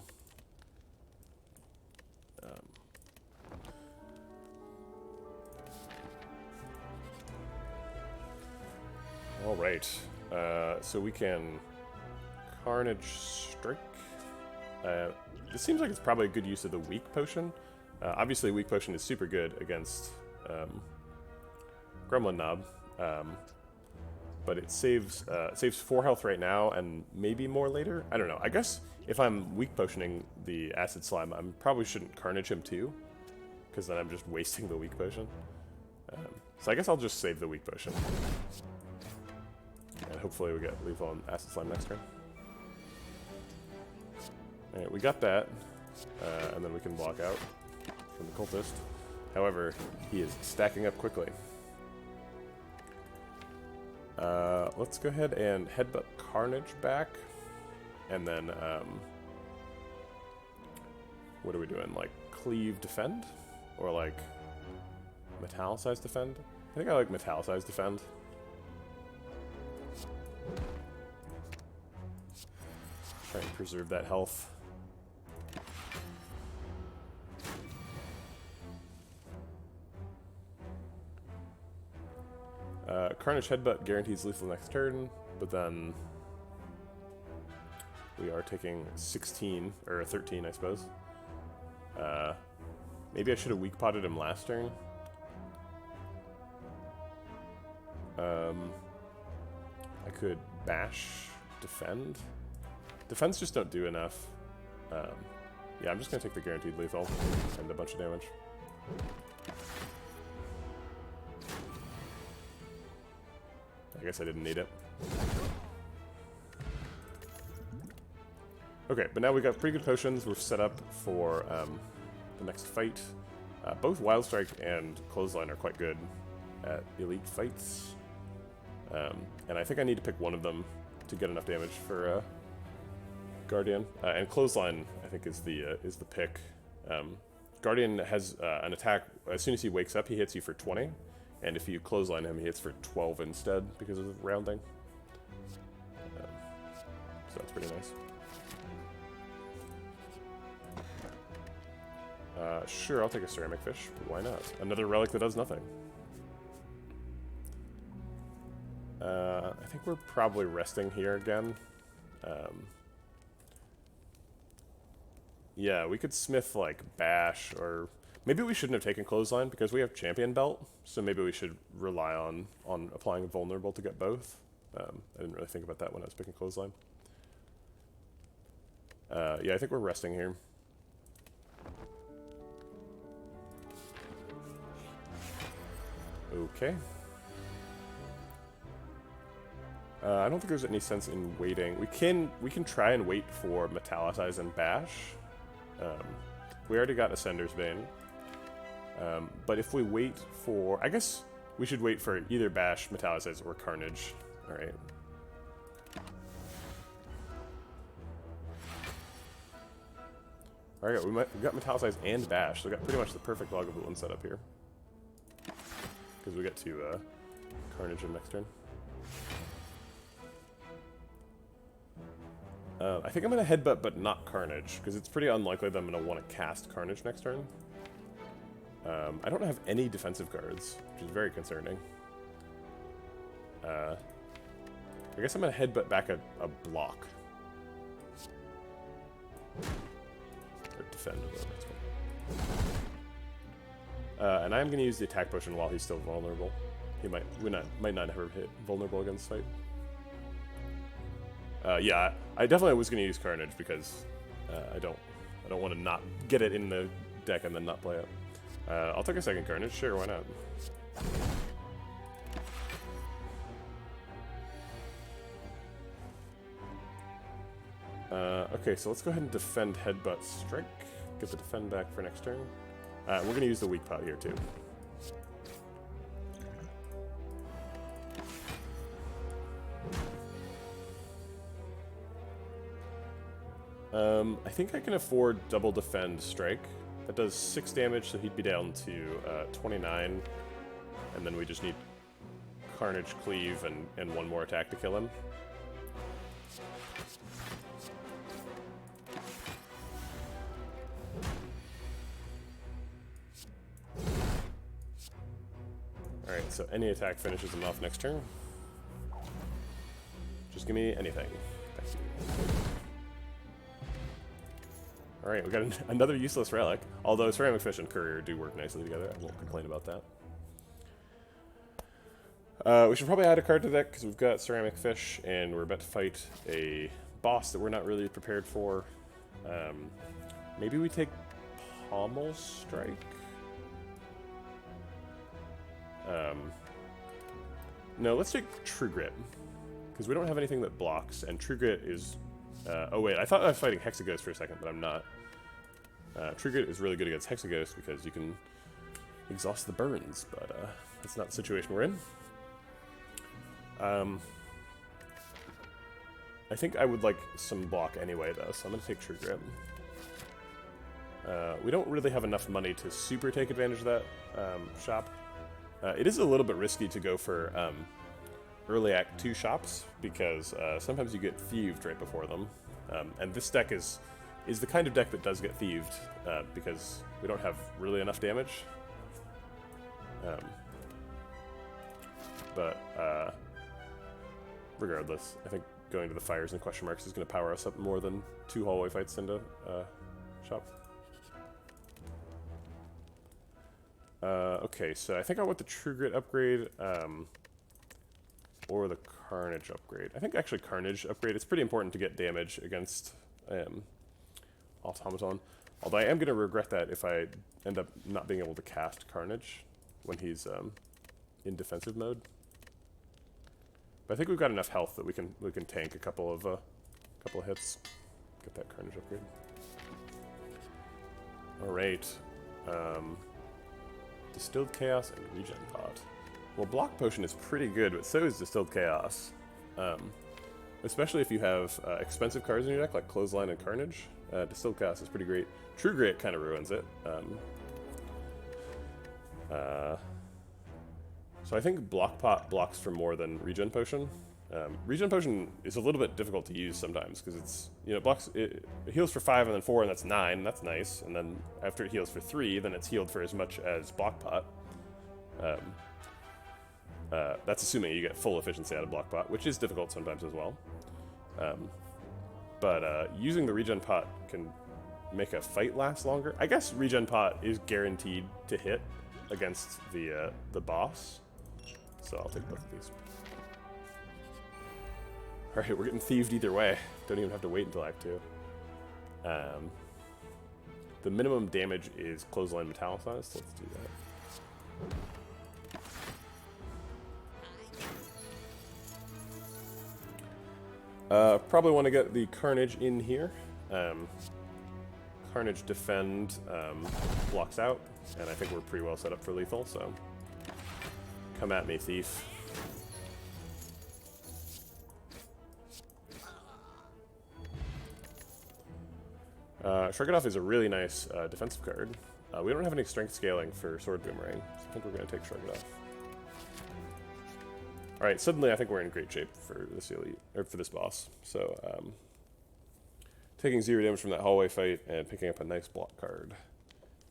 [SPEAKER 1] All right, so we can Carnage Strike. This seems like it's probably a good use of the Weak Potion. Obviously, Weak Potion is super good against Gremlin Knob, but it saves 4 health right now and maybe more later. I don't know. I guess if I'm Weak Potioning the Acid Slime, I probably shouldn't Carnage him too, because then I'm just wasting the Weak Potion. So I guess I'll just save the Weak Potion. And hopefully we get lethal on Acid Slime next turn. Alright, we got that. And then we can block out from the Cultist. However, he is stacking up quickly. Let's go ahead and Headbutt Carnage back. And then, what are we doing? Like, Cleave Defend? Or like, Metallicize Defend? I think I like Metallicize Defend. Try and preserve that health. Carnage Headbutt guarantees lethal next turn, but then we are taking 16, or 13, I suppose. Maybe I should have weak potted him last turn. I could bash, defend. Defense just don't do enough. Yeah, I'm just gonna take the guaranteed lethal and a bunch of damage. I guess I didn't need it. Okay, but now we got pretty good potions. We're set up for the next fight. Both Wild Strike and Clothesline are quite good at elite fights. And I think I need to pick one of them to get enough damage for Guardian. And Clothesline, I think, is the pick. Guardian has an attack. As soon as he wakes up, he hits you for 20. And if you Clothesline him, he hits for 12 instead because of the rounding. So that's pretty nice. Sure, I'll take a Ceramic Fish. Why not? Another relic that does nothing. I think we're probably resting here again. Yeah, we could smith like Bash, or maybe we shouldn't have taken Clothesline because we have Champion Belt, so maybe we should rely on applying Vulnerable to get both. I didn't really think about that when I was picking Clothesline. Yeah, I think we're resting here. Okay. I don't think there's any sense in waiting. We can try and wait for Metallicize and Bash. We already got Ascender's Bane. But if we wait for... I guess we should wait for either Bash, Metallicize, or Carnage. Alright. Alright, we got Metallicize and Bash, so we got pretty much the perfect Lagavulin setup here. Because we get to Carnage him next turn. I think I'm going to Headbutt, but not Carnage, because it's pretty unlikely that I'm going to want to cast Carnage next turn. I don't have any defensive cards, which is very concerning. I guess I'm going to Headbutt back a block. Or defend a little bit. And I'm going to use the attack potion while he's still vulnerable. He might not ever hit vulnerable against fight. Yeah, I definitely was going to use Carnage because I don't want to not get it in the deck and then not play it. I'll take a second Carnage. Sure, why not? Okay, so let's go ahead and defend Headbutt Strike. Get the defend back for next turn. We're going to use the weak pot here too. I think I can afford double defend strike. That does 6 damage, so he'd be down to 29, and then we just need Carnage Cleave and one more attack to kill him. Alright, so any attack finishes him off next turn. Just give me anything. Thank you. Alright, we got another useless relic, although Ceramic Fish and Courier do work nicely together. I won't complain about that. We should probably add a card to the deck, because we've got Ceramic Fish, and we're about to fight a boss that we're not really prepared for. Maybe we take Pommel Strike? No, let's take True Grit, because we don't have anything that blocks, and True Grit is... oh wait, I thought I was fighting Hexaghost for a second, but I'm not. True Grit is really good against Hexaghost because you can exhaust the burns, but that's not the situation we're in. I think I would like some block anyway, though, so I'm going to take True Grit. We don't really have enough money to super take advantage of that shop. It is a little bit risky to go for early Act 2 shops, because sometimes you get thieved right before them. And this deck is the kind of deck that does get thieved, because we don't have really enough damage. But regardless, I think going to the fires and question marks is going to power us up more than 2 hallway fights into shop. Okay, so I think I want the True Grit upgrade, or the Carnage upgrade. I think actually Carnage upgrade. It's pretty important to get damage against Automaton. Although I am going to regret that if I end up not being able to cast Carnage when he's in defensive mode. But I think we've got enough health that we can tank a couple of hits. Get that Carnage upgrade. All right. Distilled Chaos and Regen Pot. Well, Block Potion is pretty good, but so is Distilled Chaos. Especially if you have expensive cards in your deck, like Clothesline and Carnage. Distilled Chaos is pretty great. True Grit kind of ruins it. So I think Block Pot blocks for more than Regen Potion. Regen Potion is a little bit difficult to use sometimes, because it's, you know, it heals for 5 and then 4, and that's 9, that's nice. And then after it heals for 3, then it's healed for as much as Block Pot. That's assuming you get full efficiency out of Block Pot, which is difficult sometimes as well. But using the Regen Pot can make a fight last longer. I guess Regen Pot is guaranteed to hit against the boss, so I'll take both of these. Alright, we're getting thieved either way. Don't even have to wait until Act 2. The minimum damage is Clothesline Metallicized, so let's do that. Probably want to get the Carnage in here. Carnage Defend blocks out, and I think we're pretty well set up for lethal, so come at me, Thief. Shrug It Off is a really nice defensive card. We don't have any strength scaling for Sword Boomerang, so I think we're going to take Shrug It Off. Alright, suddenly I think we're in great shape for this elite, or for this boss. So, taking 0 damage from that hallway fight and picking up a nice block card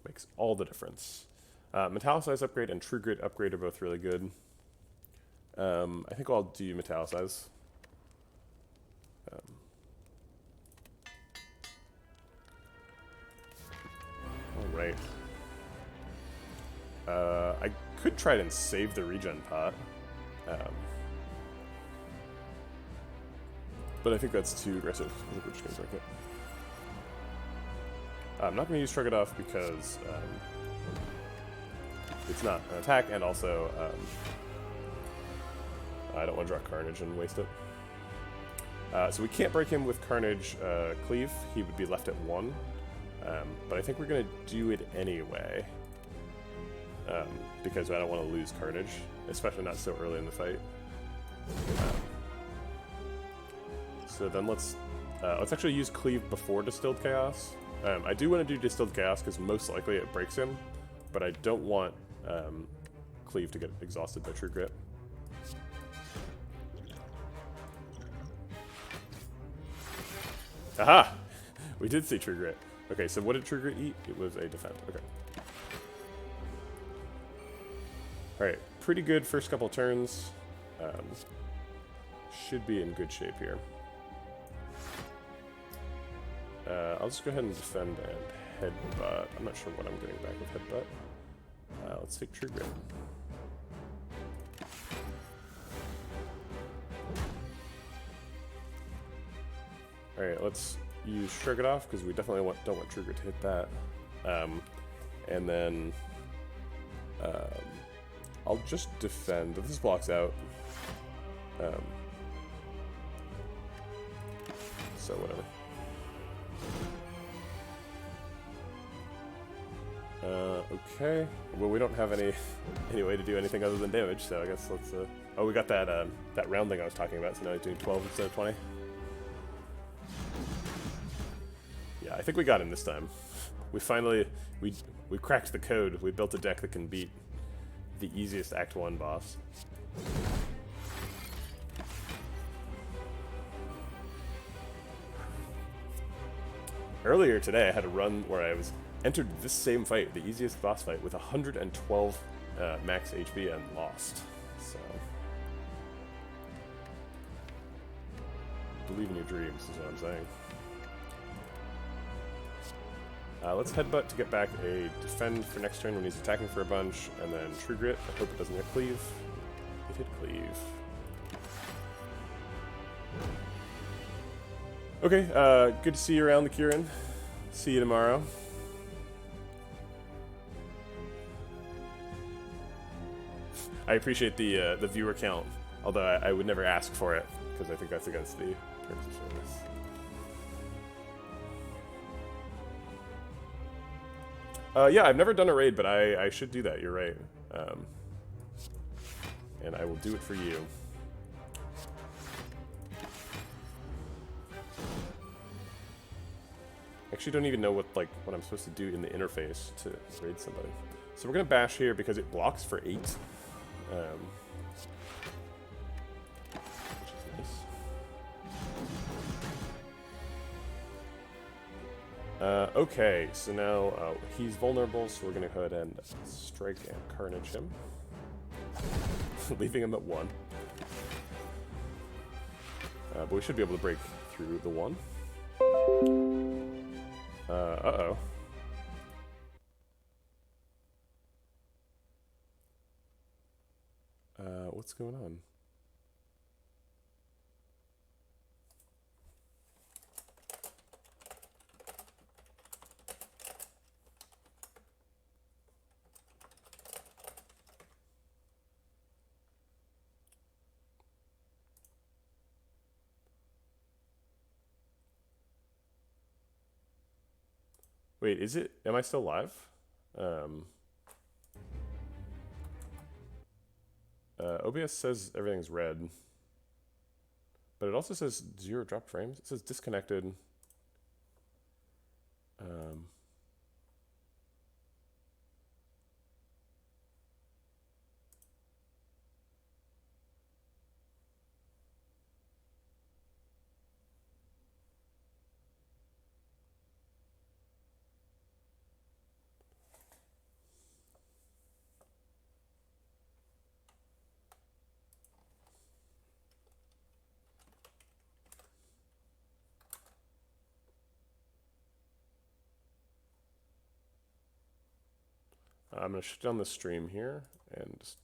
[SPEAKER 1] makes all the difference. Metallicize upgrade and True Grit upgrade are both really good. I think I'll do Metallicize. Alright. I could try and save the Regen Pot. but I think that's too aggressive. I think we're just going to break it. I'm not going to use Shrug It Off because it's not an attack, and also I don't want to draw Carnage and waste it. So we can't break him with Carnage Cleave. He would be left at 1. But I think we're going to do it anyway. Because I don't want to lose Carnage, especially not so early in the fight. So then let's actually use Cleave before Distilled Chaos. I do want to do Distilled Chaos because most likely it breaks him, but I don't want Cleave to get exhausted by True Grit. Aha! We did see True Grit. Okay, so what did True Grit eat? It was a defend. Okay. Alright, pretty good first couple turns. Should be in good shape here. I'll just go ahead and defend and headbutt. I'm not sure what I'm getting back with headbutt. Let's take True Grit. Alright, let's use Shrug It Off because we definitely don't want True Grit to hit that. And then I'll just defend. If this blocks out, so whatever. Okay. Well, we don't have any way to do anything other than damage, so I guess let's. Oh, we got that that rounding I was talking about. So now he's doing 12 instead of 20. Yeah, I think we got him this time. We finally we cracked the code. We built a deck that can beat the easiest Act 1 boss. Earlier today, I had a run where I entered this same fight, the easiest boss fight, with 112 max HP and lost. So, believe in your dreams is what I'm saying. Let's headbutt to get back a defend for next turn when he's attacking for a bunch, and then True Grit. I hope it doesn't hit Cleave. It hit Cleave. Okay, good to see you around the Kieran. See you tomorrow. I appreciate the viewer count, although I would never ask for it, because I think that's against the terms of service. Yeah, I've never done a raid, but I should do that, you're right. And I will do it for you. Actually don't even know what I'm supposed to do in the interface to raid somebody. So we're gonna bash here because it blocks for 8. Which is nice. Okay, so now he's vulnerable, so we're gonna go ahead and strike and Carnage him. Leaving him at 1. But we should be able to break through the 1. Uh-oh. What's going on? Wait, is it? Am I still live? OBS says everything's red, but it also says 0 drop frames. It says disconnected. I'm going to shut down the stream here and just